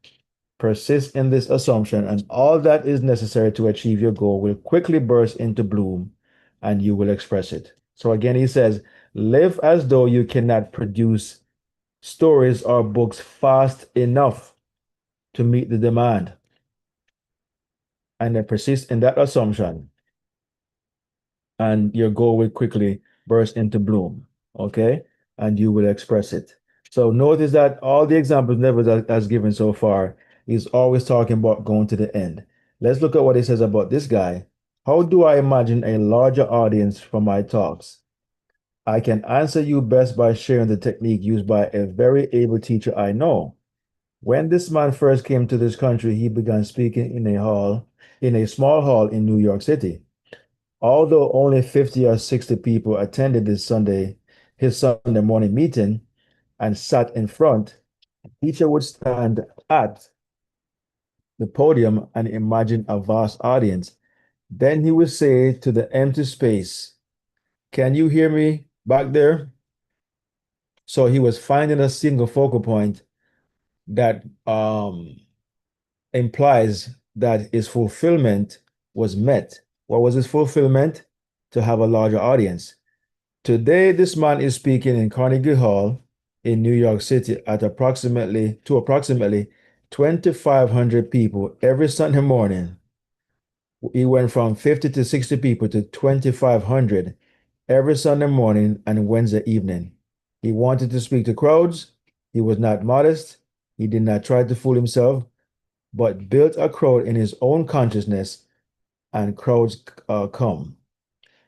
Persist in this assumption, and all that is necessary to achieve your goal will quickly burst into bloom and you will express it. So, again, he says, live as though you cannot produce stories or books fast enough to meet the demand, and then persist in that assumption, and your goal will quickly burst into bloom. Okay. And you will express it. So, notice that all the examples Never has given so far is always talking about going to the end. Let's look at what he says about this guy. How do I imagine a larger audience for my talks? I can answer you best by sharing the technique used by a very able teacher I know. When this man first came to this country, he began speaking in a small hall in New York City. Although only 50 or 60 people attended his Sunday morning meeting and sat in front, the teacher would stand at the podium and imagine a vast audience. Then he would say to the empty space, "Can you hear me back there?" So he was finding a single focal point that implies that his fulfillment was met. What was his fulfillment? To have a larger audience. Today, this man is speaking in Carnegie Hall in New York City at approximately 2,500 people every Sunday morning. He went from 50 to 60 people to 2,500 every Sunday morning and Wednesday evening. He wanted to speak to crowds. He was not modest. He did not try to fool himself, but built a crowd in his own consciousness, and crowds come.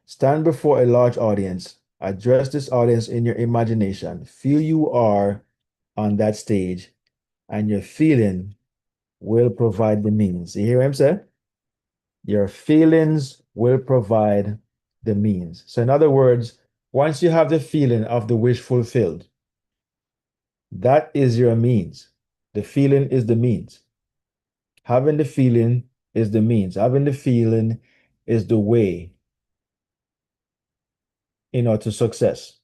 Stand before a large audience. Address this audience in your imagination. Feel you are on that stage, and your feeling will provide the means. You hear him say? Your feelings will provide the means. So, in other words, once you have the feeling of the wish fulfilled, that is your means. The feeling is the means. Having the feeling is the means. Having the feeling is the way, to success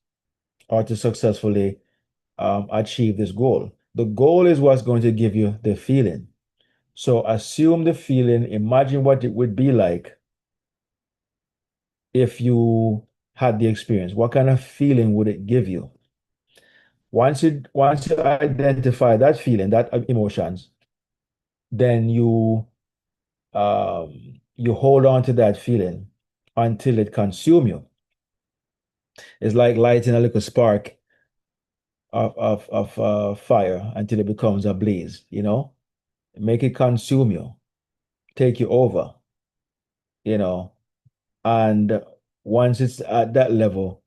or to successfully achieve this goal. The goal is what's going to give you the feeling. So assume the feeling, imagine what it would be like if you had the experience. What kind of feeling would it give you? Once you identify that feeling, that emotions, then you hold on to that feeling until it consumes you. It's like lighting a little spark of fire until it becomes a blaze. Make it consume you, take you over, you know. And once it's at that level,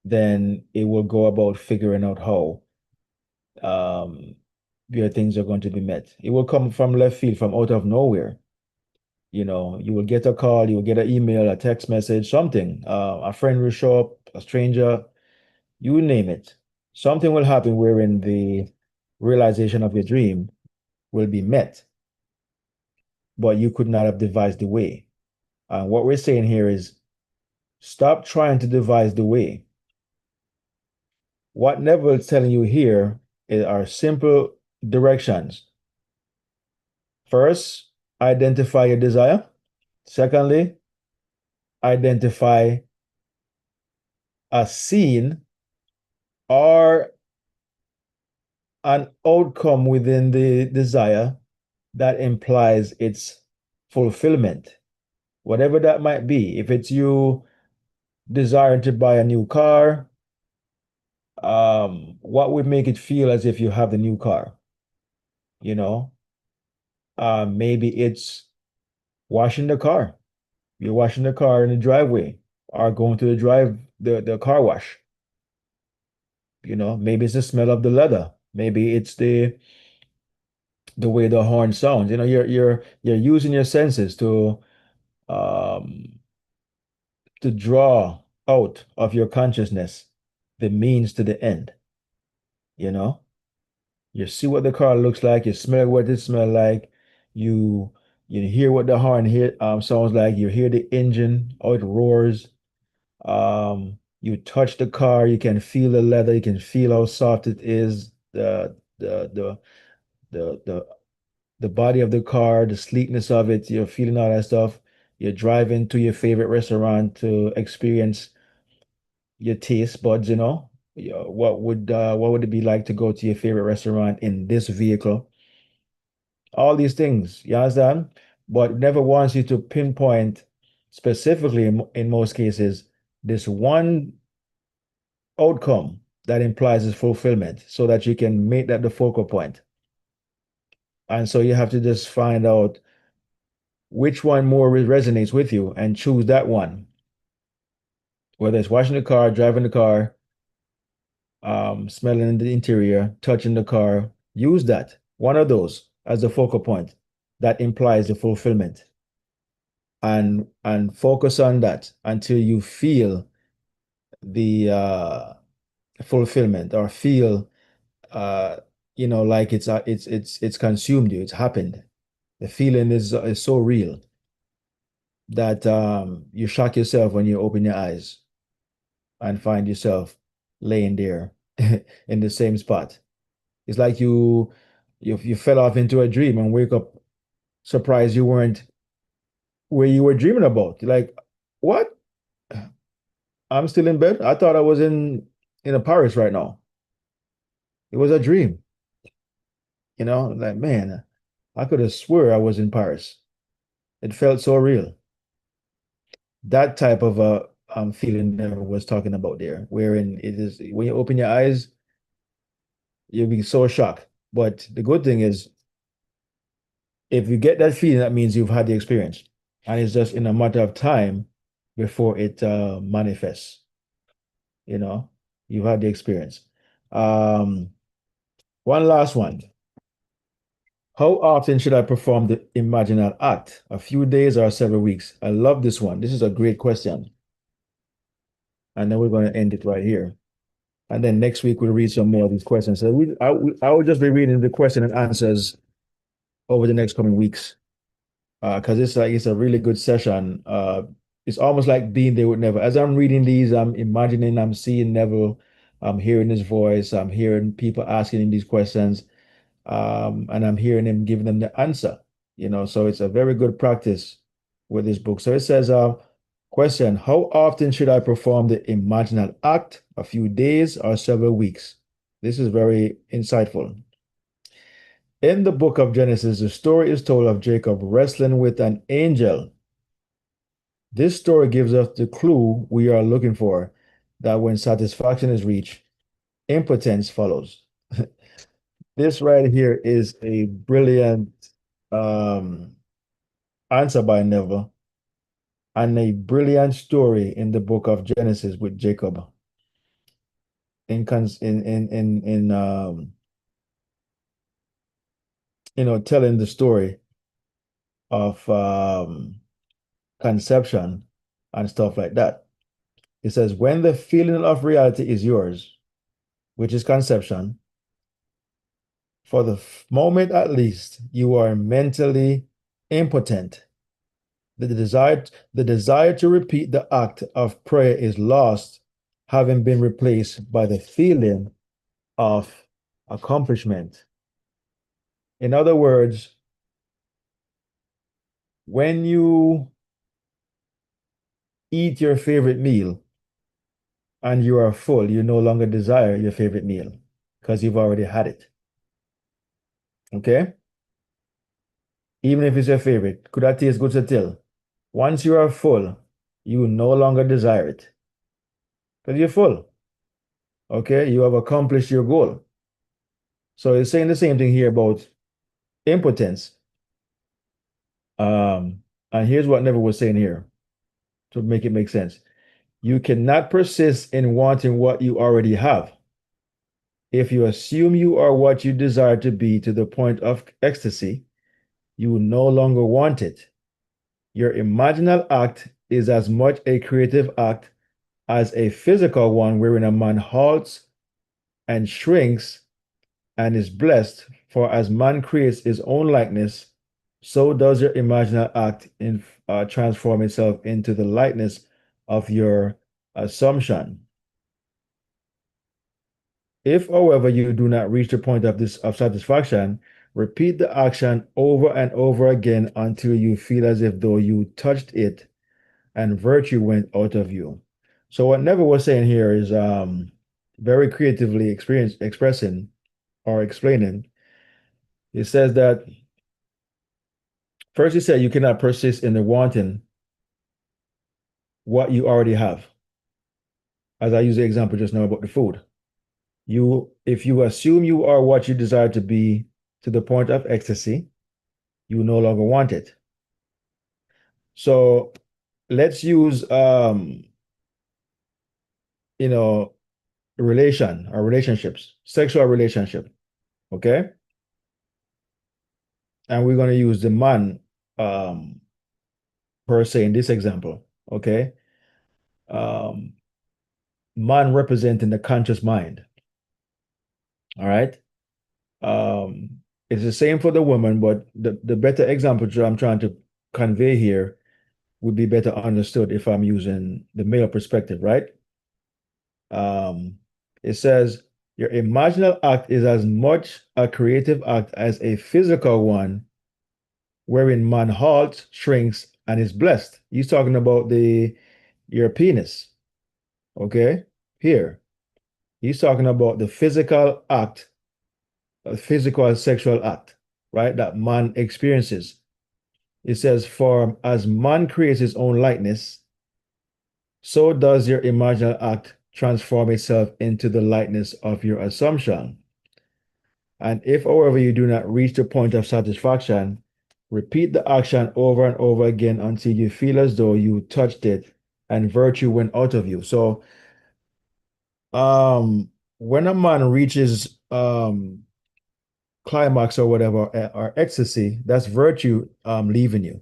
then it will go about figuring out how um, your things are going to be met. It will come from left field, from out of nowhere. You will get a call, you will get an email, a text message, something. A friend will show up, a stranger, you name it. Something will happen wherein the realization of your dream will be met, but you could not have devised the way. What we're saying here is stop trying to devise the way. What Neville is telling you here are simple directions. First, identify your desire. Secondly, identify a scene or an outcome within the desire that implies its fulfillment, whatever that might be. If it's you desiring to buy a new car, what would make it feel as if you have the new car? You know, maybe it's washing the car. You're washing the car in the driveway or going to the drive. the car wash. Maybe it's the smell of the leather. Maybe it's the way the horn sounds. You're using your senses um to draw out of your consciousness the means to the end, you know? You see what the car looks like, you smell what it smells like, you you hear what the horn sounds like, you hear the engine, how it roars. You touch the car, you can feel the leather, you can feel how soft it is, the the the body of the car, the sleekness of it, you're feeling all that stuff. You're driving to your favorite restaurant to experience your taste buds, what would it be like to go to your favorite restaurant in this vehicle? All these things, you understand? But never wants you to pinpoint specifically in most cases this one outcome that implies its fulfillment so that you can make that the focal point. And so you have to just find out which one more resonates with you and choose that one. Whether it's washing the car, driving the car, smelling the interior, touching the car, use that, one of those as the focal point that implies the fulfillment. And focus on that until you feel the fulfillment or feel uh like it's consumed you, it's happened. The feeling is so real that you shock yourself when you open your eyes and find yourself laying there in the same spot. It's like you fell off into a dream and wake up surprised you weren't where you were dreaming about. You're like, what? I'm still in bed. I thought I was in a Paris right now. It was a dream, like man, I could have swore I was in Paris. It felt so real. That type of a feeling that I was talking about there, wherein it is when you open your eyes, you'll be so shocked. But the good thing is, if you get that feeling, that means you've had the experience, and it's just in a matter of time before it manifests. You know, you've had the experience. Um, One last one. How often should I perform the imaginal act? A few days or several weeks? I love this one. This is a great question. And then we're going to end it right here. And then next week we'll read some more of these questions. So I will just be reading the question and answers over the next coming weeks. Because it's a really good session. It's almost like being there with Neville. As I'm reading these, I'm imagining I'm seeing Neville, I'm hearing his voice, I'm hearing people asking him these questions, and I'm hearing him giving them the answer. So it's a very good practice with this book. So it says, question: how often should I perform the imaginal act? A few days or several weeks? This is very insightful. In the book of Genesis, the story is told of Jacob wrestling with an angel. This story gives us the clue we are looking for, that when satisfaction is reached, impotence follows. This right here is a brilliant um, answer by Neville and a brilliant story in the book of Genesis with Jacob in telling the story of conception and stuff like that. It says, when the feeling of reality is yours, which is conception, for the moment at least, you are mentally impotent. The desire to repeat the act of prayer is lost, having been replaced by the feeling of accomplishment. In other words, when you eat your favorite meal and you are full, you no longer desire your favorite meal because you've already had it. Okay? Even if it's your favorite, could that taste good to tell? Once you are full, you no longer desire it because you're full. Okay? You have accomplished your goal. So it's saying the same thing here about impotence. And here's what Neville was saying here to make it make sense. You cannot persist in wanting what you already have. If you assume you are what you desire to be to the point of ecstasy, you no longer want it. Your imaginal act is as much a creative act as a physical one wherein a man halts and shrinks and is blessed. For as man creates his own likeness, so does your imaginal act in transform itself into the likeness of your assumption. If, however, you do not reach the point of this of satisfaction, repeat the action over and over again until you feel as if though you touched it and virtue went out of you. So what Neville was saying here is very creatively expressing or explaining. He says that first he said you cannot persist in the wanting what you already have. As I use the example just now about the food. If you assume you are what you desire to be to the point of ecstasy, you no longer want it. So let's use you know, relationships, sexual relationship. Okay. And we're going to use the man um, per se in this example. Okay. Um, Man representing the conscious mind. All right. It's the same for the woman, but the better example that I'm trying to convey here would be better understood if I'm using the male perspective, right? Um, it says your imaginal act is as much a creative act as a physical one, wherein man halts, shrinks, and is blessed. He's talking about the your penis, okay? Here, he's talking about the physical act, a physical sexual act, right? That man experiences. It says, "For as man creates his own likeness, so does your imaginal act transform itself into the likeness of your assumption. And if, however, you do not reach the point of satisfaction, repeat the action over and over again until you feel as though you touched it and virtue went out of you." So, when a man reaches climax or whatever or ecstasy, that's virtue leaving you.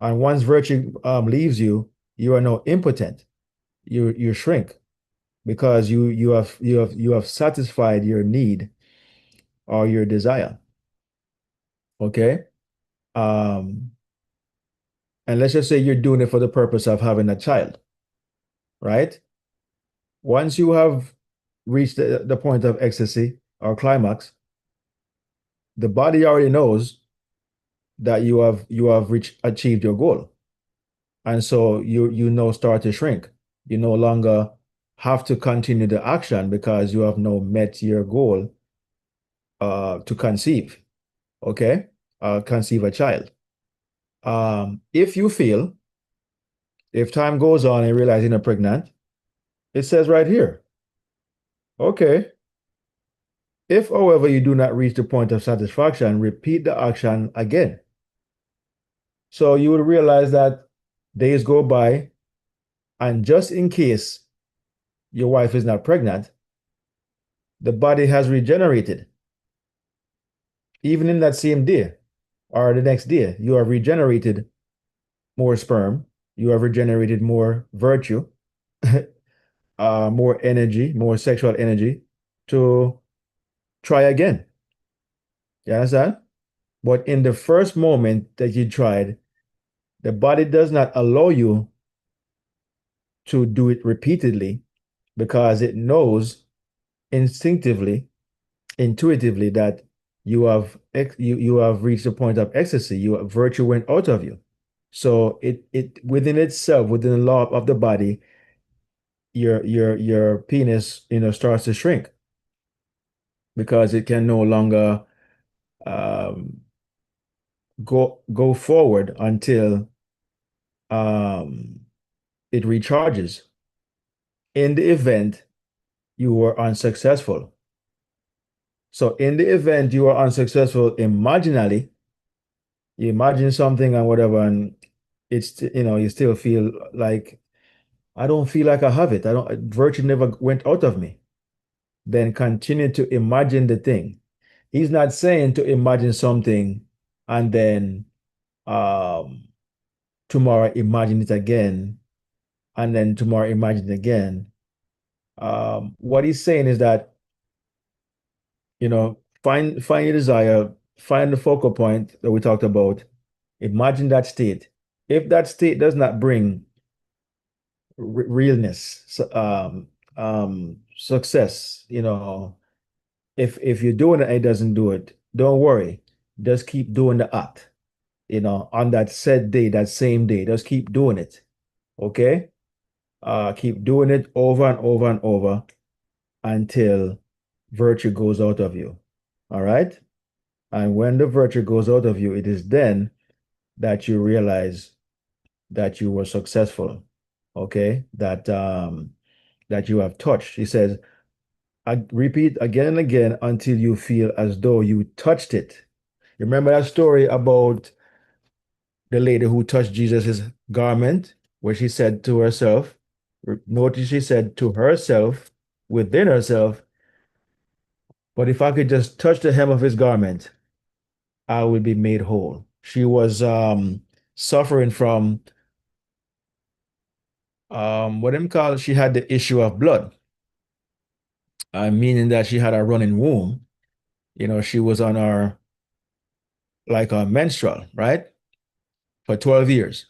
And once virtue leaves you, you are now impotent. You shrink because you have satisfied your need or your desire. Okay. Um, and let's just say you're doing it for the purpose of having a child, right? Once you have reached the point of ecstasy or climax, the body already knows that you have achieved your goal. And so you now start to shrink. You no longer have to continue the action because you have now met your goal to conceive, okay? Conceive a child. If you feel, if time goes on and you realize you're not pregnant, it says right here, okay, if, however, you do not reach the point of satisfaction, repeat the action again. So you will realize that days go by, and just in case your wife is not pregnant, the body has regenerated. Even in that same day or the next day, you have regenerated more sperm, you have regenerated more virtue, more energy, more sexual energy to try again. You understand? But in the first moment that you tried, the body does not allow you to do it repeatedly because it knows instinctively, intuitively that you have reached a point of ecstasy. Virtue went out of you. So it within itself, within the law of the body, your penis, starts to shrink because it can no longer um, go forward until um, it recharges. In the event you were unsuccessful. So in the event you are unsuccessful imaginally, you imagine something and whatever, and you still feel like I don't feel like I have it. I don't, virtue never went out of me. Then continue to imagine the thing. He's not saying to imagine something and then um, tomorrow imagine it again, and then tomorrow imagine it again. What he's saying is that, find your desire, find the focal point that we talked about, imagine that state. If that state does not bring realness, success, if you're doing it and it doesn't do it, don't worry. Just keep doing the act, on that said day, that same day. Just keep doing it. Okay? Keep doing it over and over and over until virtue goes out of you. All right? And when the virtue goes out of you, it is then that you realize that you were successful. Okay? That you have touched. He says, I repeat again and again until you feel as though you touched it. Remember that story about the lady who touched Jesus's garment, where she said to herself, notice she said to herself, within herself, but if I could just touch the hem of his garment, I will be made whole. She was suffering from what them call, she had the issue of blood, meaning that she had a running womb. She was on her like a menstrual, right? For 12 years.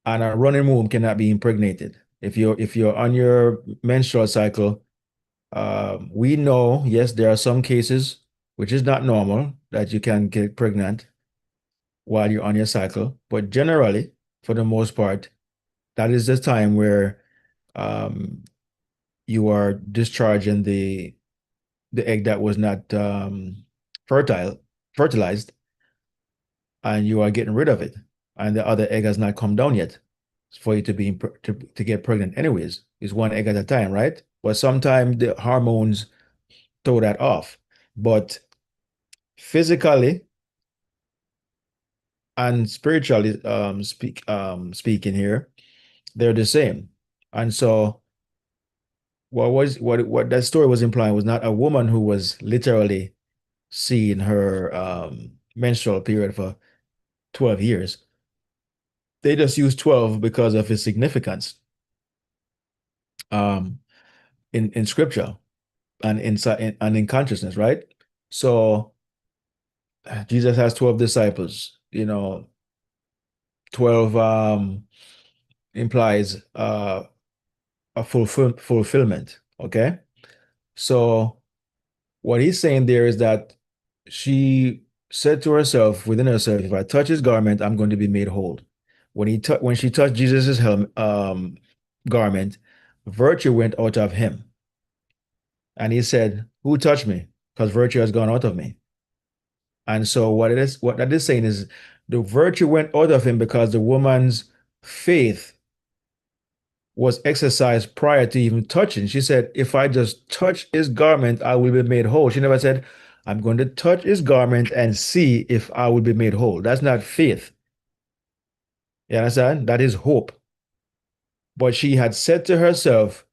And a running womb cannot be impregnated. If you're on your menstrual cycle, we know, yes, there are some cases which is not normal that you can get pregnant while you're on your cycle, but generally, for the most part, that is the time where um, you are discharging the egg that was not fertile fertilized, and you are getting rid of it, and the other egg has not come down yet for you to to get pregnant. Anyways, it's one egg at a time, right? But sometimes the hormones throw that off. But physically and spiritually speaking here, they're the same. And so what that story was implying was not a woman who was literally seeing her menstrual period for 12 years. They just use 12 because of its significance um in scripture and in consciousness, right? So Jesus has 12 disciples, 12 implies a fulfillment. Okay. So what he's saying there is that she said to herself, within herself, if I touch his garment, I'm going to be made whole. When she touched Jesus's garment, virtue went out of him. And he said, who touched me? Because virtue has gone out of me. And so what that is saying is the virtue went out of him because the woman's faith was exercised prior to even touching. She said, if I just touch his garment, I will be made whole. She never said, I'm going to touch his garment and see if I will be made whole. That's not faith. You understand? That is hope. But she had said to herself,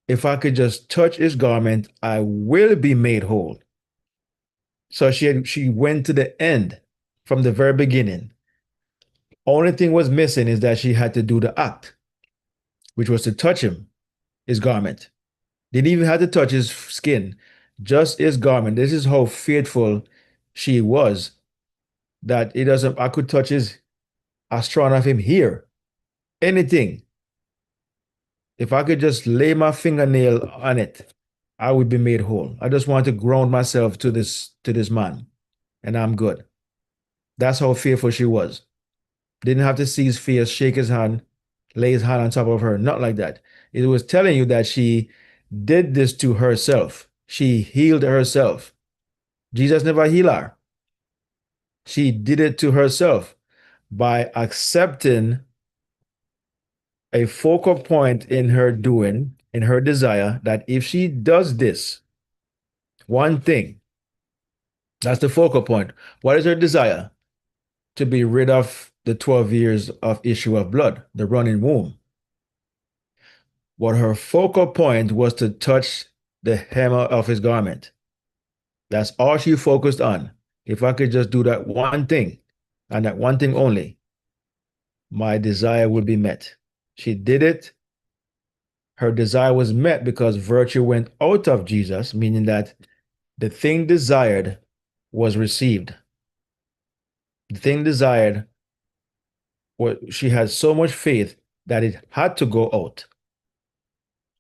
if I could just touch his garment, I will be made whole. So she went to the end from the very beginning. Only thing was missing is that she had to do the act, which was to touch him, his garment. Didn't even have to touch his skin, just his garment. This is how faithful she was that it doesn't, I could touch his, a strand of him here, anything. If I could just lay my fingernail on it, I would be made whole. I just want to ground myself to this man, and I'm good. That's how faithful she was. Didn't have to see his face, shake his hand, lay his hand on top of her. Not like that. It was telling you that she did this to herself. She healed herself. Jesus never healed her. She did it to herself by accepting a focal point in her doing, in her desire, that if she does this one thing, that's the focal point. What is her desire? To be rid of the 12 years of issue of blood, the running womb. But her focal point was to touch the hem of his garment. That's all she focused on. If I could just do that one thing and that one thing only, my desire will be met. She did it. Her desire was met because virtue went out of Jesus, meaning that the thing desired was received. The thing desired, what she had so much faith that it had to go out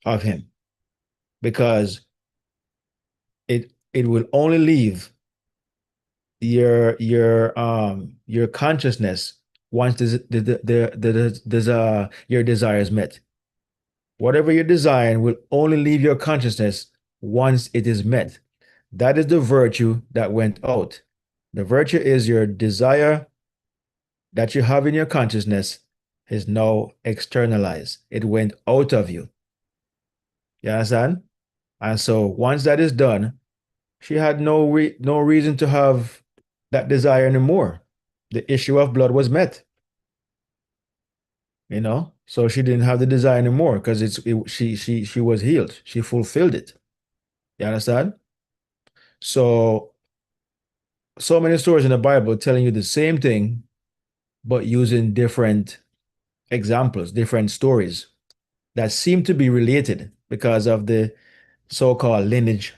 of him because it will only leave your consciousness once your desire is met. Whatever you're desiring will only leave your consciousness once it is met. That is the virtue that went out. The virtue is your desire that you have in your consciousness is now externalized. It went out of you. You understand? And so once that is done, she had no reason to have that desire anymore. The issue of blood was met, you know? So she didn't have the desire anymore because she was healed. She fulfilled it. You understand? So so many stories in the Bible telling you the same thing, but using different examples, different stories that seem to be related because of the so-called lineage,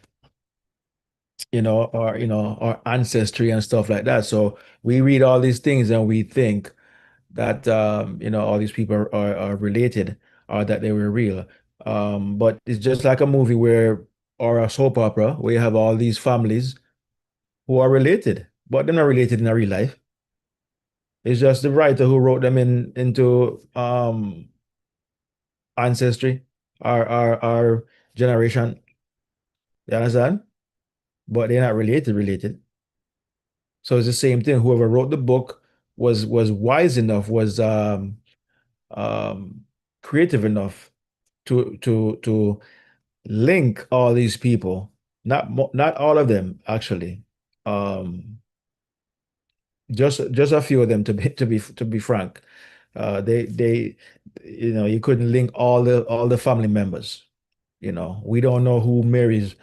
or ancestry and stuff like that. So we read all these things and we think that all these people are related or that they were real. But it's just like a movie where or a soap opera where you have all these families who are related, but they're not related in a real life. It's just the writer who wrote them into ancestry, our generation. You understand? But they're not related. So it's the same thing. Whoever wrote the book was wise enough, was um, creative enough to link all these people. Not all of them actually. Um, just a few of them to be frank. They you couldn't link all the family members. We don't know who Mary's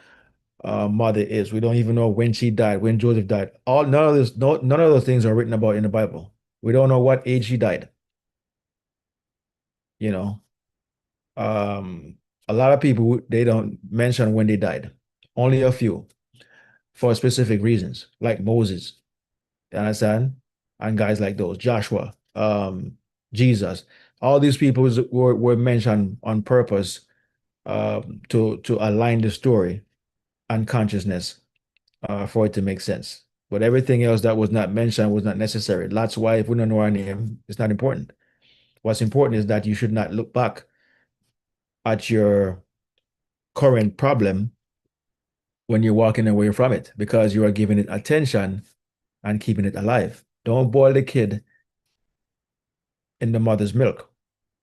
mother is. We don't even know when she died, when Joseph died. None of this, no, none of those things are written about in the Bible. We don't know what age she died. You know, um, a lot of people they don't mention when they died. Only a few for specific reasons, like Moses. You understand? And guys like those, Joshua, Jesus. All these people were mentioned on purpose to align the story and consciousness for it to make sense. But everything else that was not mentioned was not necessary. That's why if we don't know our name, it's not important. What's important is that you should not look back at your current problem when you're walking away from it because you are giving it attention and keeping it alive. Don't boil the kid in the mother's milk.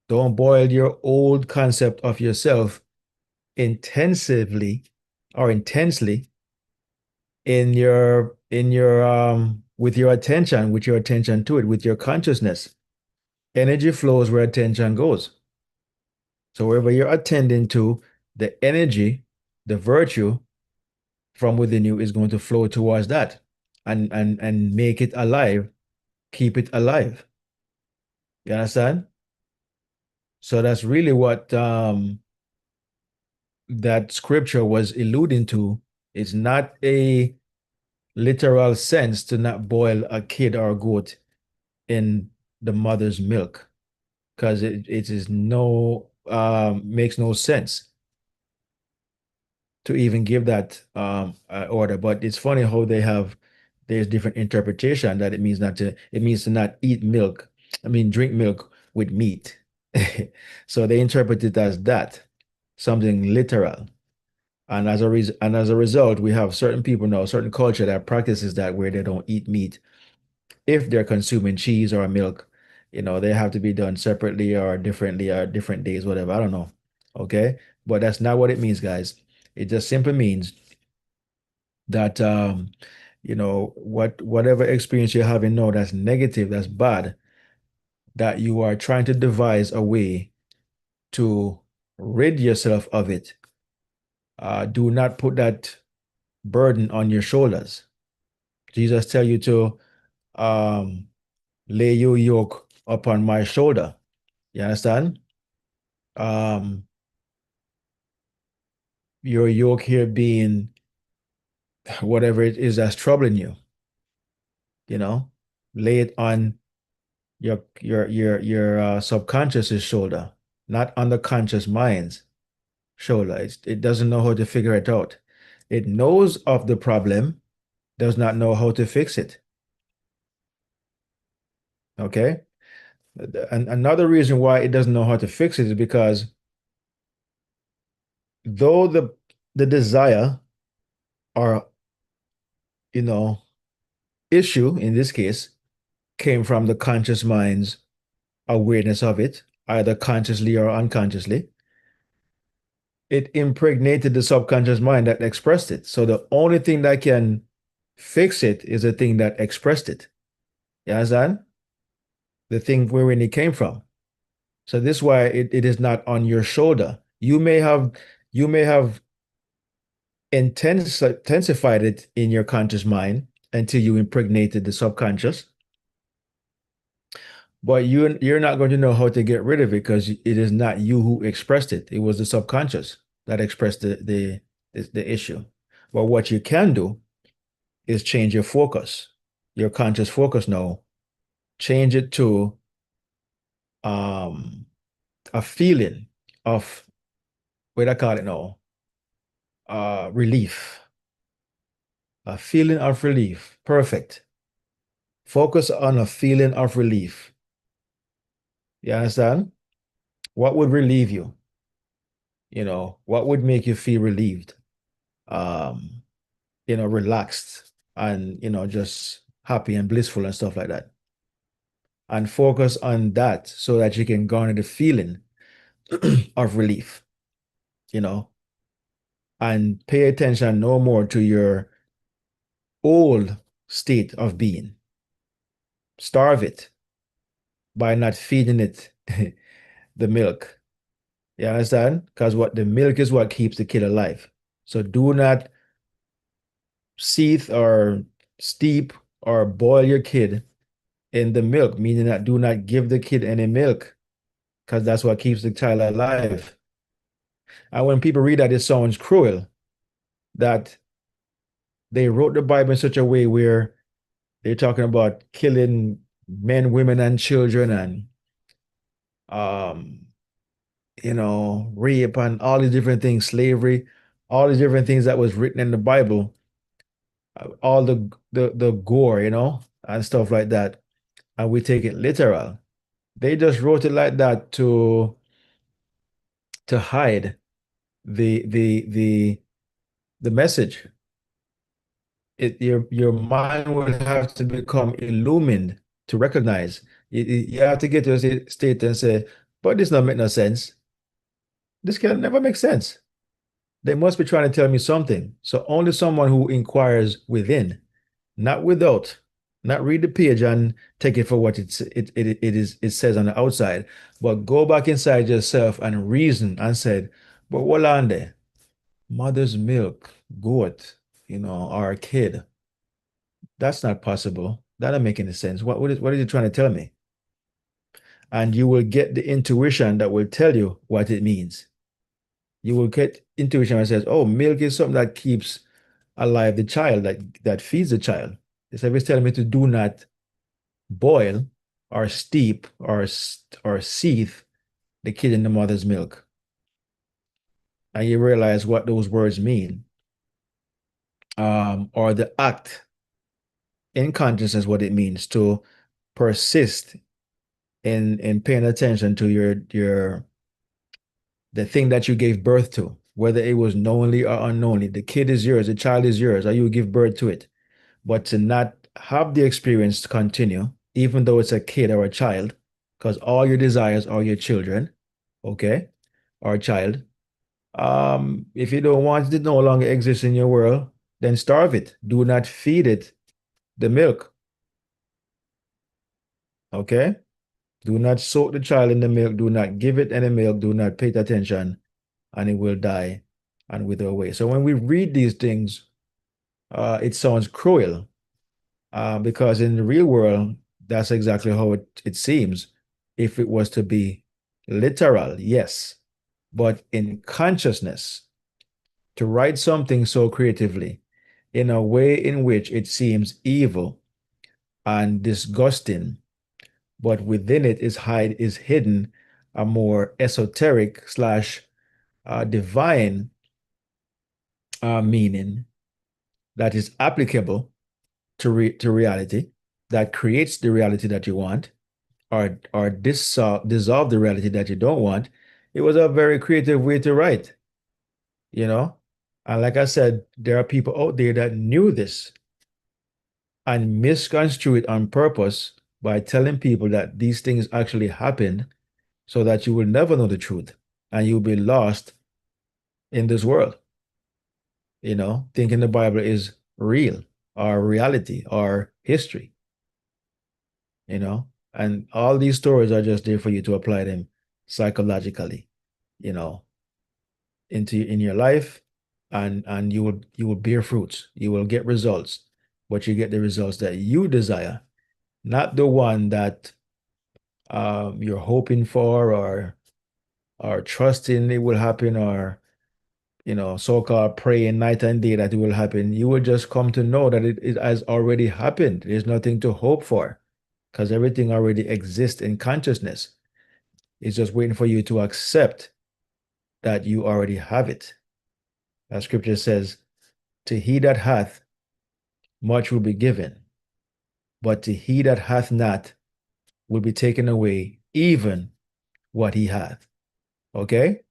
Don't boil your old concept of yourself intensively or intensely in your with your attention to it, with your consciousness. Energy flows where attention goes. So wherever you're attending to, the energy, the virtue from within you is going to flow towards that and make it alive, keep it alive. You understand? So that's really what that scripture was alluding to. It's not a literal sense to not boil a kid or a goat in the mother's milk because it is no makes no sense to even give that order. But it's funny how there's different interpretation that it means to not eat milk. I mean drink milk with meat. So they interpret it as that, something literal. And as a result, we have certain people now, certain culture that practices that where they don't eat meat if they're consuming cheese or milk. They have to be done separately or differently or different days, whatever. I don't know. Okay. But that's not what it means, guys. It just simply means that whatever experience you're having now that's negative, that's bad, that you are trying to devise a way to rid yourself of it, do not put that burden on your shoulders. Jesus tell you to um, lay your yoke upon my shoulder. You understand? Um, your yoke here being whatever it is that's troubling you, you know, lay it on your subconscious's shoulder, not on the conscious mind's shoulder. It doesn't know how to figure it out. It knows of the problem, does not know how to fix it. Okay. And another reason why it doesn't know how to fix it is because though the desire or you know issue in this case came from the conscious mind's awareness of it, either consciously or unconsciously, it impregnated the subconscious mind that expressed it. So the only thing that can fix it is the thing that expressed it. You understand? The thing wherein it came from. So this is why it is not on your shoulder. You may have intensified it in your conscious mind until you impregnated the subconscious, but you're not going to know how to get rid of it because it is not you who expressed it. It was the subconscious that expressed the issue. But what you can do is change your focus, your conscious focus now. Change it to um a feeling of what I call it now, relief. A feeling of relief. Perfect. Focus on a feeling of relief. You understand? What would relieve you? What would make you feel relieved? Um, relaxed and, just happy and blissful and stuff like that. And focus on that so that you can garner the feeling of relief, you know, and pay attention no more to your old state of being. Starve it by not feeding it the milk. You understand? Because what the milk is what keeps the kid alive. So do not seethe or steep or boil your kid in the milk, meaning that do not give the kid any milk because that's what keeps the child alive. And when people read that, it sounds cruel that they wrote the Bible in such a way where they're talking about killing men, women, and children and um, rape and all these different things, slavery, all these different things that was written in the Bible, all the gore, and stuff like that. And we take it literal. They just wrote it like that to hide the message. Your mind will have to become illumined to recognize. You have to get to a state and say, but this not make no sense. This can never make sense. They must be trying to tell me something. So only someone who inquires within, not without, not read the page and take it for what it says on the outside, but go back inside yourself and reason and said, but what on there? Mother's milk, goat, or a kid. That's not possible. That doesn't make any sense. What is it trying to tell me? And you will get the intuition that will tell you what it means. You will get intuition that says, oh, milk is something that keeps alive the child, that feeds the child. It's always telling me to do not boil or steep or seethe the kid in the mother's milk. And you realize what those words mean. Or the act in consciousness, what it means to persist in paying attention to your the thing that you gave birth to, whether it was knowingly or unknowingly. The kid is yours, the child is yours, or you give birth to it. But to not have the experience to continue, even though it's a kid or a child, because all your desires are your children, okay, or a child. If you don't want it to no longer exist in your world, then starve it. Do not feed it the milk, okay? Do not soak the child in the milk. Do not give it any milk. Do not pay it attention, and it will die and wither away. So when we read these things, it sounds cruel because in the real world, that's exactly how it seems. If it was to be literal, yes. But in consciousness, to write something so creatively in a way in which it seems evil and disgusting, but within it is hidden a more esoteric slash divine meaning that is applicable to reality, that creates the reality that you want, or dissolve the reality that you don't want. It was a very creative way to write, you know. And like I said, there are people out there that knew this and misconstrue it on purpose by telling people that these things actually happened so that you will never know the truth and you'll be lost in this world, thinking the Bible is real or reality or history, you know. And all these stories are just there for you to apply them psychologically, you know, in your life, and you will bear fruits. You will get results, but you get the results that you desire, not the one that you're hoping for or trusting it will happen, or so-called praying night and day that it will happen. You will just come to know that it has already happened. There's nothing to hope for because everything already exists in consciousness. It's just waiting for you to accept that you already have it. As scripture says, to he that hath, much will be given, but to he that hath not will be taken away even what he hath. Okay?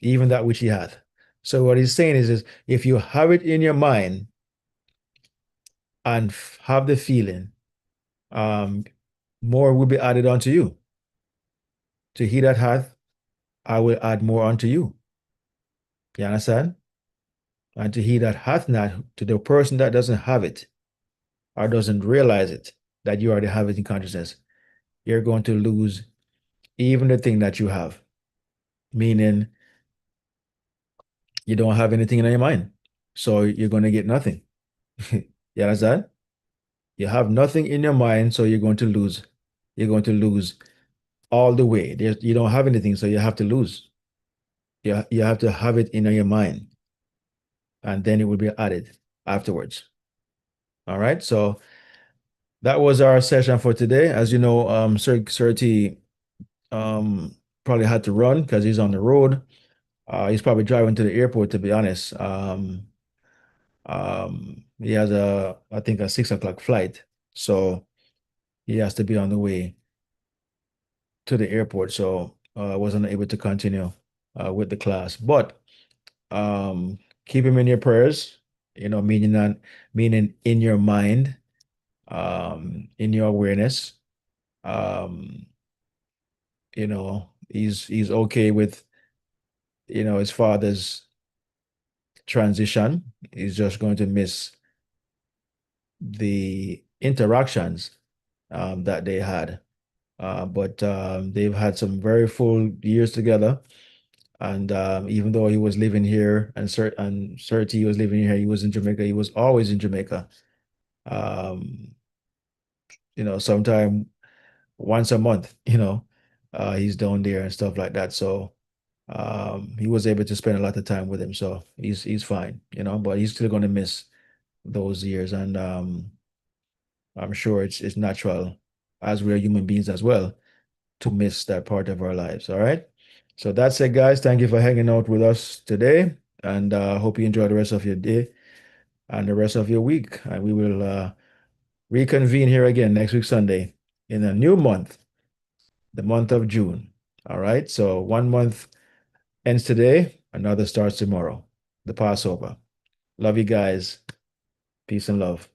Even that which he hath. So what he's saying is if you have it in your mind and have the feeling, um, more will be added unto you. To he that hath, I will add more unto you. You understand? And to he that hath not, to the person that doesn't have it or doesn't realize it, that you already have it in consciousness, you're going to lose even the thing that you have, meaning you don't have anything in your mind. So you're going to get nothing. You understand? You have nothing in your mind, so you're going to lose. You're going to lose all the way. You don't have anything, so you have to lose. You have to have it in your mind, and then it will be added afterwards. All right. So that was our session for today. As you know, Sir T probably had to run because he's on the road. He's probably driving to the airport, to be honest. He has I think a 6 o'clock flight, so he has to be on the way to the airport. So I wasn't able to continue with the class, but um, keep him in your prayers. Meaning in your mind, in your awareness. Um, he's okay with his father's transition. He's just going to miss the interactions that they had. But they've had some very full years together. And even though he was living here and Sir T was living here, he was in Jamaica. He was always in Jamaica. Um, sometime once a month, he's down there and stuff like that. So he was able to spend a lot of time with him. So he's fine, but he's still going to miss those years. And I'm sure it's natural, as we are human beings as well, to miss that part of our lives. All right. So that's it, guys. Thank you for hanging out with us today. And hope you enjoy the rest of your day and the rest of your week. And we will reconvene here again next week, Sunday, in a new month, the month of June. All right. So 1 month ends today, another starts tomorrow, the Passover. Love you guys. Peace and love.